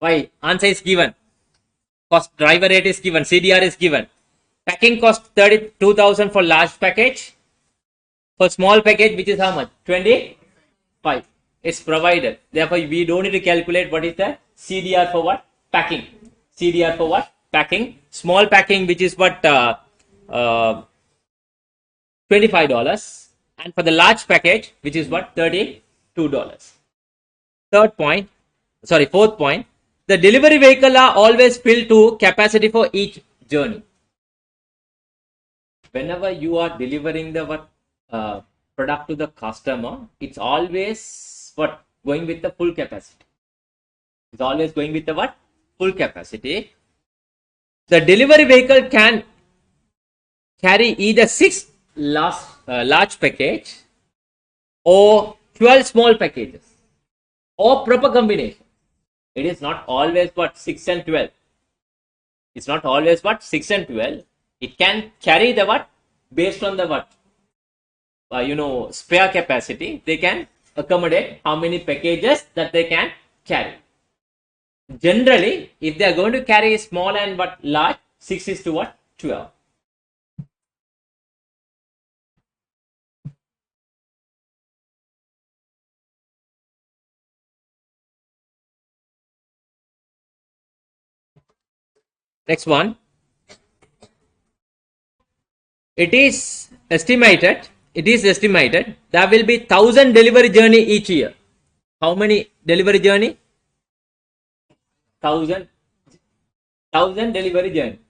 Why? Answer is given. Cost driver rate is given. CDR is given. Packing cost 32,000 for large package. For small package, which is how much? 25. It's provided. Therefore, we don't need to calculate what is the CDR for what? Packing. CDR for what? Packing. Small packing, which is what? $25. And for the large package, which is what, $32. Fourth point, the delivery vehicle are always filled to capacity for each journey. Whenever you are delivering the product to the customer, it's always going with the full capacity. It's always going with the full capacity. The delivery vehicle can carry either 6 large package or 12 small packages or proper combination. It is not always 6 and 12. It's not always 6 and 12. It can carry the based on the spare capacity. They can accommodate how many packages that they can carry. Generally, if they are going to carry small and large, 6 is to 12. Next one. It is estimated there will be 1,000 delivery journey each year. How many delivery journey? 1,000 delivery journey.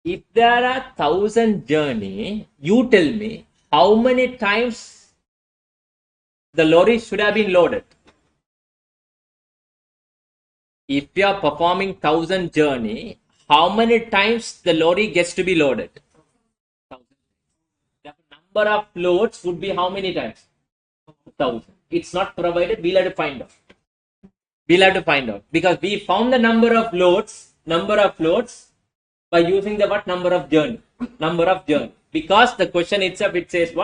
If there are 1,000 journey, you tell me how many times the lorry should have been loaded. If you are performing 1,000 journey, how many times the lorry gets to be loaded? 1,000. The number of loads would be how many times? 1,000. It's not provided. We'll have to find out. Because we found the number of loads by using the number of journey. Because the question itself, it says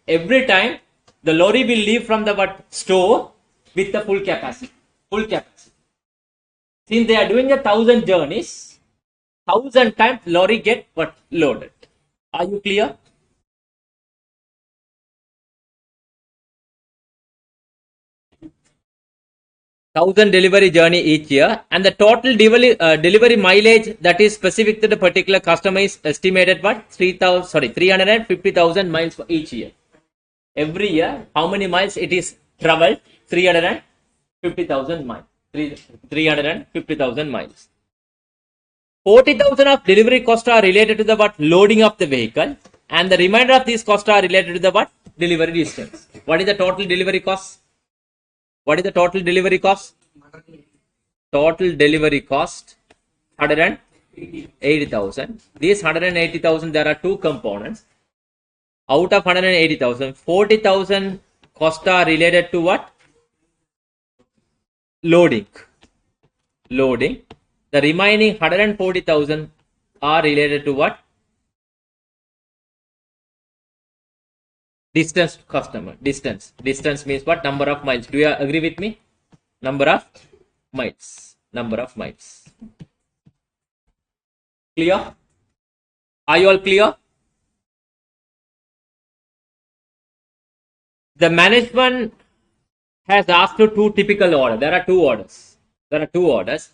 every time the lorry will leave from the store with the full capacity. Since they are doing 1,000 journeys, 1,000 times lorry get loaded. Are you clear? Thousand delivery journey each year, and the total delivery mileage that is specific to the particular customer is estimated 350,000 miles for each year. Every year, how many miles it is traveled? 350,000 miles. 350,000 miles. 40,000 of delivery costs are related to the loading of the vehicle, and the remainder of these costs are related to the delivery distance. What is the total delivery cost? Total delivery cost 180,000. These 180,000, there are two components. Out of 180,000, 40,000 costs are related to loading. The remaining 140,000 are related to distance to customer. Distance means number of miles. Do you agree with me? Number of miles. Clear? Are you all clear? The management has asked for two typical orders. There are two orders.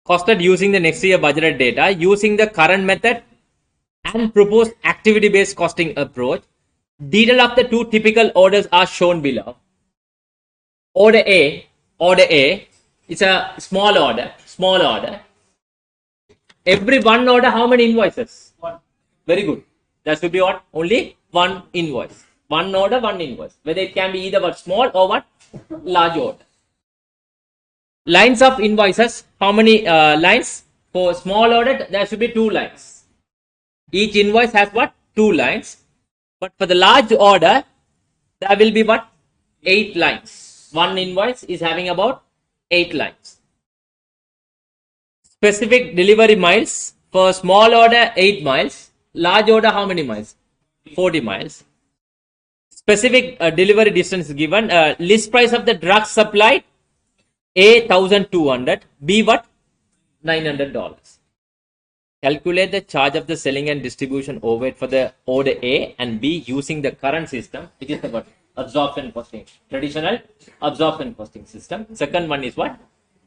Costed using the next year budgeted data, using the current method and proposed activity based costing approach. Detail of the two typical orders are shown below. Order A is a small order. Every one order, how many invoices? One. Very good. That should be only one invoice. One order, one invoice. Whether it can be either small or large order. Lines of invoices, how many lines? For small order, there should be 2 lines. Each invoice has 2 lines. But for the large order, there will be 8 lines. One invoice is having about 8 lines. Specific delivery miles. For small order, 8 miles. Large order, how many miles? 40 miles. Specific delivery distance given. List price of the drugs supplied. A, 1,200. B, $900. Calculate the charge of the selling and distribution overhead for the order A and B using the current system, which is the absorption costing. Traditional absorption costing system. Second one is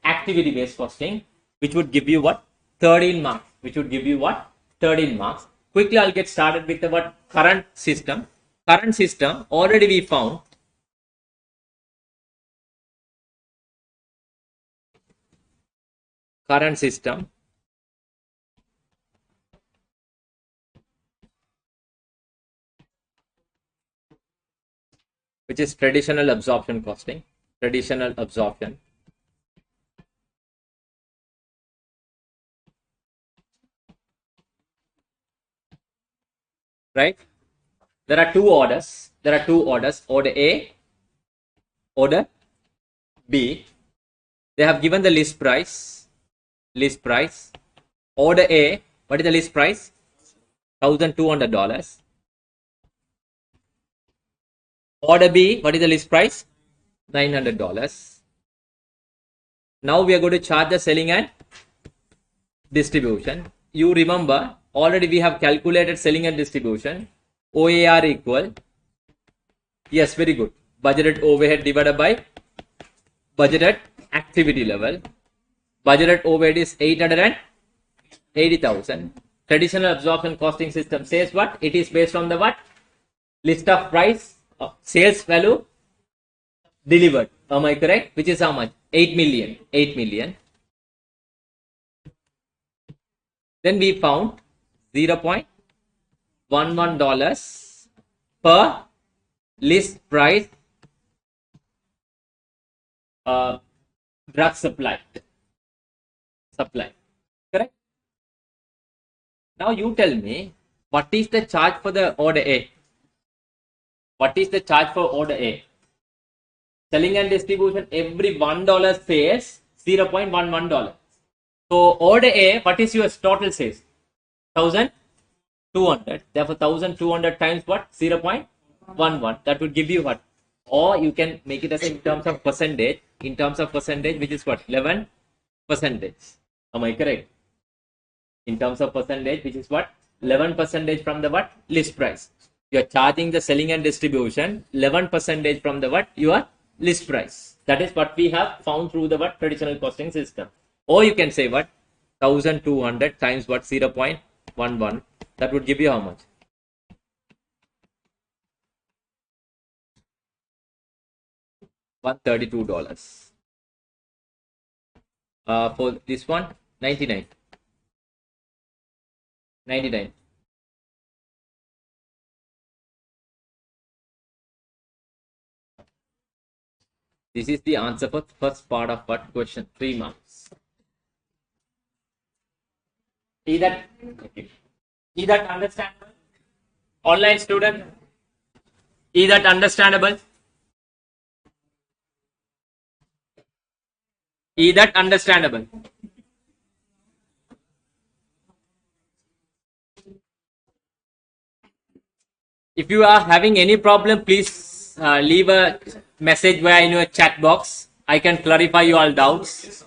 activity based costing, which would give you 13 marks. Quickly, I'll get started with the current system. current system already we found current system which is traditional absorption costing, traditional absorption. Right? There are two orders. Order A, order B. They have given the list price. Order A, what is the list price? $1,200. Order B, what is the list price? $900. Now we are going to charge the selling and distribution. You remember, already we have calculated selling and distribution. OAR equal, yes, very good, budgeted overhead divided by budgeted activity level. Budgeted overhead is 880,000. Traditional absorption costing system says what? It is based on the what? List of price, sales value delivered. Am I correct? Which is how much? 8 million. 8 million. Then we found $0.11 per list price drug supply. Correct? Now you tell me, what is the charge for the order A? What is the charge for order A? Selling and distribution, every $1 says $0.11. So order A, what is your total sales? 1,200. Therefore, 1,200 times what? 0.11. That would give you what? Or you can make it as in terms of percentage. In terms of percentage, which is what? 11%. Am I correct? In terms of percentage, which is what? 11% from the what? List price. You are charging the selling and distribution 11% from the what? Your list price. That is what we have found through the what? Traditional costing system. Or you can say what? 1,200 times what? 0.11. That would give you how much? $132. For this one, 99. This is the answer for first part of what question? 3 marks. Is that understandable? Online student, is that understandable? Is that understandable? If you are having any problem, please leave a message via in your chat box. I can clarify your all doubts.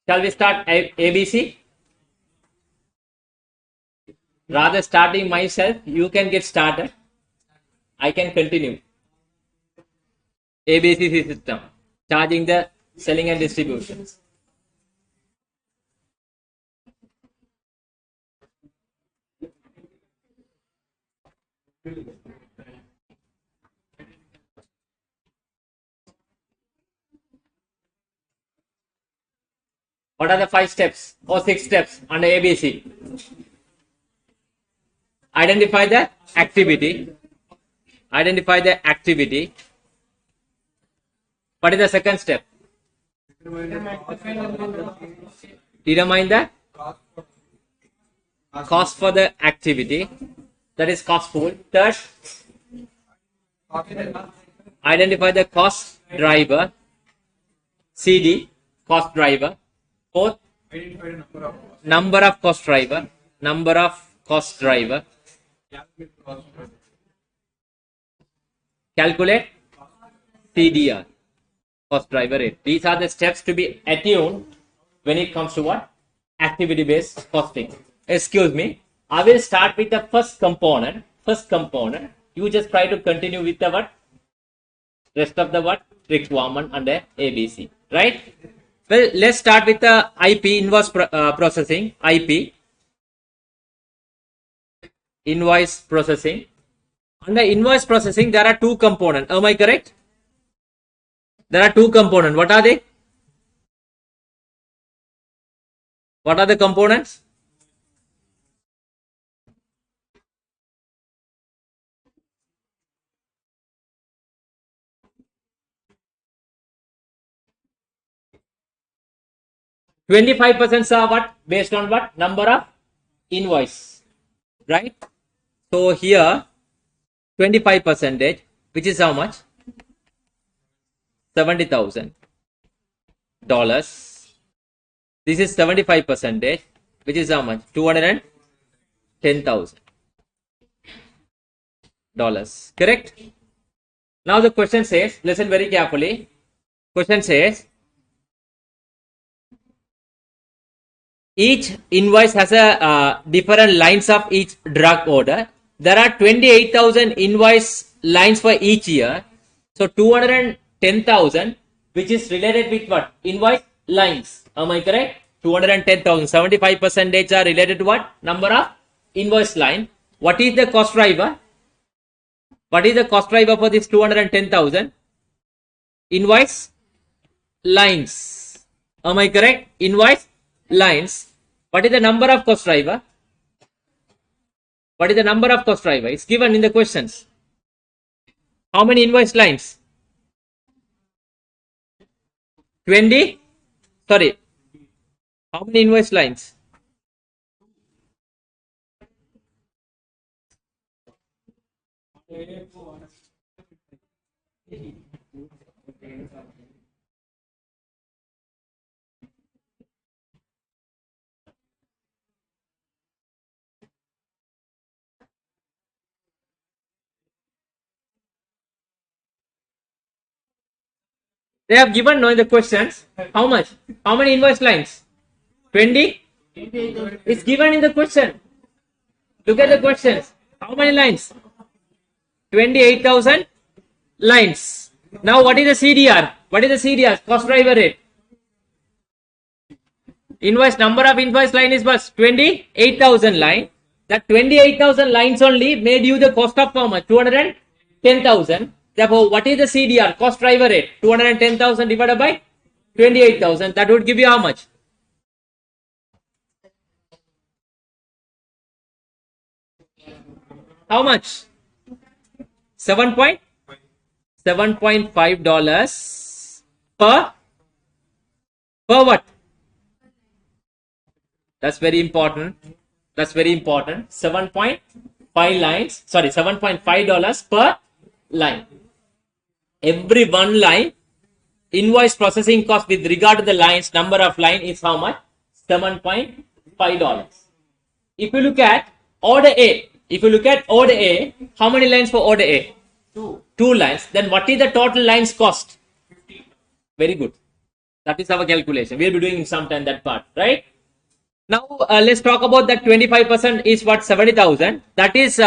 Shall we start ABC? Rather starting myself, you can get started. I can continue. ABC system, charging the selling and distributions. What are the 5 steps or 6 steps under ABC? Identify the activity. Identify the activity. What is the second step? Determine the cost for the activity. That is cost pool. Third, identify the cost driver. CD, cost driver. Fourth, number of cost driver. Number of cost driver. Calculate CDR, cost driver rate. These are the steps to be attuned when it comes to what? Activity based costing. Excuse me. I will start with the first component. You just try to continue with the what? Rest of the what? Requirement under ABC. Right? Well, let's start with the IP, invoice processing. IP, invoice processing. Under invoice processing, there are two components. Am I correct? There are two components. What are they? What are the components? %25 are what? Based on what? Number of invoice. Right? So here 25%, which is how much? $70,000. This is 75%, which is how much? $210,000. Correct? Now the question says, listen very carefully. Question says, each invoice has a different lines of each drug order. There are 28,000 invoice lines for each year. So 210,000, which is related with what? Invoice lines. Am I correct? 210,000. 75% are related to what? Number of invoice line. What is the cost driver? What is the cost driver for this 210,000? Invoice lines. Am I correct? Invoice lines. What is the number of cost driver? What is the number of cost driver? It's given in the questions. How many invoice lines? 20? Sorry. How many invoice lines? They have given now in the questions. How much? How many invoice lines? 20? It's given in the question. Look at the questions. How many lines? 28,000 lines. Now what is the CDR? What is the CDR? Cost driver rate. Invoice number of invoice line is what? 28,000 line. That 28,000 lines only made you the cost of how much? 210,000. Therefore, what is the CDR? Cost driver rate. 210,000 divided by 28,000. That would give you how much? How much? $7.5 per what? That's very important. That's very important. 7.5 lines. Sorry, $7.5 per line. Every one line invoice processing cost with regard to the lines, number of line is how much? $7.5. If you look at order A, how many lines for order A? Two lines. Then what is the total lines cost? Very good. That is our calculation. We'll be doing in some time that part, right? Now let's talk about that 25% is what? 70,000. That is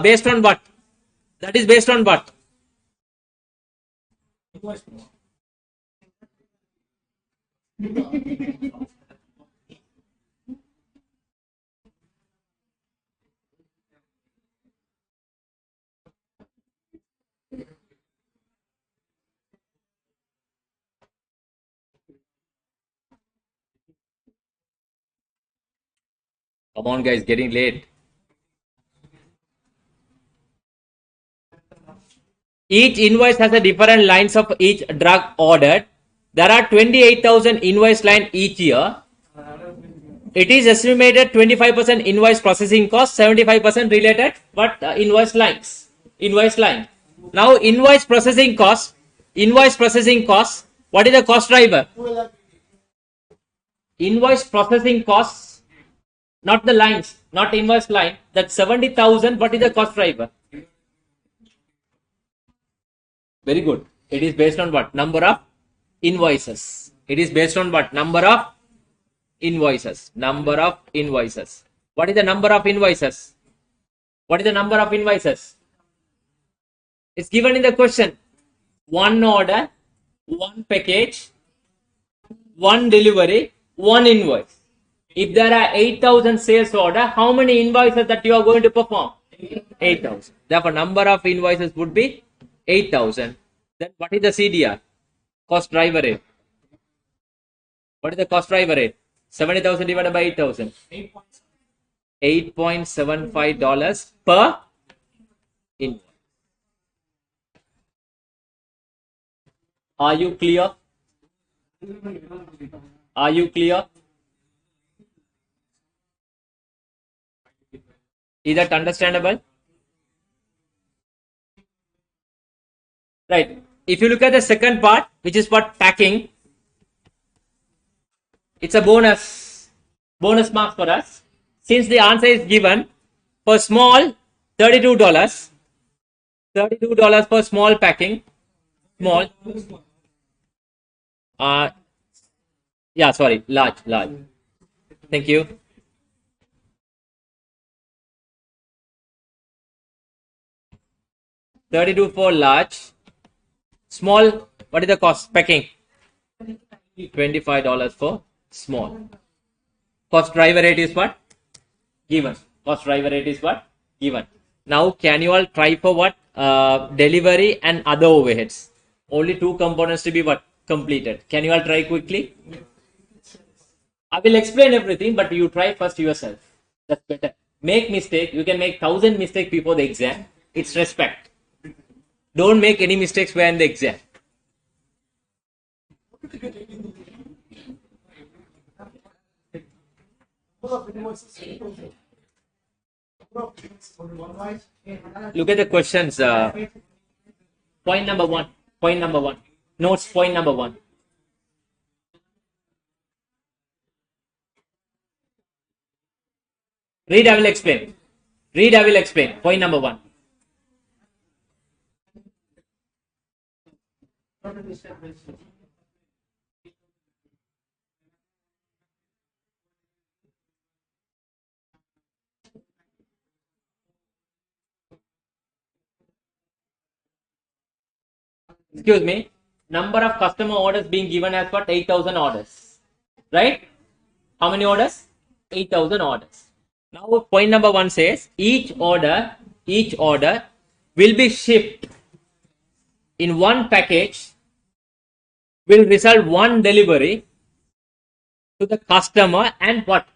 based on what? That is based on what? Come on guys, getting late. Each invoice has a different lines of each drug ordered. There are 28,000 invoice line each year. It is estimated 25% invoice processing cost, 75% related but invoice lines. Invoice line. Now invoice processing cost. What is the cost driver? Invoice processing costs, not the lines, not invoice line. That 70,000. What is the cost driver? Very good. It is based on what? Number of invoices. It is based on what? Number of invoices. Number of invoices. What is the number of invoices? What is the number of invoices? It's given in the question. One order, one package, one delivery, one invoice. If there are 8,000 sales order, how many invoices that you are going to perform? 8,000. Therefore, number of invoices would be 8,000. Then what is the CDR? Cost driver rate. What is the cost driver rate? 70,000 divided by 8,000. $8.75 per invoice. Are you clear? Are you clear? Is that understandable? Right. If you look at the second part, which is what packing, it's a bonus mark for us. Since the answer is given for small, $32. $32 for small packing. Small. Yeah, sorry, large. Thank you. $32 for large. Small, what is the cost? Packing. $25 for small. Cost driver rate is what? Given. Cost driver rate is what? Given. Now, can you all try for what? Delivery and other overheads. Only two components to be what? Completed. Can you all try quickly? I will explain everything, but you try first yourself. That's better. Make mistake. You can make 1,000 mistakes before the exam. It's respect. Don't make any mistakes when the exam. Look at the questions. Point number one. Point number one. Notes. Point number one. Read. I will explain. Read. I will explain. Point number one. Excuse me. Number of customer orders being given as what? 8,000 orders. Right? How many orders? 8,000 orders. Now, point number one says each order will be shipped in one package, will result one delivery to the customer and what?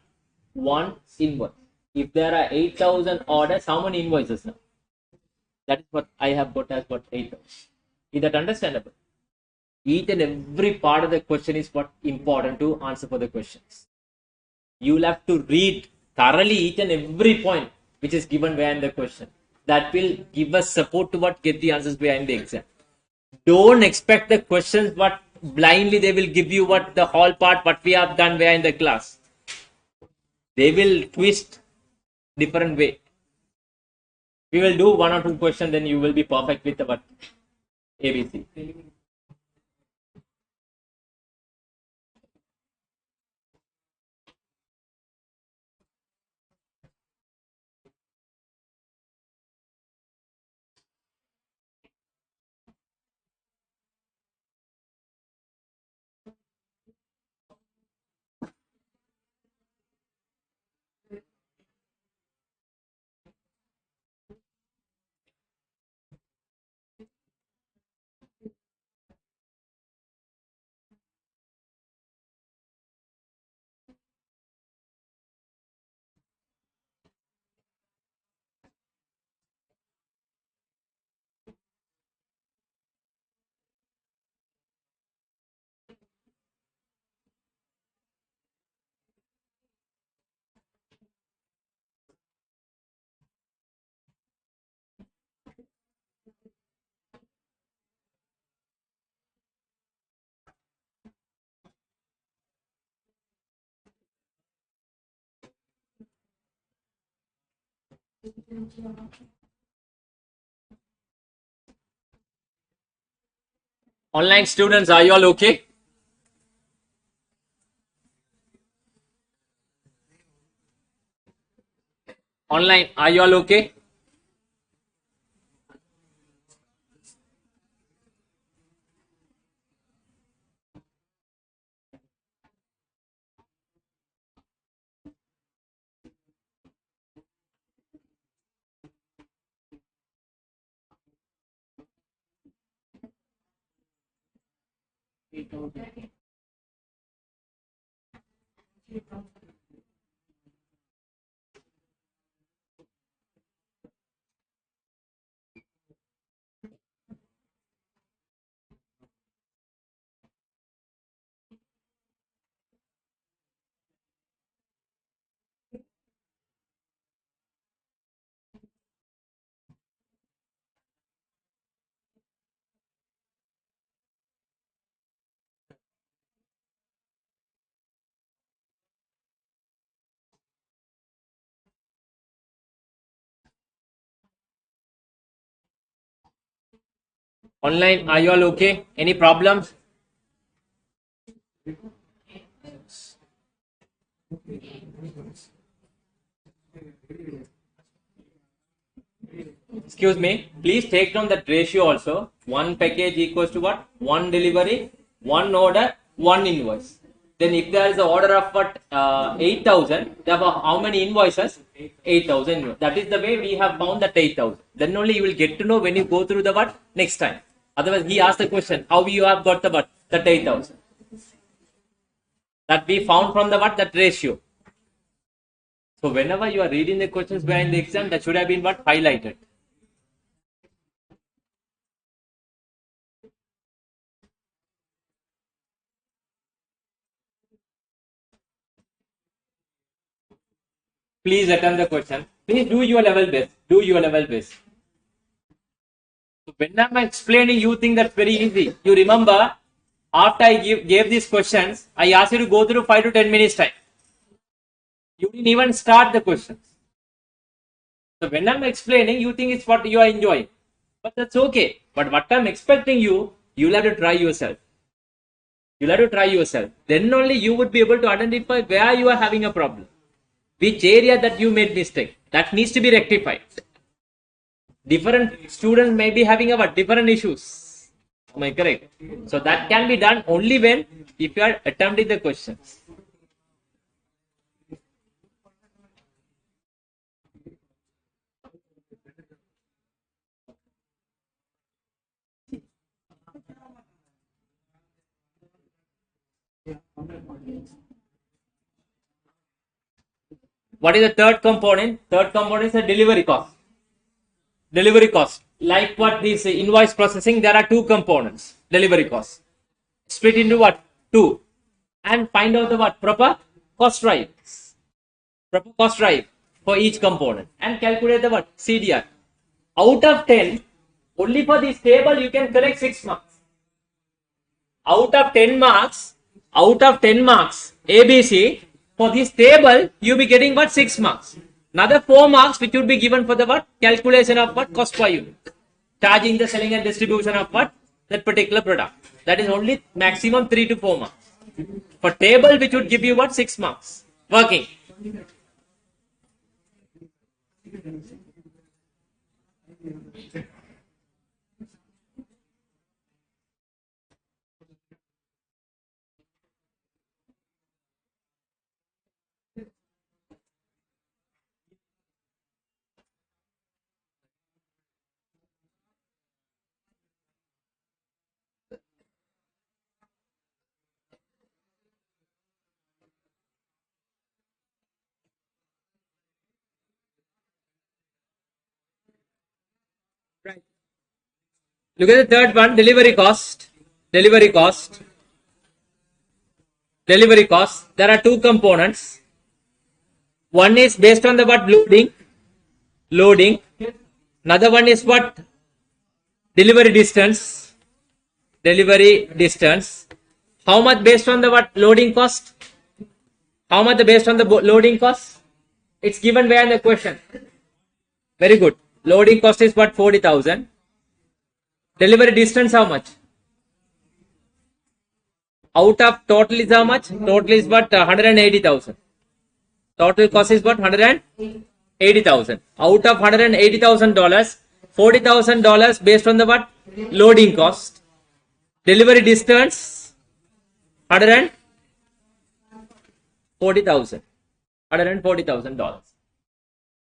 One invoice. If there are 8,000 orders, how many invoices now? That is what I have got as what? 8,000. Is that understandable? Each and every part of the question is what important to answer for the questions. You will have to read thoroughly each and every point which is given behind the question. That will give us support to what get the answers behind the exam. Don't expect the questions what blindly they will give you what the whole part what we have done behind the class. They will twist different way. We will do one or two questions, then you will be perfect with the what ABC. Online students, are you all okay? Online, are you all okay? Online, are you all okay? Any problems? Excuse me, please take down that ratio also. One package equals to what? One delivery, one order, one invoice. Then if there is an order of what 8,000, there are how many invoices? 8,000. That is the way we have found that 8,000. Then only you will get to know when you go through the what next time. Otherwise, he asked the question, how you have got the what? That 8,000. That we found from the what? That ratio. So whenever you are reading the questions behind the exam, that should have been what? Highlighted. Please attempt the question. Please do your level best. Do your level best. So when I'm explaining, you think that's very easy. You remember, after I gave these questions, I asked you to go through 5 to 10 minutes time. You didn't even start the questions. So when I'm explaining, you think it's what you are enjoying. But that's okay. But what I'm expecting you, you'll have to try yourself. You'll have to try yourself. Then only you would be able to identify where you are having a problem. Which area that you made mistake. That needs to be rectified. Different students may be having about different issues. Am I correct? So that can be done only when if you are attempting the questions. What is the third component? Third component is the delivery cost. Delivery cost. Like what this invoice processing, there are two components. Delivery cost. Split into what? Two. And find out the what? Proper cost drive. Proper cost drive for each component. And calculate the what? CDR. Out of 10, only for this table you can collect 6 marks. Out of 10 marks, ABC, for this table, you be getting what? 6 marks. Another 4 marks which would be given for the what? Calculation of what? Cost per unit. Charging the selling and distribution of what? That particular product. That is only maximum 3 to 4 marks. For table which would give you what? 6 marks. Working. Right. Look at the third one, delivery cost. Delivery cost. Delivery cost. There are two components. One is based on the what? Loading. Another one is what? Delivery distance. Delivery distance. How much based on the what? Loading cost? How much based on the loading cost? It's given where in the question. Very good. Loading cost is what? 40,000. Delivery distance how much? Out of total is how much? Total is what? 180,000. Total cost is what? 180,000. Out of $180,000, $40,000 based on the what? Loading cost. Delivery distance 140,000. $140,000.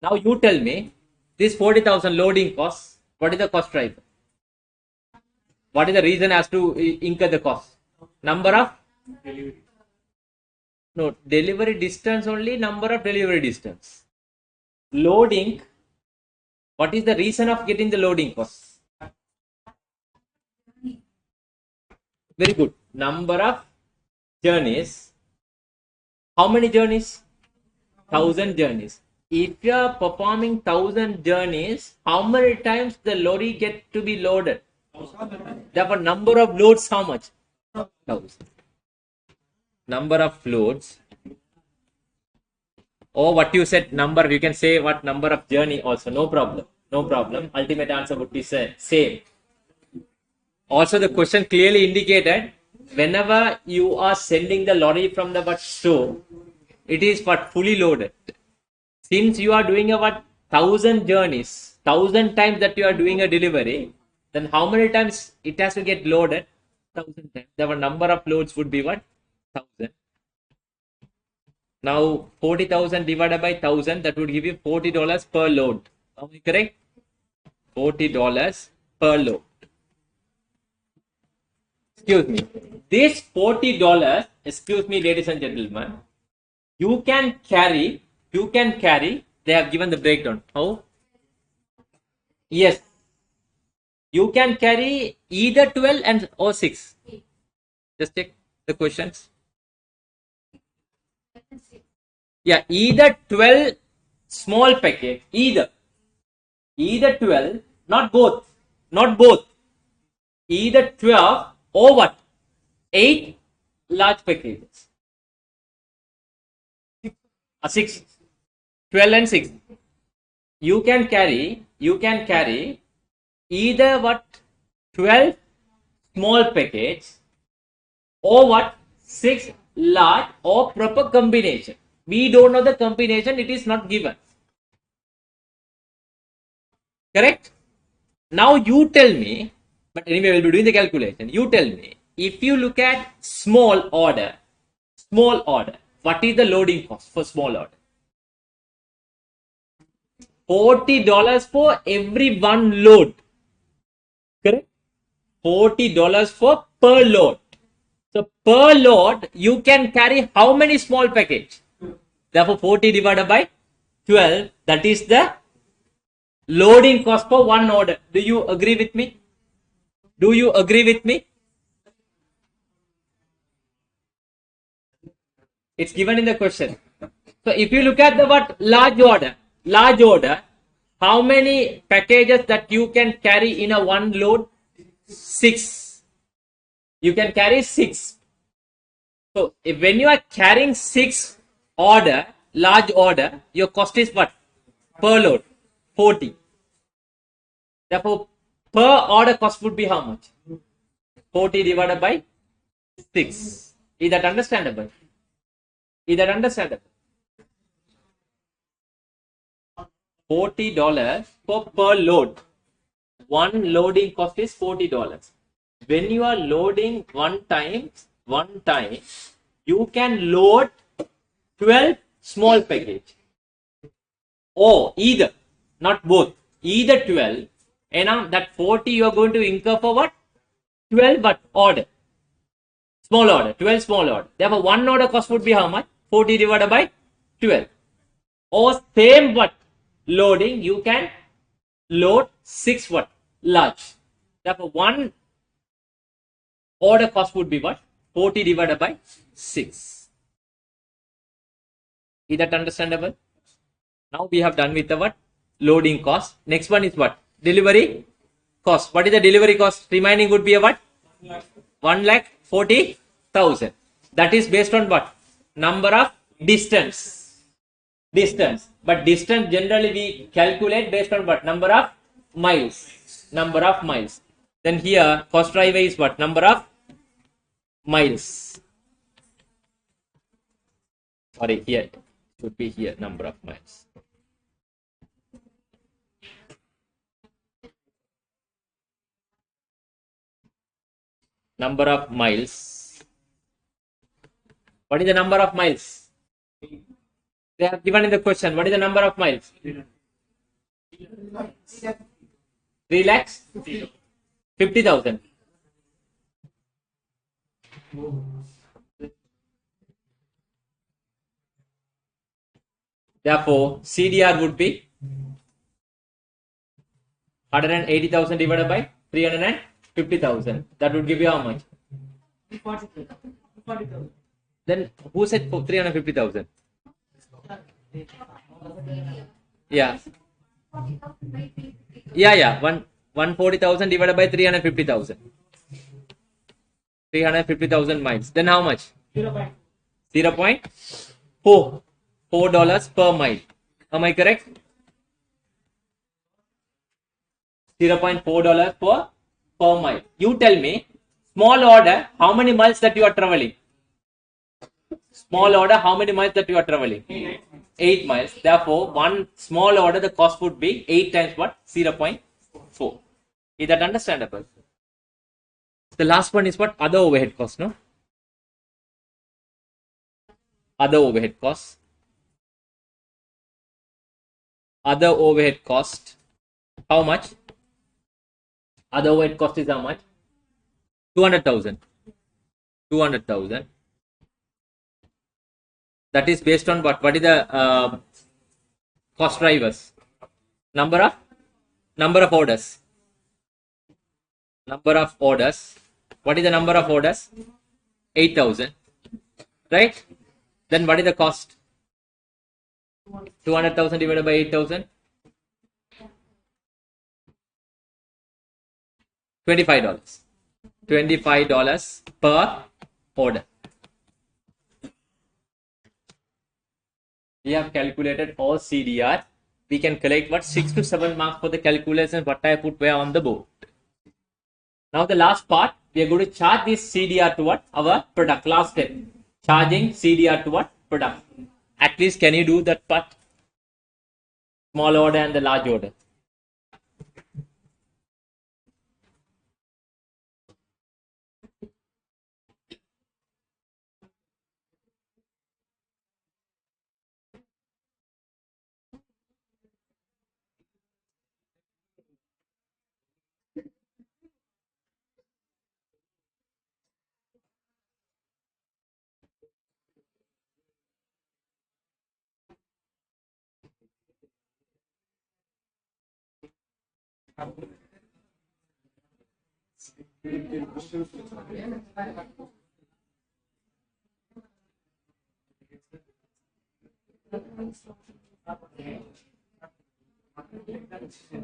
Now you tell me this 40,000 loading cost. What is the cost driver? What is the reason as to incur the cost? Number of no delivery distance only, number of delivery distance. Loading, what is the reason of getting the loading cost? Very good. Number of journeys. How many journeys? 1000 journeys. If you are performing 1000 journeys, how many times the lorry get to be loaded? Therefore, number of loads, how much? 1000. Number of loads. Or what you said, number, you can say what number of journey also, no problem. No problem. Ultimate answer would be same. Also, the question clearly indicated, whenever you are sending the lorry from the store, it is what fully loaded. Since you are doing a 1000 journeys, 1000 times that you are doing a delivery, then how many times it has to get loaded? 1000 times. The number of loads would be what? 1000. Now 40,000 divided by 1000, that would give you $40 per load. Am I correct? $40 per load. Excuse me. This $40, excuse me, ladies and gentlemen, you can carry, they have given the breakdown. How? Yes. You can carry either 12 and or 6. Just check the questions. Yeah, either 12 small packet, either 12, not both, either 12 or what? 8 large packages. 6, 12 and 6. You can carry either what? 12 small packets or what? 6 large or proper combination. We don't know the combination, it is not given. Correct? Now you tell me, but anyway, we'll be doing the calculation. You tell me, if you look at small order, what is the loading cost for small order? $40 for every one load. Correct? $40 for per load. So per load, you can carry how many small packages? Therefore, 40 divided by 12, that is the loading cost for one order. Do you agree with me? Do you agree with me? It's given in the question. So if you look at the large order, how many packages that you can carry in a one load? 6. You can carry 6. So if when you are carrying 6 large order, your cost is what? Per load, 40. Therefore, per order cost would be how much? 40 divided by 6. Is that understandable? $40 for per load. One loading cost is $40. When you are loading one time, you can load 12 small package. Or either, not both, either 12. And now that 40 you are going to incur for what? 12 but order. Small order, 12 small order. Therefore, one order cost would be how much? 40 divided by 12. Or same what? Loading, you can load 6 what? Large. Therefore, one order cost would be what? 40 divided by 6. Is that understandable? Now we have done with the what? Loading cost. Next one is what? Delivery cost. What is the delivery cost? Remaining would be a what? 1,40,000. That is based on what? Number of distance. But distance generally we calculate based on what? Number of miles. Then here cost driver is what? Number of miles. Sorry, here should be here number of miles. Number of miles. What is the number of miles? They have given in the question. What is the number of miles? 3,50,000. Therefore, CDR would be 180,000 divided by 350,000. That would give you how much? 40,000. Then who said 350,000? Yeah. Yeah. 140,000 divided by 350,000. 350,000 miles. Then how much? 0.4. $4 per mile. Am I correct? $0.4 per mile. You tell me, small order, how many miles that you are traveling? Small order, how many miles that you are traveling? 8 miles. Therefore, one small order, the cost would be 8 times what? 0.4. Is that understandable? The last one is what? Other overhead costs, no? Other overhead costs. Other overhead cost. How much? Other overhead cost is how much? 200,000. 200,000. That is based on what? What is the cost drivers? Number of orders. Number of orders. What is the number of orders? 8,000. Right? Then what is the cost? 200,000 divided by 8,000. $25. $25 per order. We have calculated all CDR. We can collect what 6 to 7 marks for the calculation what I put where on the board. Now the last part, we are going to charge this CDR to what? Our product. Last step. Charging CDR to what? Product. At least can you do that part? Small order and the large order.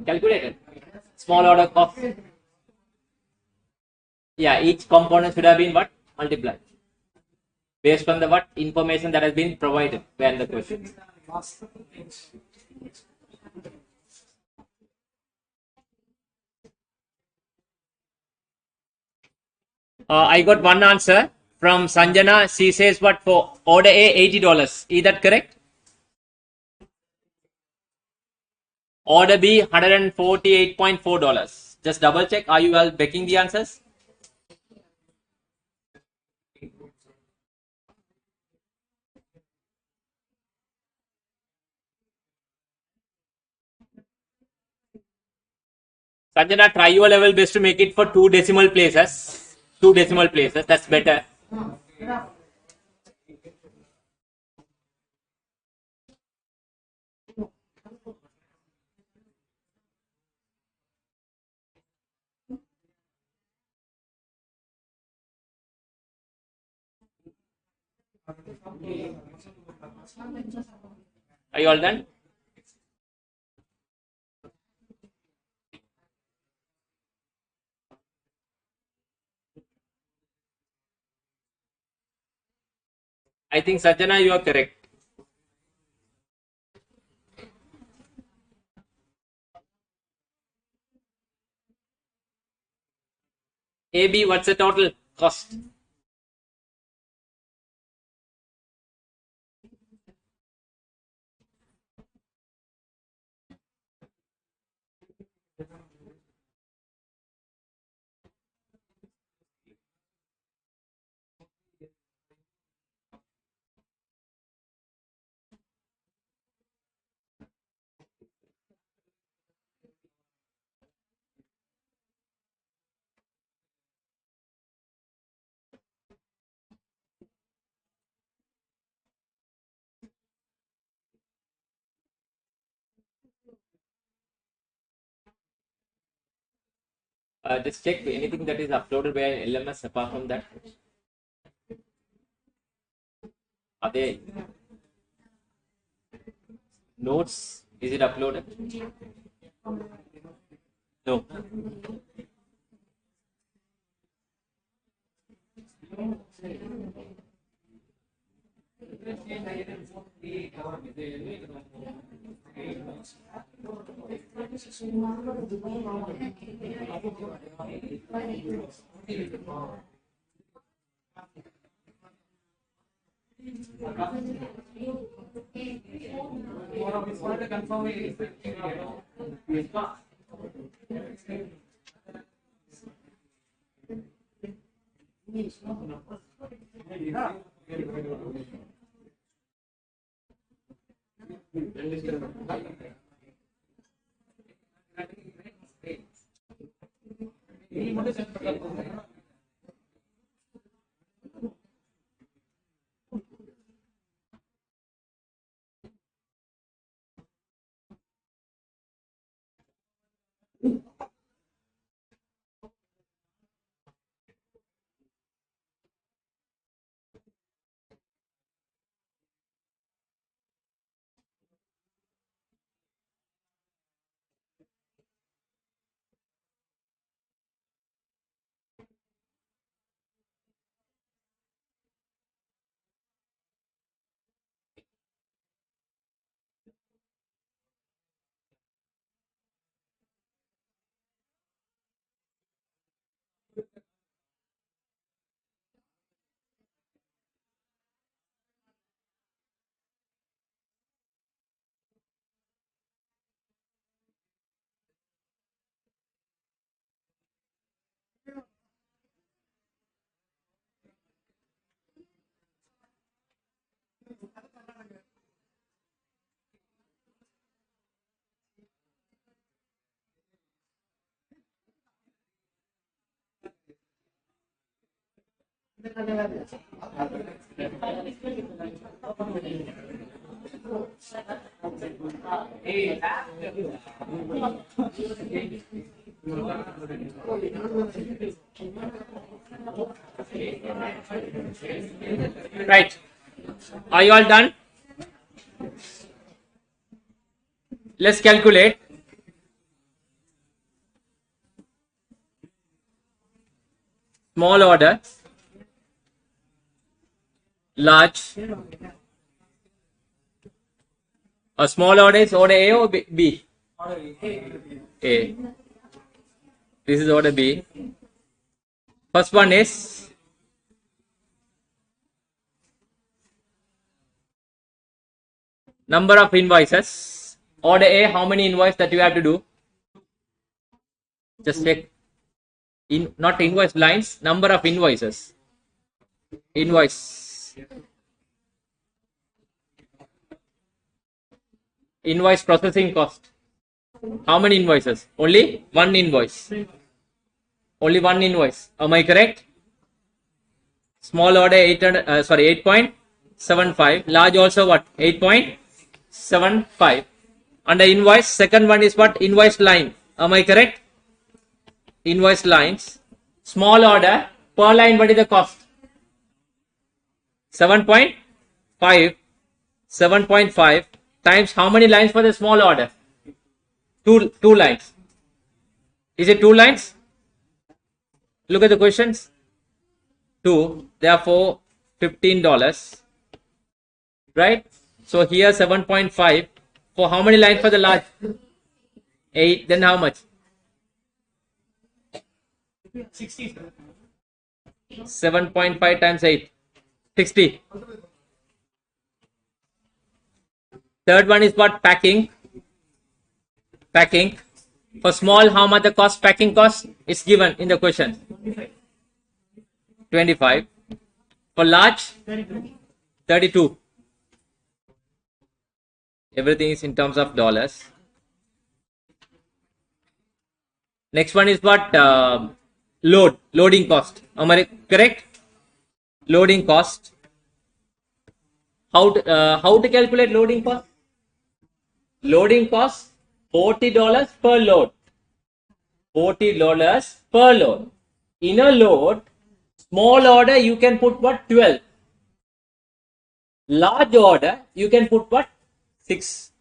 Calculated. Small order cost. Yeah, each component should have been what? Multiplied. Based on the what? Information that has been provided when the question. I got one answer from Sanjana. She says what for order A $80. Is that correct? Order B $148.4. Just double check. Are you all backing the answers? Sanjana, try your level best to make it for 2 decimal places. 2 decimal places. That's better. Are you all done? I think Sanjana, you are correct. AB, what's the total cost? Just check anything that is uploaded by LMS apart from that. Are there notes? Is it uploaded? No. Right. Are you all done? Let's calculate. Small order, large. A small order is order A or B? A. This is order B. First one is number of invoices. Order A, how many invoices that you have to do? Just check. Not invoice lines, number of invoices. Invoice processing cost. How many invoices? Only one invoice. Only one invoice. Am I correct? Small order 8.75. Large also what? 8.75. Under invoice, second one is what? Invoice line. Am I correct? Invoice lines. Small order per line, what is the cost? 7.5. 7.5 times how many lines for the small order? Two lines. Is it 2 lines? Look at the questions. 2. Therefore, $15. Right? So here 7.5 for how many lines for the large? 8. Then how much? 60. 7.5 times 8. 60. Third one is what? Packing. Packing. For small, how much the cost? Packing cost is given in the question. 25. For large? 32. Everything is in terms of dollars. Next one is what? Loading cost. Am I correct? Loading cost. How to calculate loading cost? Loading cost $40 per load. $40 per load. In a load, small order you can put what? 12. Large order you can put what? 6.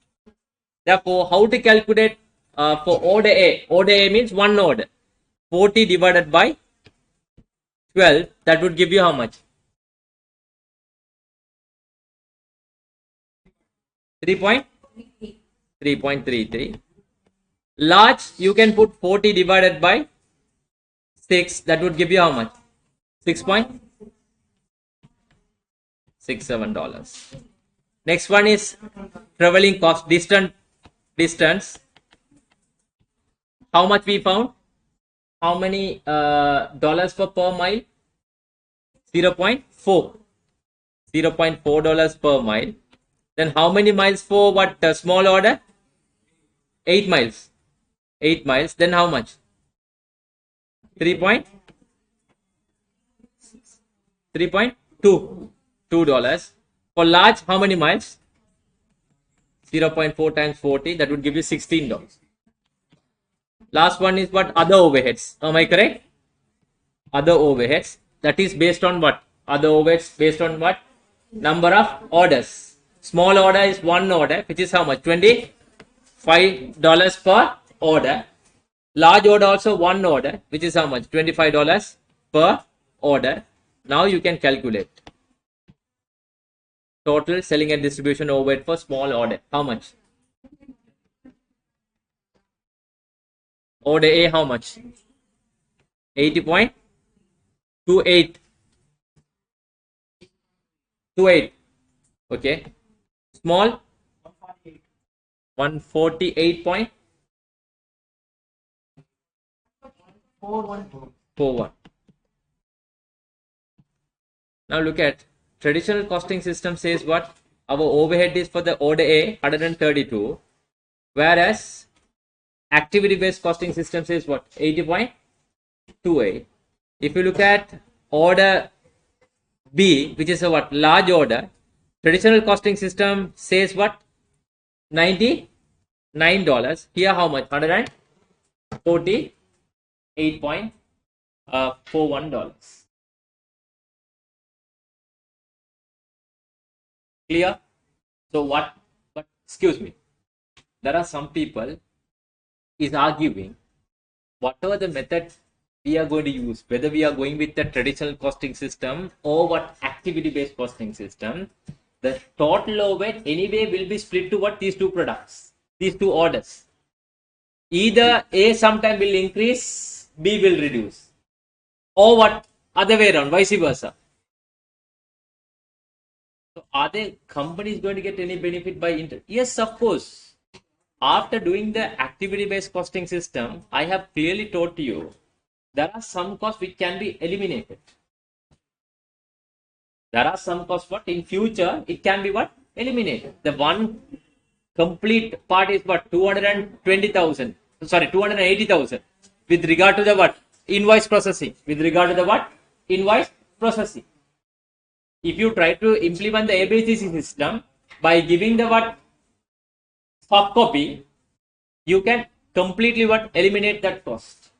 Therefore, how to calculate for order A? Order A means one order. 40 divided by 12, that would give you how much? 3.33. Large, you can put 40 divided by 6, that would give you how much? $6.67. Next one is traveling cost, distance. How much we found? How many dollars per mile? 0.4. $0.4 per mile. Then how many miles for what small order? 8 miles. 8 miles. Then how much? 3.2 $2. For large, how many miles? 0.4 times 40. That would give you $16. Last one is what? Other overheads. Am I correct? Other overheads. That is based on what? Other overheads based on what? Number of orders. Small order is one order, which is how much? $25 per order. Large order also one order, which is how much? $25 per order. Now you can calculate. Total selling and distribution overhead for small order. How much? Order A, how much? 80.28. 28. Okay. Small? 148.41. Now look at traditional costing system says what? Our overhead is for the order A 132, whereas activity based costing system says what? 80.28. If you look at order B, which is a what? Large order, traditional costing system says what? $99. Here how much? $148.41. Clear? So what? But excuse me, there are some people is arguing whatever the method we are going to use, whether we are going with the traditional costing system or what activity based costing system, the total overhead anyway will be split to what? These two products, these two orders. Either A sometime will increase, B will reduce, or what? Other way around, vice versa. So are the companies going to get any benefit by interest? Yes, of course. After doing the activity based costing system, I have clearly told you there are some costs which can be eliminated. There are some costs what in future it can be what? Eliminated. The one complete part is what? 220,000. Sorry, 280,000 with regard to the what? Invoice processing. With regard to the what? Invoice processing. If you try to implement the ABCC system by giving the what? Soft copy, you can completely what? Eliminate that cost.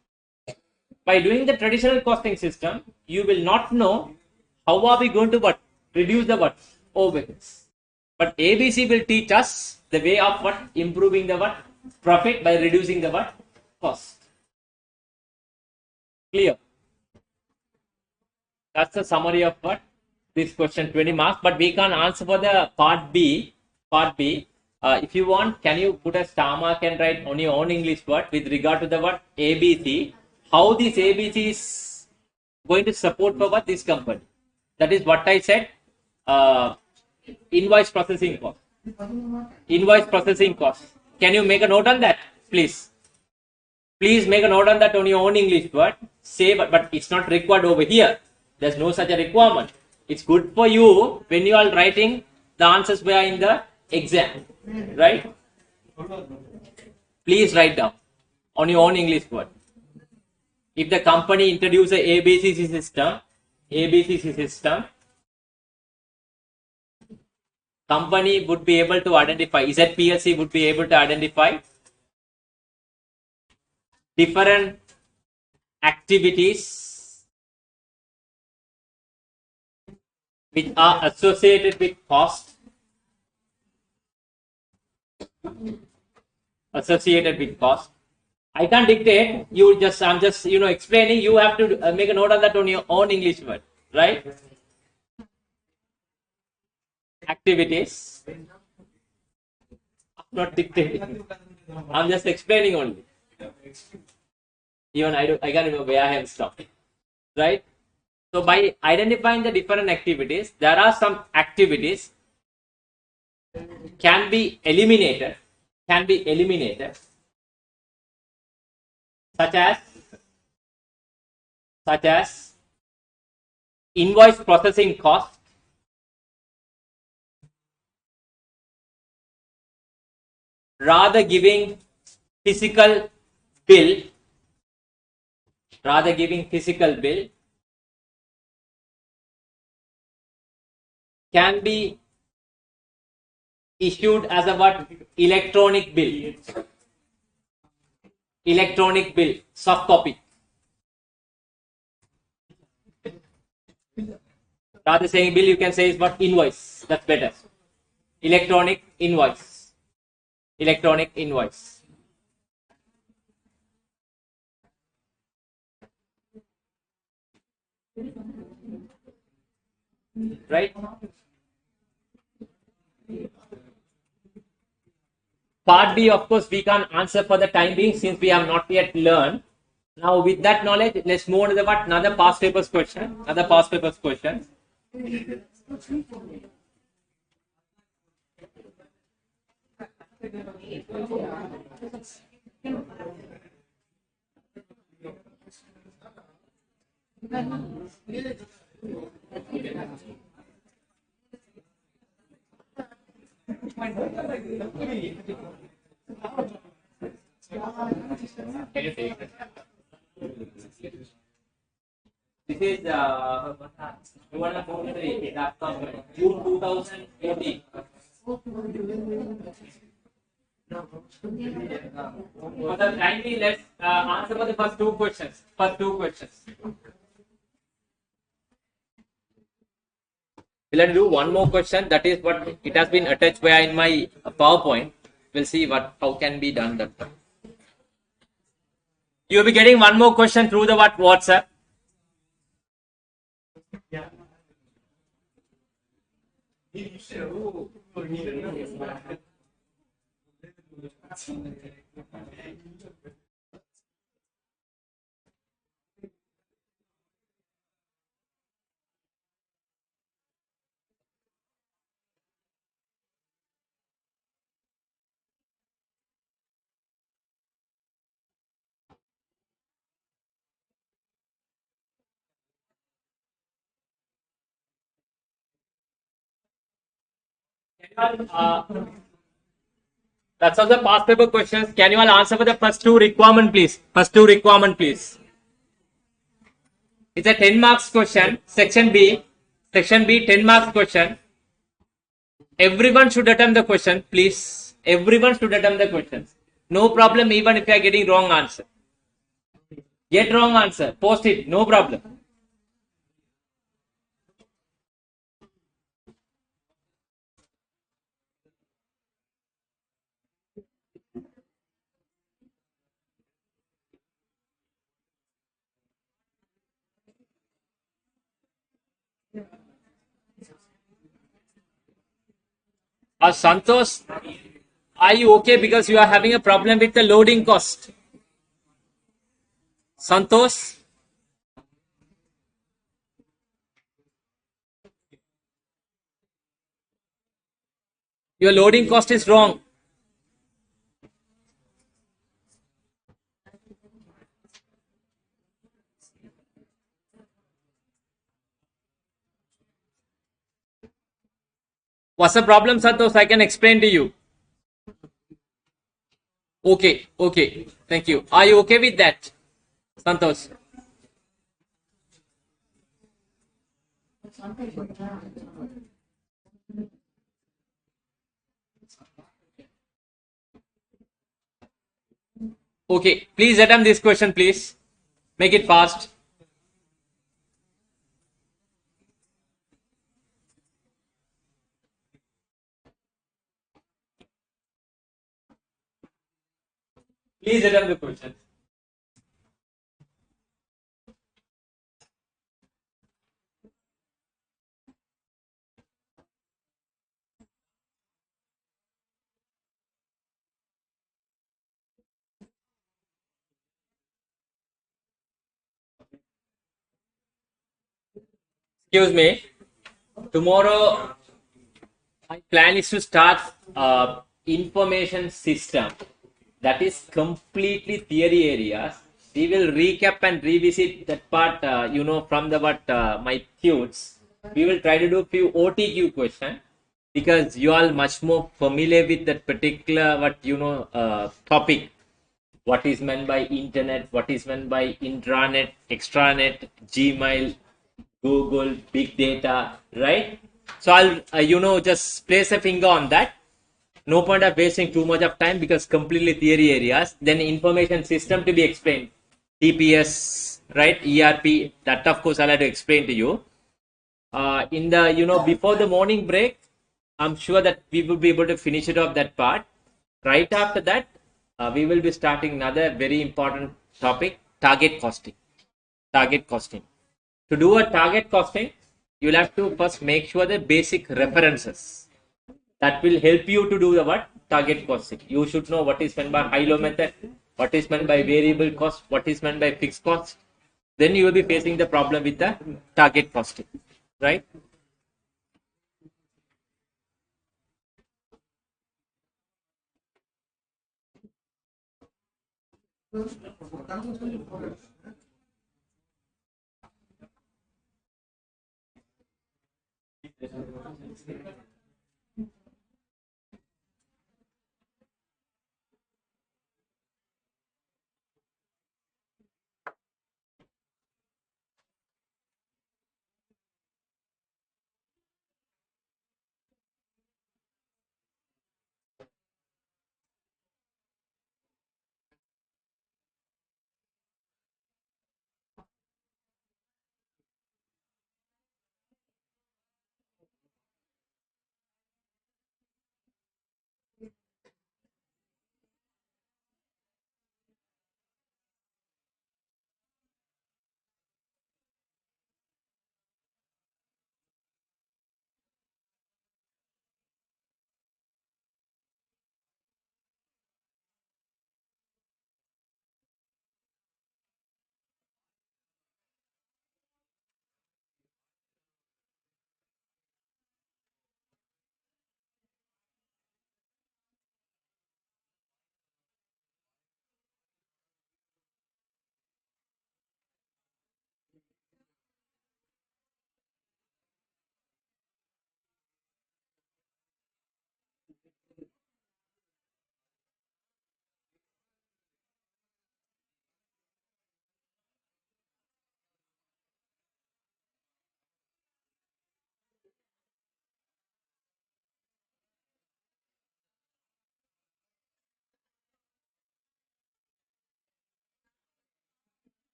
By doing the traditional costing system, you will not know how are we going to what? Reduce the what? Overheads. But ABC will teach us the way of what? Improving the what? Profit by reducing the what? Cost. Clear? That's the summary of what? This question, 20 marks, but we can't answer for the part B. If you want, can you put a star mark and write on your own English word with regard to the what? ABC. How this ABC is going to support for what? This company. That is what I said. Invoice processing cost. Invoice processing cost. Can you make a note on that, please? Please make a note on that on your own English word. Say, but it's not required over here. There's no such a requirement. It's good for you when you are writing the answers were in the exam, right? Please write down on your own English word. If the company introduces a ABCC system, company would be able to identify, ZPLC would be able to identify different activities which are associated with cost, associated with cost. I can't dictate. I'm just explaining. You have to make a note of that on your own English word, right? Activities. I'm not dictating. I'm just explaining only. Even I can't remember where I have stopped, right? So by identifying the different activities, there are some activities can be eliminated, such as invoice processing cost, rather giving physical bill, can be issued as a what? Electronic bill, soft copy. Rather saying bill, you can say is what? Invoice. That's better. Electronic invoice. Right? Part B, of course, we can't answer for the time being since we have not yet learned. Now, with that knowledge, let's move on to the what? Another past papers question. This is June 2018. For the time being, let's answer for the first two questions. We'll have to do one more question. That is what it has been attached via in my PowerPoint. We'll see how can be done that. You'll be getting one more question through the WhatsApp. That's all the past paper questions. Can you all answer for the first two requirement, please? It's a 10 marks question. Section B, 10 marks question. Everyone should attempt the question, please. No problem, even if you are getting wrong answer. Get wrong answer, post it, no problem. Santosh, are you okay because you are having a problem with the loading cost? Santosh? Your loading cost is wrong. What's the problem, Santosh? I can explain to you. Okay. Thank you. Are you okay with that, Santosh? Okay, please attempt this question, please. Make it fast. Please attempt the question. Excuse me. Tomorrow, my plan is to start information system that is completely theory areas. We will recap and revisit that part, from the what my tunes. We will try to do few OTQ question because you are much more familiar with that particular topic. What is meant by internet? What is meant by intranet, extranet, Gmail, Google, big data, right? So I'll just place a finger on that. No point of wasting too much of time because completely theory areas. Then information system to be explained, TPS, right? ERP. That of course I'll have to explain to you. In the before the morning break, I'm sure that we will be able to finish it off that part. Right after that, we will be starting another very important topic: target costing. Target costing. To do a target costing, you'll have to first make sure the basic references that will help you to do the what target costing. You should know what is meant by high-low method, what is meant by variable cost, what is meant by fixed cost. Then you will be facing the problem with the target costing, right?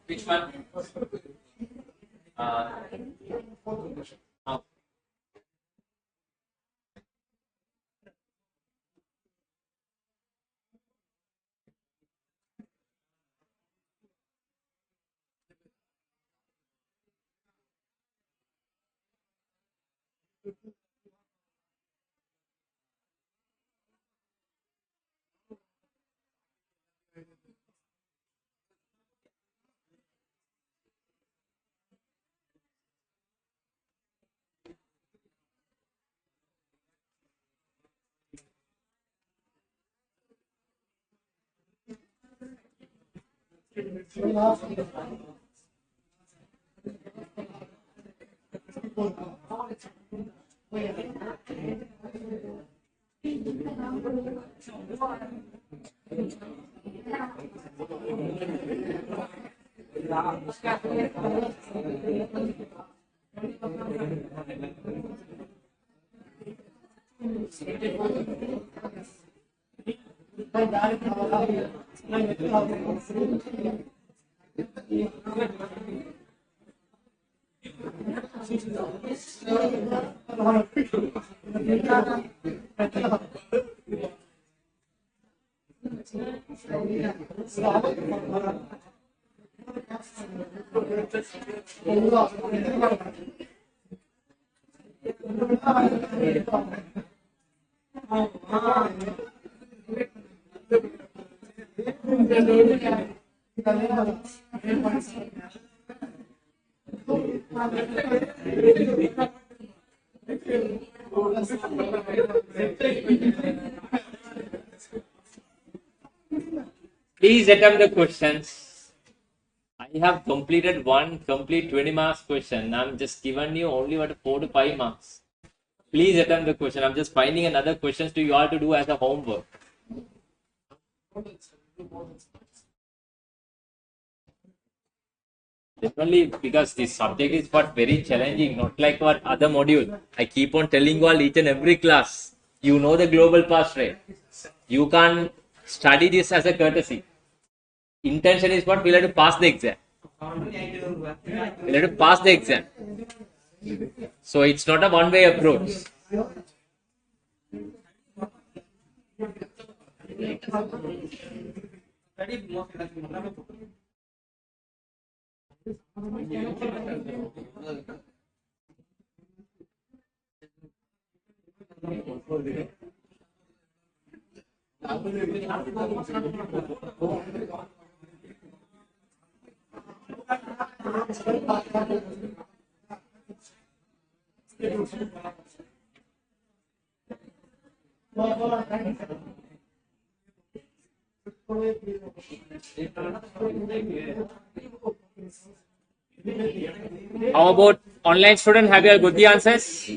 Which one? Uh, please attempt the questions. I have completed one complete 20 marks question. I'm just given you only what 4 to 5 marks. Please attempt the question. I'm just finding another questions to you all to do as a homework. Definitely because this subject is what very challenging, not like what other module. I keep on telling you all each and every class. You know the global pass rate. You can't study this as a courtesy. Intention is what we'll have to pass the exam. We'll have to pass the exam. So it's not a one-way approach. How about online student? Have you got the answers?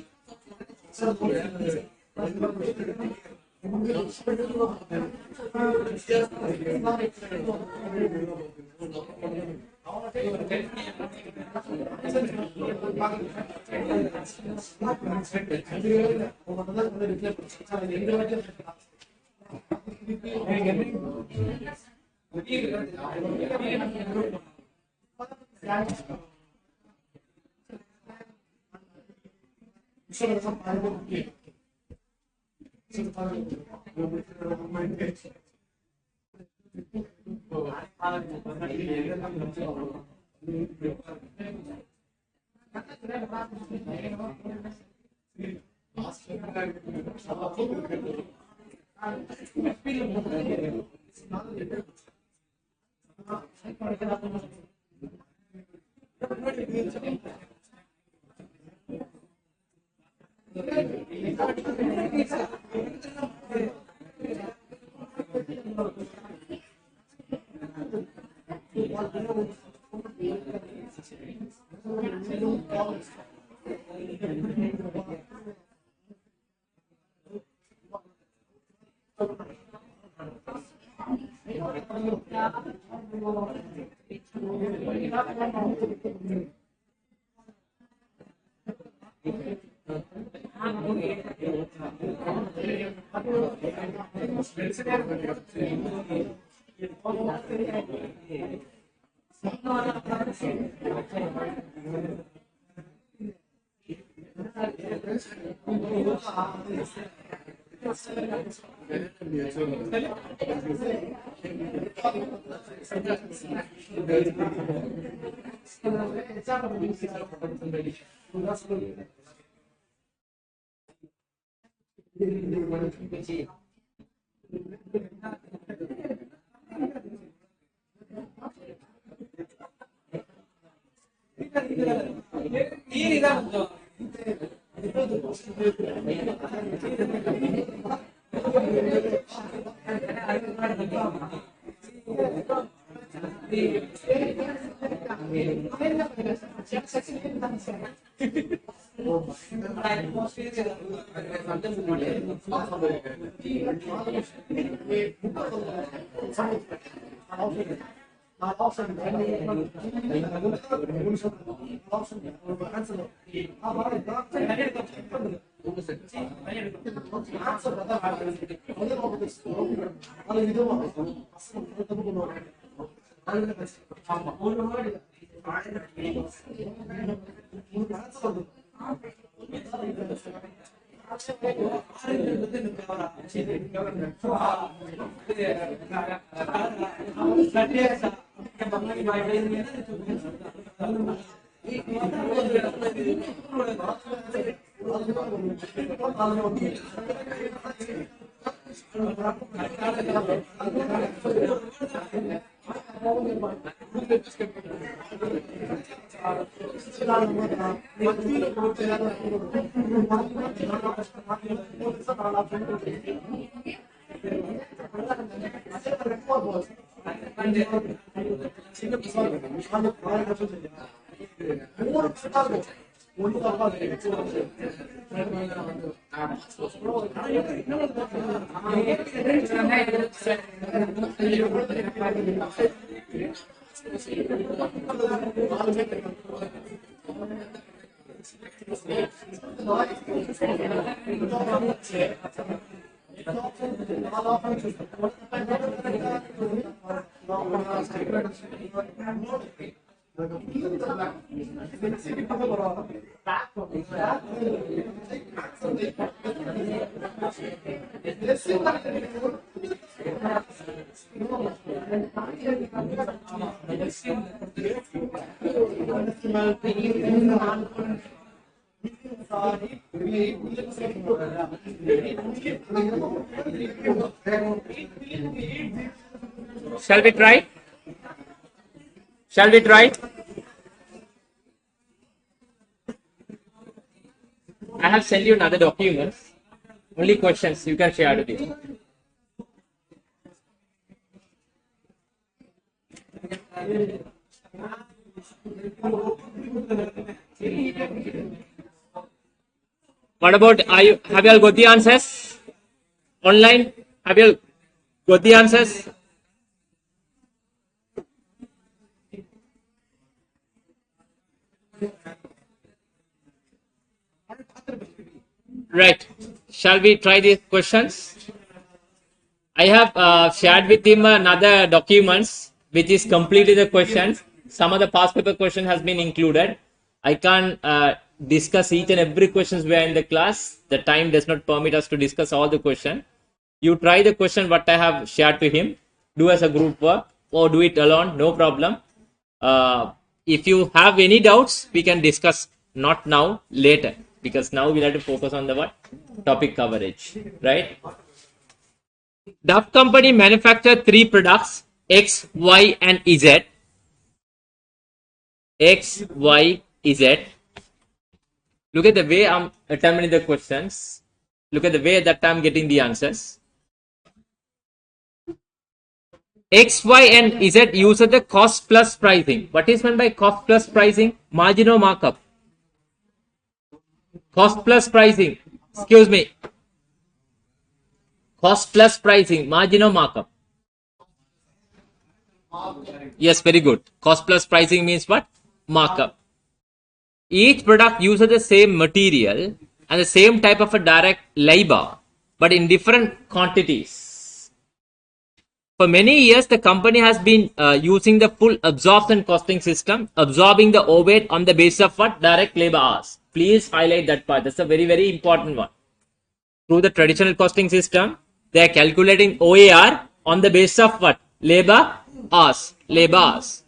Shall we try? Shall we try? I have sent you another document. Only questions you can share with you. What about, have you all got the answers? Online? Have you all got the answers? Right. Shall we try the questions? I have shared with him another documents which is completely the questions. Some of the past paper question has been included. I can't discuss each and every questions we are in the class. The time does not permit us to discuss all the question. You try the question what I have shared to him. Do as a group work or do it alone. No problem. If you have any doubts, we can discuss. Not now, later. Because now we'll have to focus on the what? Topic coverage. Right? Duff Company manufactured 3 products, X, Y, and Z. X, Y, Z. Look at the way I'm determining the questions. Look at the way that I'm getting the answers. X, Y, and Z use the cost plus pricing. What is meant by cost plus pricing? Margin or markup? Cost plus pricing. Excuse me. Cost plus pricing. Margin or markup? Yes, very good. Cost plus pricing means what? Markup. Each product uses the same material and the same type of a direct labor, but in different quantities. For many years, the company has been using the full absorption costing system, absorbing the overhead on the basis of what? Direct labor hours. Please highlight that part. That's a very, very important one. Through the traditional costing system, they are calculating OAR on the basis of what? Labor hours. Labor hours.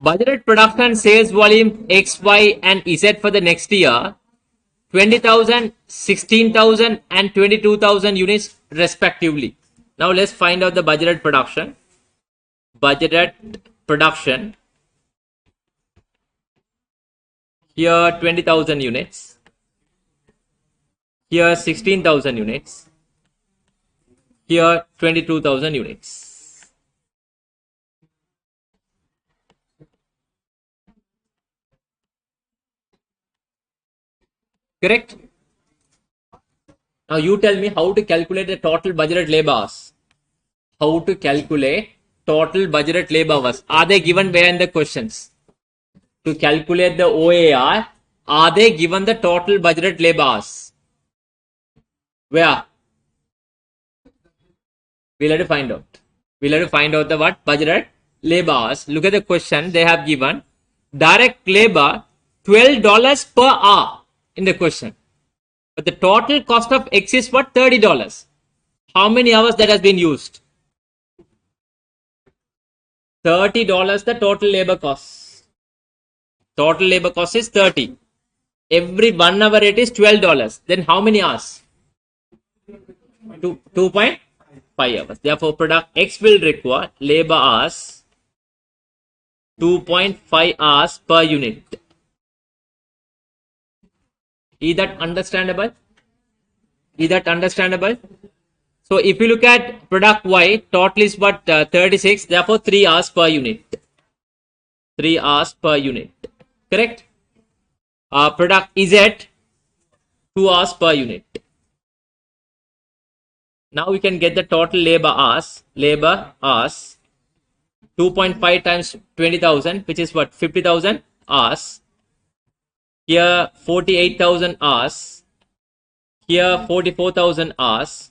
Budgeted production sales volume X, Y, and Z for the next year 20,000, 16,000, and 22,000 units respectively. Now let's find out the budgeted production. Budgeted production. Here 20,000 units. Here 16,000 units. Here 22,000 units. Correct? Now you tell me how to calculate the total budgeted labor hours. How to calculate total budgeted labor hours. Are they given where in the questions? To calculate the OAR, are they given the total budgeted labor hours? Where? We'll have to find out. We'll have to find out the what? Budgeted labor hours. Look at the question they have given. Direct labor $12 per hour in the question. But the total cost of X is what? $30. How many hours that has been used? $30 the total labor cost. Total labor cost is 30. Every 1 hour it is $12. Then how many hours? 2.5 hours. Therefore, product X will require labor hours 2.5 hours per unit. Is that understandable? Is that understandable? So if you look at product Y, total is what? 36. Therefore, 3 hours per unit. 3 hours per unit. Correct? Product Z, 2 hours per unit. Now we can get the total labor hours. Labor hours 2.5 times 20,000, which is what? 50,000 hours. Here 48,000 hours. Here 44,000 hours.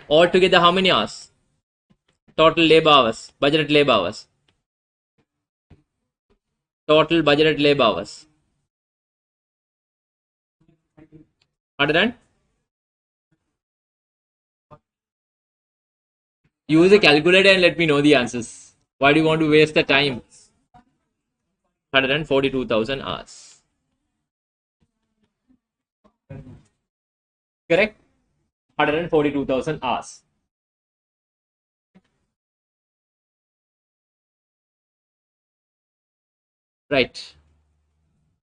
Altogether how many hours? Total labor hours. Budgeted labor hours. Total budgeted labor hours. Understand? Use a calculator and let me know the answers. Why do you want to waste the time? 142,000 hours. Correct? 142,000 hours. Right. It's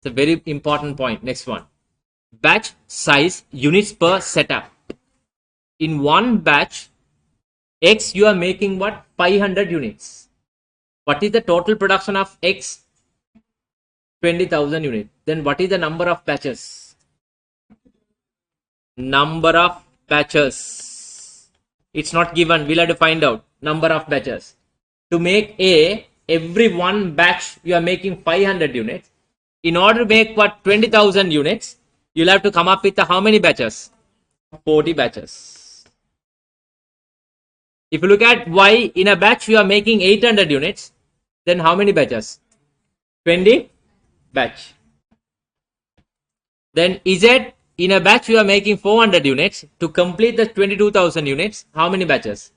a very important point. Next one. Batch size units per setup. In one batch, X you are making what? 500 units. What is the total production of X? 20,000 units. Then what is the number of batches? Number of batches. It's not given. We'll have to find out. Number of batches. To make A, every one batch you are making 500 units. In order to make what? 20,000 units, you'll have to come up with how many batches? 40 batches. If you look at Y, in a batch you are making 800 units, then how many batches? 20 batch. Then Z, in a batch you are making 400 units. To complete the 22,000 units, how many batches?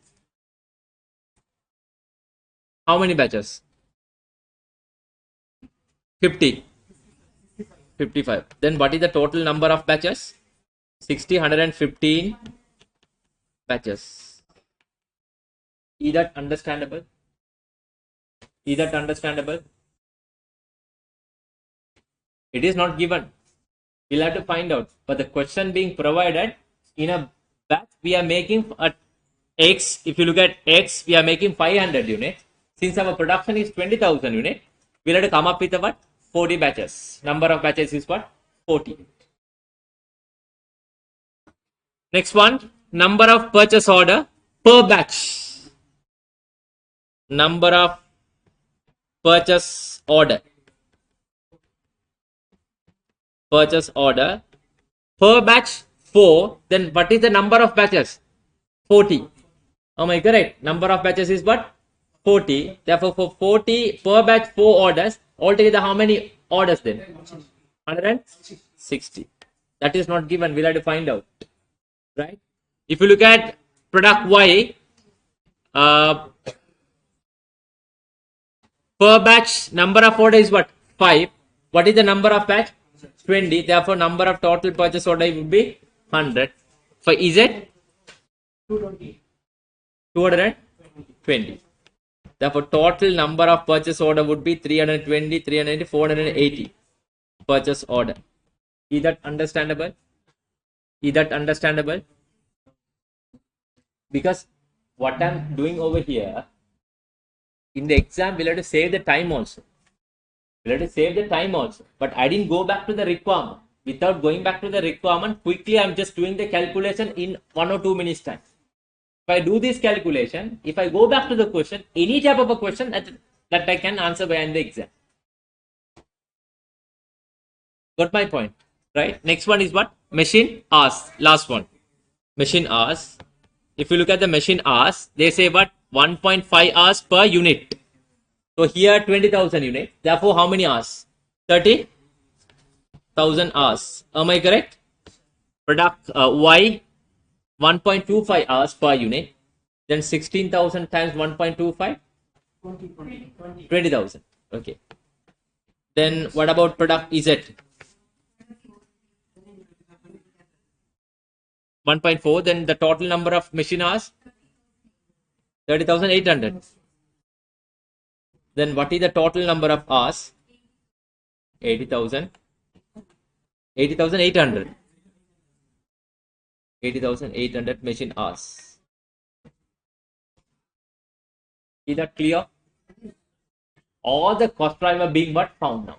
How many batches? 50. 55. Then what is the total number of batches? 60, 115 batches. Is that understandable? Is that understandable? It is not given. We'll have to find out. But the question being provided, in a batch we are making at X. If you look at X, we are making 500 units. Since our production is 20,000 units, we'll have to come up with what? 40 batches. Number of batches is what? 40. Next one, number of purchase order per batch. Number of purchase order. Purchase order per batch 4. Then what is the number of batches? 40. Am I correct? Number of batches is what? 40. Therefore, for 40 per batch 4 orders, altogether how many orders then? 160. That is not given. We'll have to find out. Right? If you look at product Y, per batch number of order is what? 5. What is the number of batch? 20. Therefore, number of total purchase order would be 100. For Z, 220. Therefore, total number of purchase order would be 320, 390, 480 purchase order. Is that understandable? Is that understandable? Because what I'm doing over here, in the exam, we'll have to save the time also. We'll have to save the time also. But I didn't go back to the requirement. Without going back to the requirement, quickly I'm just doing the calculation in 1 or 2 minutes time. If I do this calculation, if I go back to the question, any type of a question that I can answer by in the exam. Got my point, right? Next one is what? Machine hours. Last one. Machine hours. If you look at the machine hours, they say what? 1.5 hours per unit. So here 20,000 units. Therefore, how many hours? 30,000 hours. Am I correct? Product Y, 1.25 hours per unit. Then 16,000 times 1.25? 20,000. Okay. Then what about product Z? 1.4. Then the total number of machine hours? 30,800. Then what is the total number of hours? 80,000. 80,800. 80,800 machine hours. Is that clear? All the cost driver being what? Found now.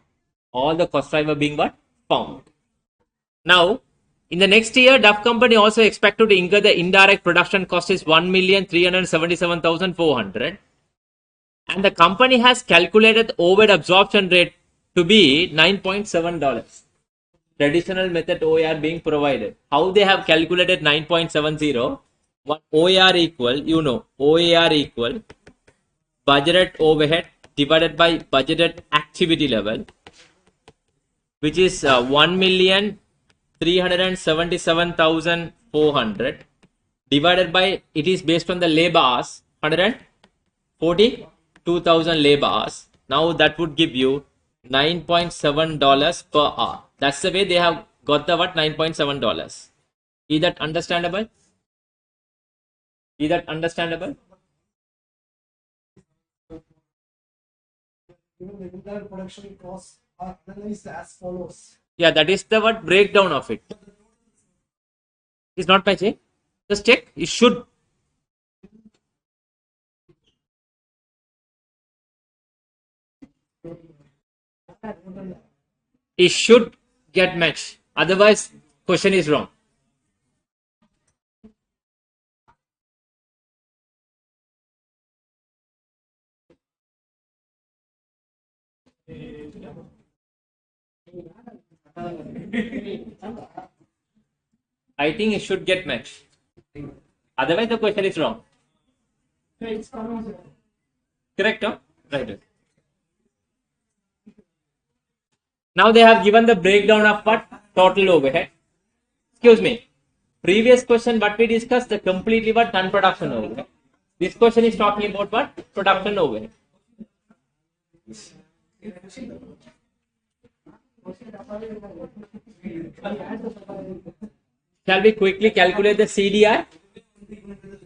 All the cost driver being what? Found. Now, in the next year, Duff Company also expected to incur the indirect production cost is 1,377,400. And the company has calculated the overhead absorption rate to be $9.7. Traditional method OER being provided. How they have calculated 9.70? What OER equal? You know, OER equal budgeted overhead divided by budgeted activity level, which is 1,377,400 divided by, it is based on the labor hours, 142,000 labor hours. Now that would give you $9.7 per hour. That's the way they have got the what? $9.7. Is that understandable? Is that understandable? Even the entire production costs are analyzed as follows. Yeah, that is the what breakdown of it. It's not my check. Just check. You should. It should get matched. Otherwise, question is wrong. I think it should get matched. Otherwise, the question is wrong. Correct, huh? Right. Now they have given the breakdown of what? Total overhead. Excuse me. Previous question, what we discussed, the completely what? Non-production overhead. This question is talking about what? Production overhead. Shall we quickly calculate the CDR?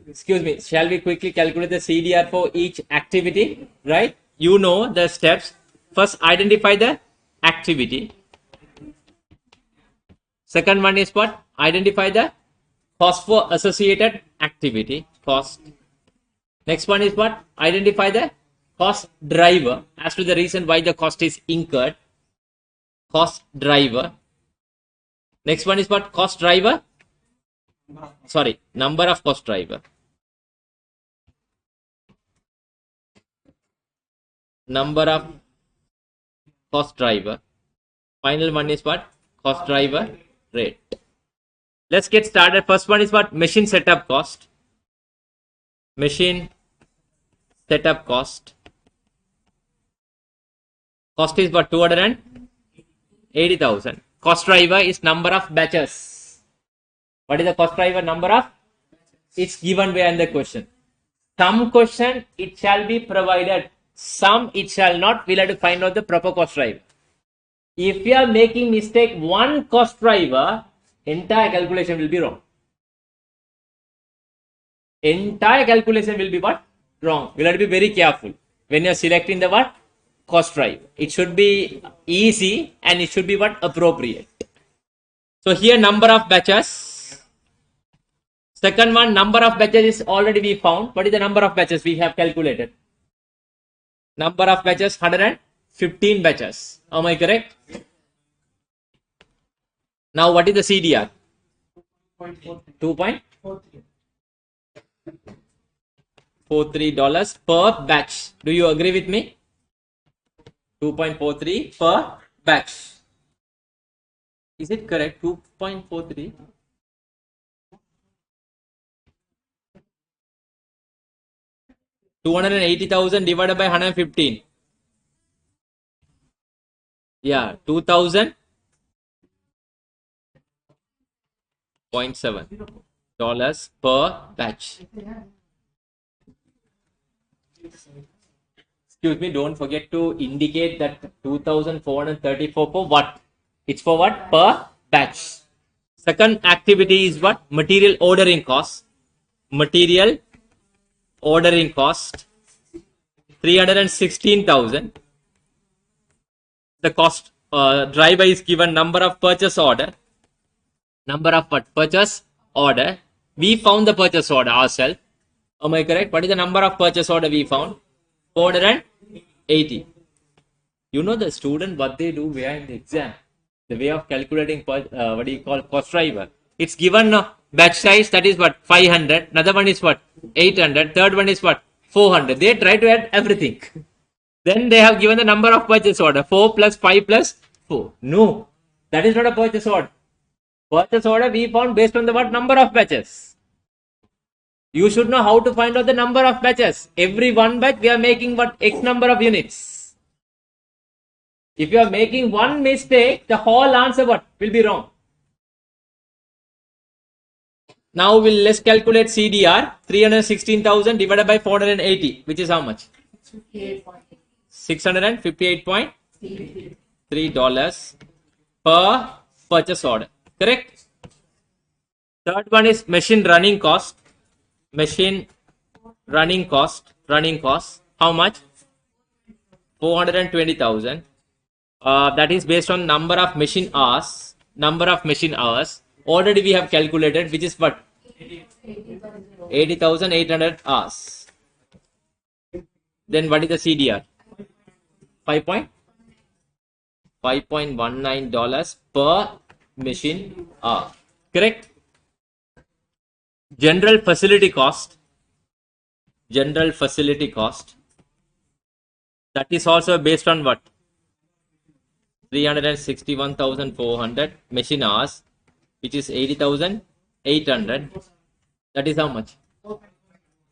Excuse me. Shall we quickly calculate the CDR for each activity? Right? You know the steps. First, identify the activity. Second one is what? Identify the cost for associated activity. Cost. Next one is what? Identify the cost driver as to the reason why the cost is incurred. Cost driver. Next one is what? Cost driver. Sorry, number of cost driver. Number of cost driver. Final one is what? Cost driver rate. Let's get started. First one is what? Machine setup cost. Machine setup cost. Cost is what? 280,000. Cost driver is number of batches. What is the cost driver? Number of? It's given behind the question. Some question it shall be provided. Some it shall not. We'll have to find out the proper cost driver. If you are making mistake one cost driver, entire calculation will be wrong. Entire calculation will be what? Wrong. We'll have to be very careful when you are selecting the what? Cost driver. It should be easy and it should be what? Appropriate. So here number of batches. Second one, number of batches is already we found. What is the number of batches we have calculated? Number of batches 115 batches. Am I correct? Now what is the CDR? 2.43 per batch. Do you agree with me? 2.43 per batch. Is it correct? 2.43. $280,000 divided by 115. Yeah, 2,000.7 per batch. Excuse me, don't forget to indicate that 2,434 for what? It's for what? Per batch. Second activity is what? Material ordering cost. Material ordering cost 316,000. The cost driver is given number of purchase order. Number of what? Purchase order. We found the purchase order ourselves. Am I correct? What is the number of purchase order we found? 480. You know the student what they do behind the exam. The way of calculating what do you call cost driver. It's given batch size, that is what? 500. Another one is what? 800. Third one is what? 400. They try to add everything. Then they have given the number of purchase order. 4 plus 5 plus 4. No. That is not a purchase order. Purchase order we found based on the what? Number of batches. You should know how to find out the number of batches. Every one batch we are making what? X number of units. If you are making one mistake, the whole answer what? Will be wrong. Now let's calculate CDR. 316,000 divided by 480, which is how much? $658.3 per purchase order. Correct? Third one is machine running cost. Machine running cost. How much? 420,000. That is based on number of machine hours. Already we have calculated, which is what? 80,800 hours. Then what is the CDR? $5.19 per machine hour. Correct? General facility cost. That is also based on what? 361,400 machine hours, which is 80,800. That is how much?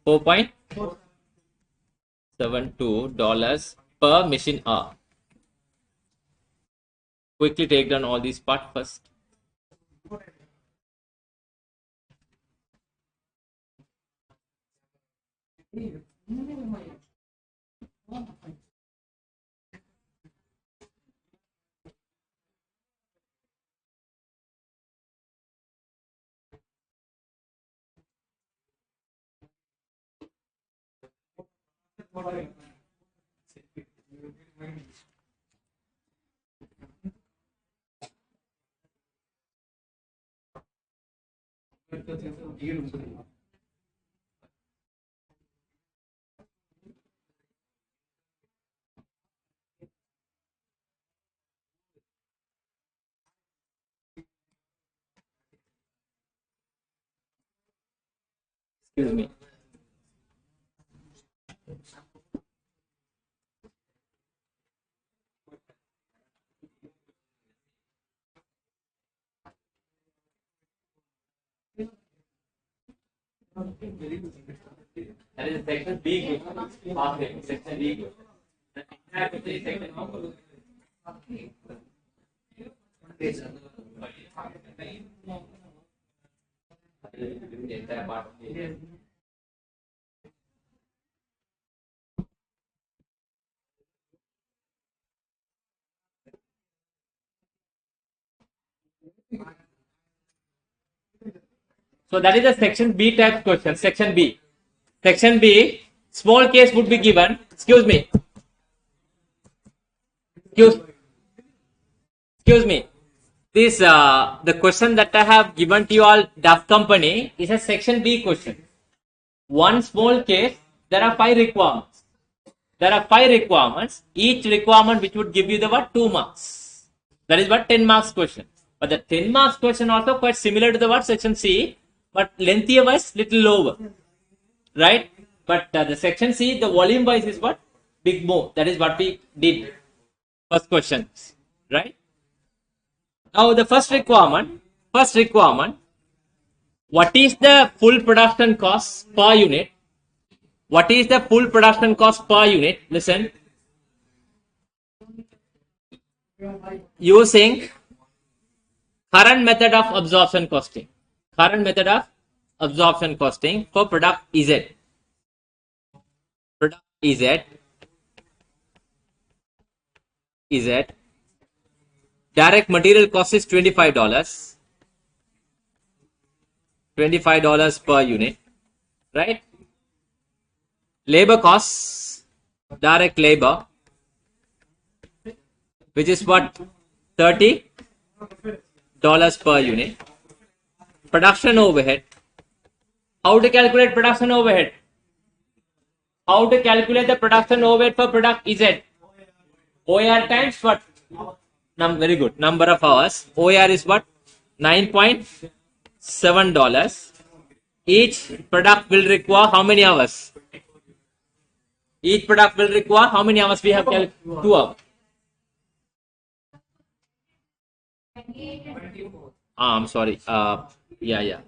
$4.72 per machine hour. Quickly take down all these parts first. Excuse me. That is section B. Section B. So that is a section B type question. Section B. Section B, small case would be given. Excuse me. This the question that I have given to you all, Duff Company, is a section B question. One small case, there are 5 requirements. Each requirement which would give you the what? 2 marks. That is what 10 marks question. But the 10 marks question also quite similar to the what? Section C, but lengthier wise little lower. Right? But the section C, the volume wise is what? Big more. That is what we did. First question. Right? Now the first requirement, what is the full production cost per unit? Listen. Using current method of absorption costing. For product Z. Direct material cost is $25. $25 per unit. Right? Labor costs, direct labor, which is what? $30 per unit. Production overhead. How to calculate production overhead? How to calculate the production overhead for product Z? OR times what? Very good. Number of hours. OR is what? $9.7. Each product will require how many hours? We have 2 hours. I'm sorry. Yeah.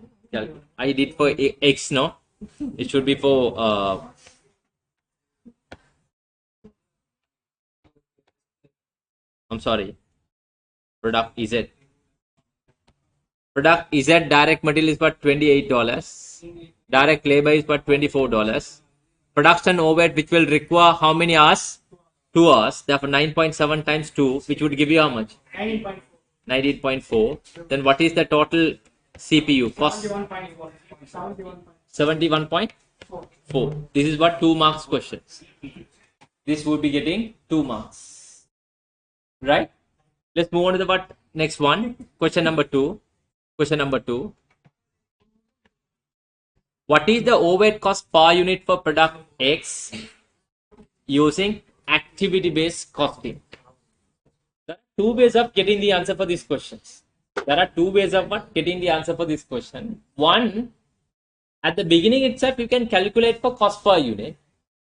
I did for X, no? It should be for I'm sorry. Product Z. Direct material is what? $28. Direct labor is what? $24. Production overhead, which will require how many hours? 2 hours. Therefore, 9.7 times 2, which would give you how much? 19.4. Then what is the total CPU cost? 71.4. This is what 2 marks questions. This would be getting 2 marks. Right? Let's move on to the what? Next one. Question number 2. What is the overhead cost per unit for product X using activity based costing. There are two ways of getting the answer for these questions. There are two ways of getting the answer for this question. One, at the beginning itself, you can calculate for cost per unit,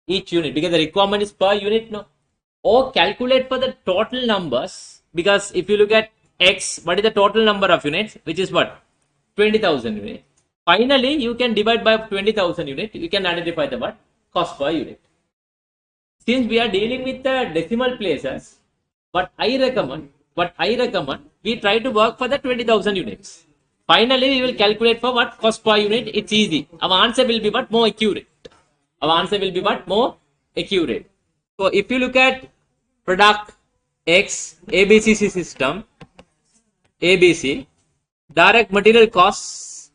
each unit, because the requirement is per unit, no? Or calculate for the total numbers, because if you look at X, what is the total number of units, which is what? 20,000 units. Finally, you can divide by 20,000 units, you can identify the what? Cost per unit. Since we are dealing with the decimal places, what I recommend, we try to work for the 20,000 units. Finally, we will calculate for what cost per unit. It's easy. Our answer will be what more accurate. Our answer will be what more accurate. So if you look at product X ABCC system, ABC, direct material costs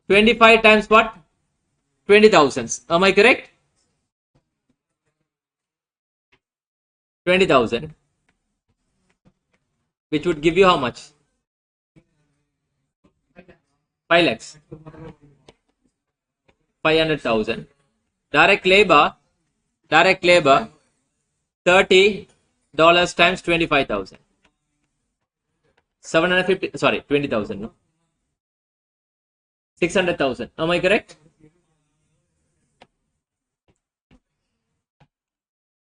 25 times what? 20,000. Am I correct? 20,000, which would give you how much? 5 lakhs. 500,000. Direct labor, $30 times 25,000. 750, sorry, 20,000, no? 600,000. Am I correct?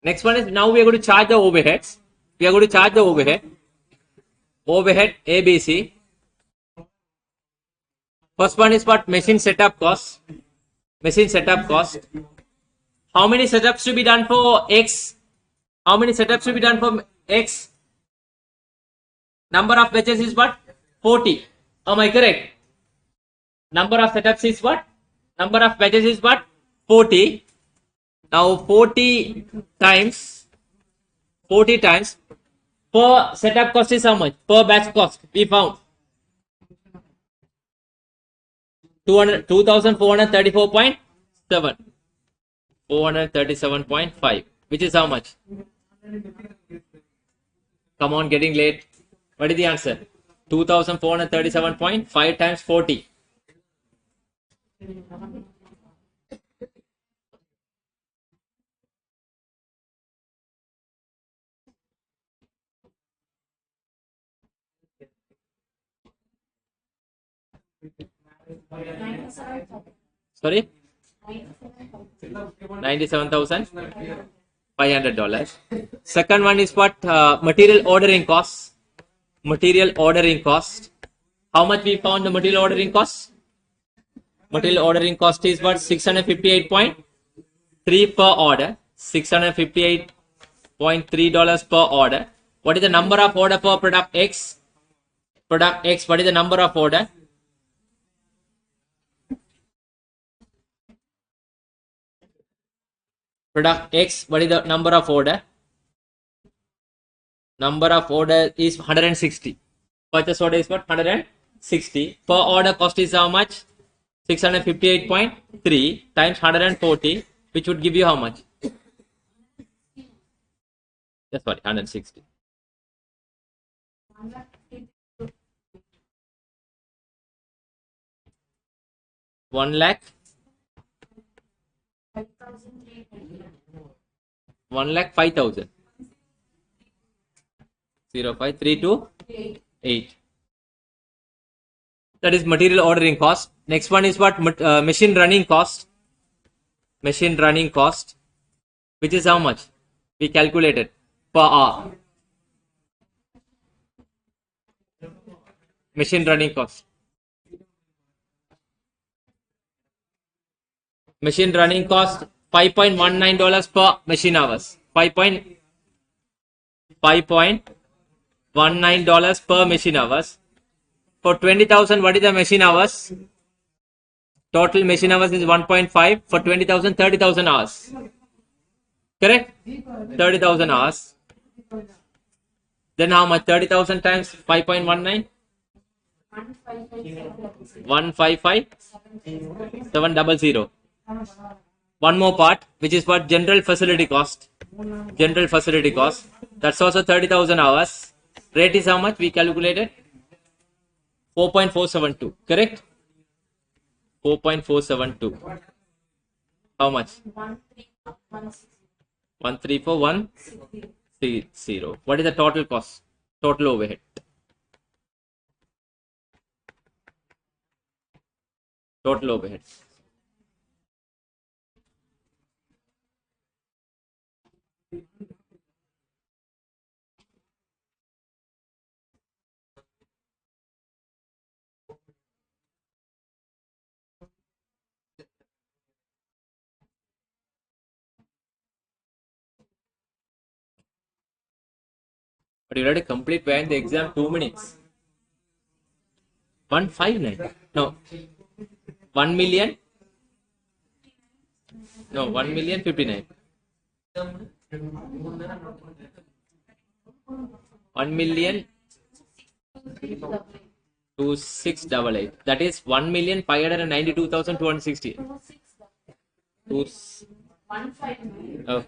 Next one is, now we are going to charge the overheads. We are going to charge the overhead. Overhead ABC. First one is what? Machine setup cost. Machine setup cost. How many setups to be done for X? How many setups to be done for X? Number of batches is what? 40. Am I correct? Number of setups is what? Number of batches is what? 40. Now 40 times per setup cost is how much? Per batch cost we found 2,434.7, 437.5, which is how much? Come on, getting late. What is the answer? 2,437.5 times 40. Sorry? $97,500. Second one is what? Material ordering costs. Material ordering cost. How much we found the material ordering cost? Material ordering cost is what? 658.3 per order. $658.3 per order. What is the number of order for product X? Product X, what is the number of order? Product X, what is the number of order? Number of order is 160. Purchase order is what? 160. Per order cost is how much? 658.3 times 140, which would give you how much? Yes, sorry, 160. 1,05,000. 05328. That is material ordering cost. Next one is what? Machine running cost. Machine running cost, which is how much? We calculated per hour. Machine running cost. Machine running cost $5.19 per machine hours. $5.19 per machine hours. For 20,000, what is the machine hours? Total machine hours is 1.5. For 20,000, 30,000 hours. Correct? 30,000 hours. Then how much? 30,000 times 5.19? 155,700. One more part, which is what? General facility cost. General facility cost. That's also 30,000 hours. Rate is how much? We calculated 4.472. Correct? 4.472. How much? 134,160. What is the total cost? Total overhead. Total overhead. But you have to complete behind the exam 2 minutes. 159. No. 1 million. No, 1,059,000. 1,026,888. That is 1,592,260. Two, oh,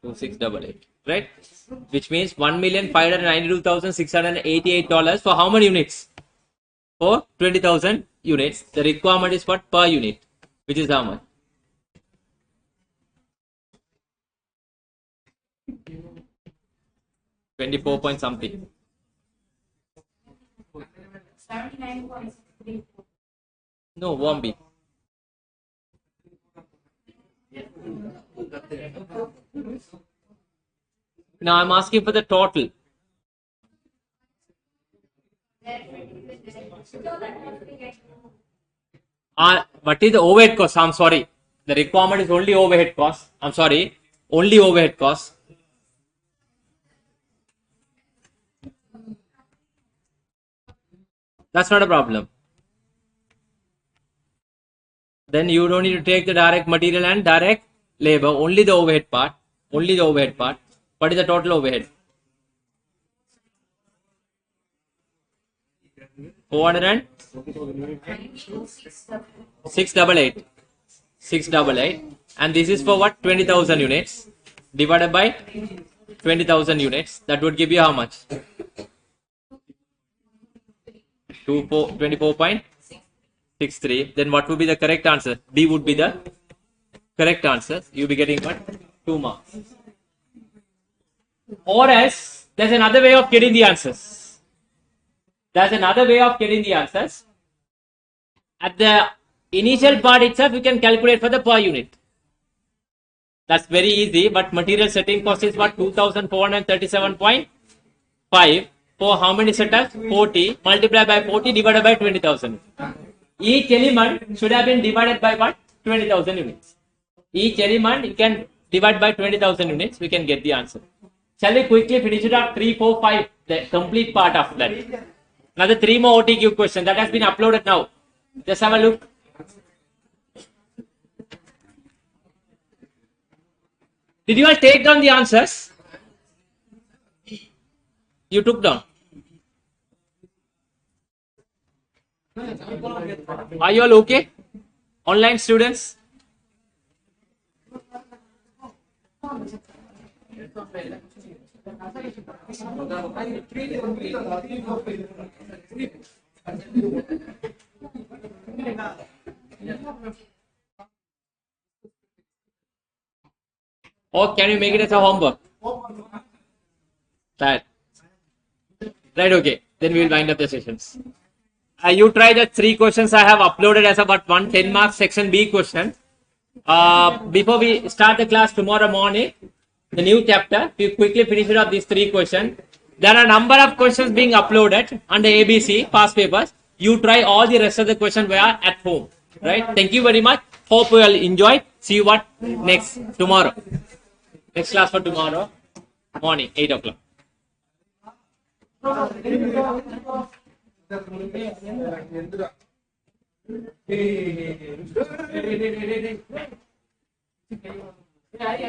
2688. Right? Which means $1,592,688 for how many units? For 20,000 units. The requirement is what? Per unit. Which is how much? 24 point something. 79.3. No, won't be. Now I'm asking for the total. What is the overhead cost? I'm sorry. The requirement is only overhead cost. I'm sorry. Only overhead cost. That's not a problem. Then you don't need to take the direct material and direct labor. Only the overhead part. Only the overhead part. What is the total overhead? 688. 688. And this is for what? 20,000 units. Divided by 20,000 units. That would give you how much? 24.63. Then what would be the correct answer? B would be the correct answer. You'll be getting what? 2 marks. Or else, there's another way of getting the answers. There's another way of getting the answers. At the initial part itself, you can calculate for the per unit. That's very easy, but material setting cost is what? 2,437.5 for how many setups? 40 multiplied by 40 divided by 20,000. Each element should have been divided by what? 20,000 units. Each element you can divide by 20,000 units, we can get the answer. Shall we quickly finish it up? 3, 4, 5, the complete part of that. Another 3 more OTQ questions that has been uploaded now. Just have a look. Did you all take down the answers? You took down. Are you all okay? Online students? Or can you make it as a homework? Right. Right, okay. Then we will wind up the sessions. You try the 3 questions I have uploaded as about 10 marks section B question. Before we start the class tomorrow morning, the new chapter, we quickly finish it up these 3 questions. There are a number of questions being uploaded under ABC past papers. You try all the rest of the questions via at home. Right? Thank you very much. Hope you all enjoy. See you what next tomorrow. Next class for tomorrow morning 8 o'clock. Yeah.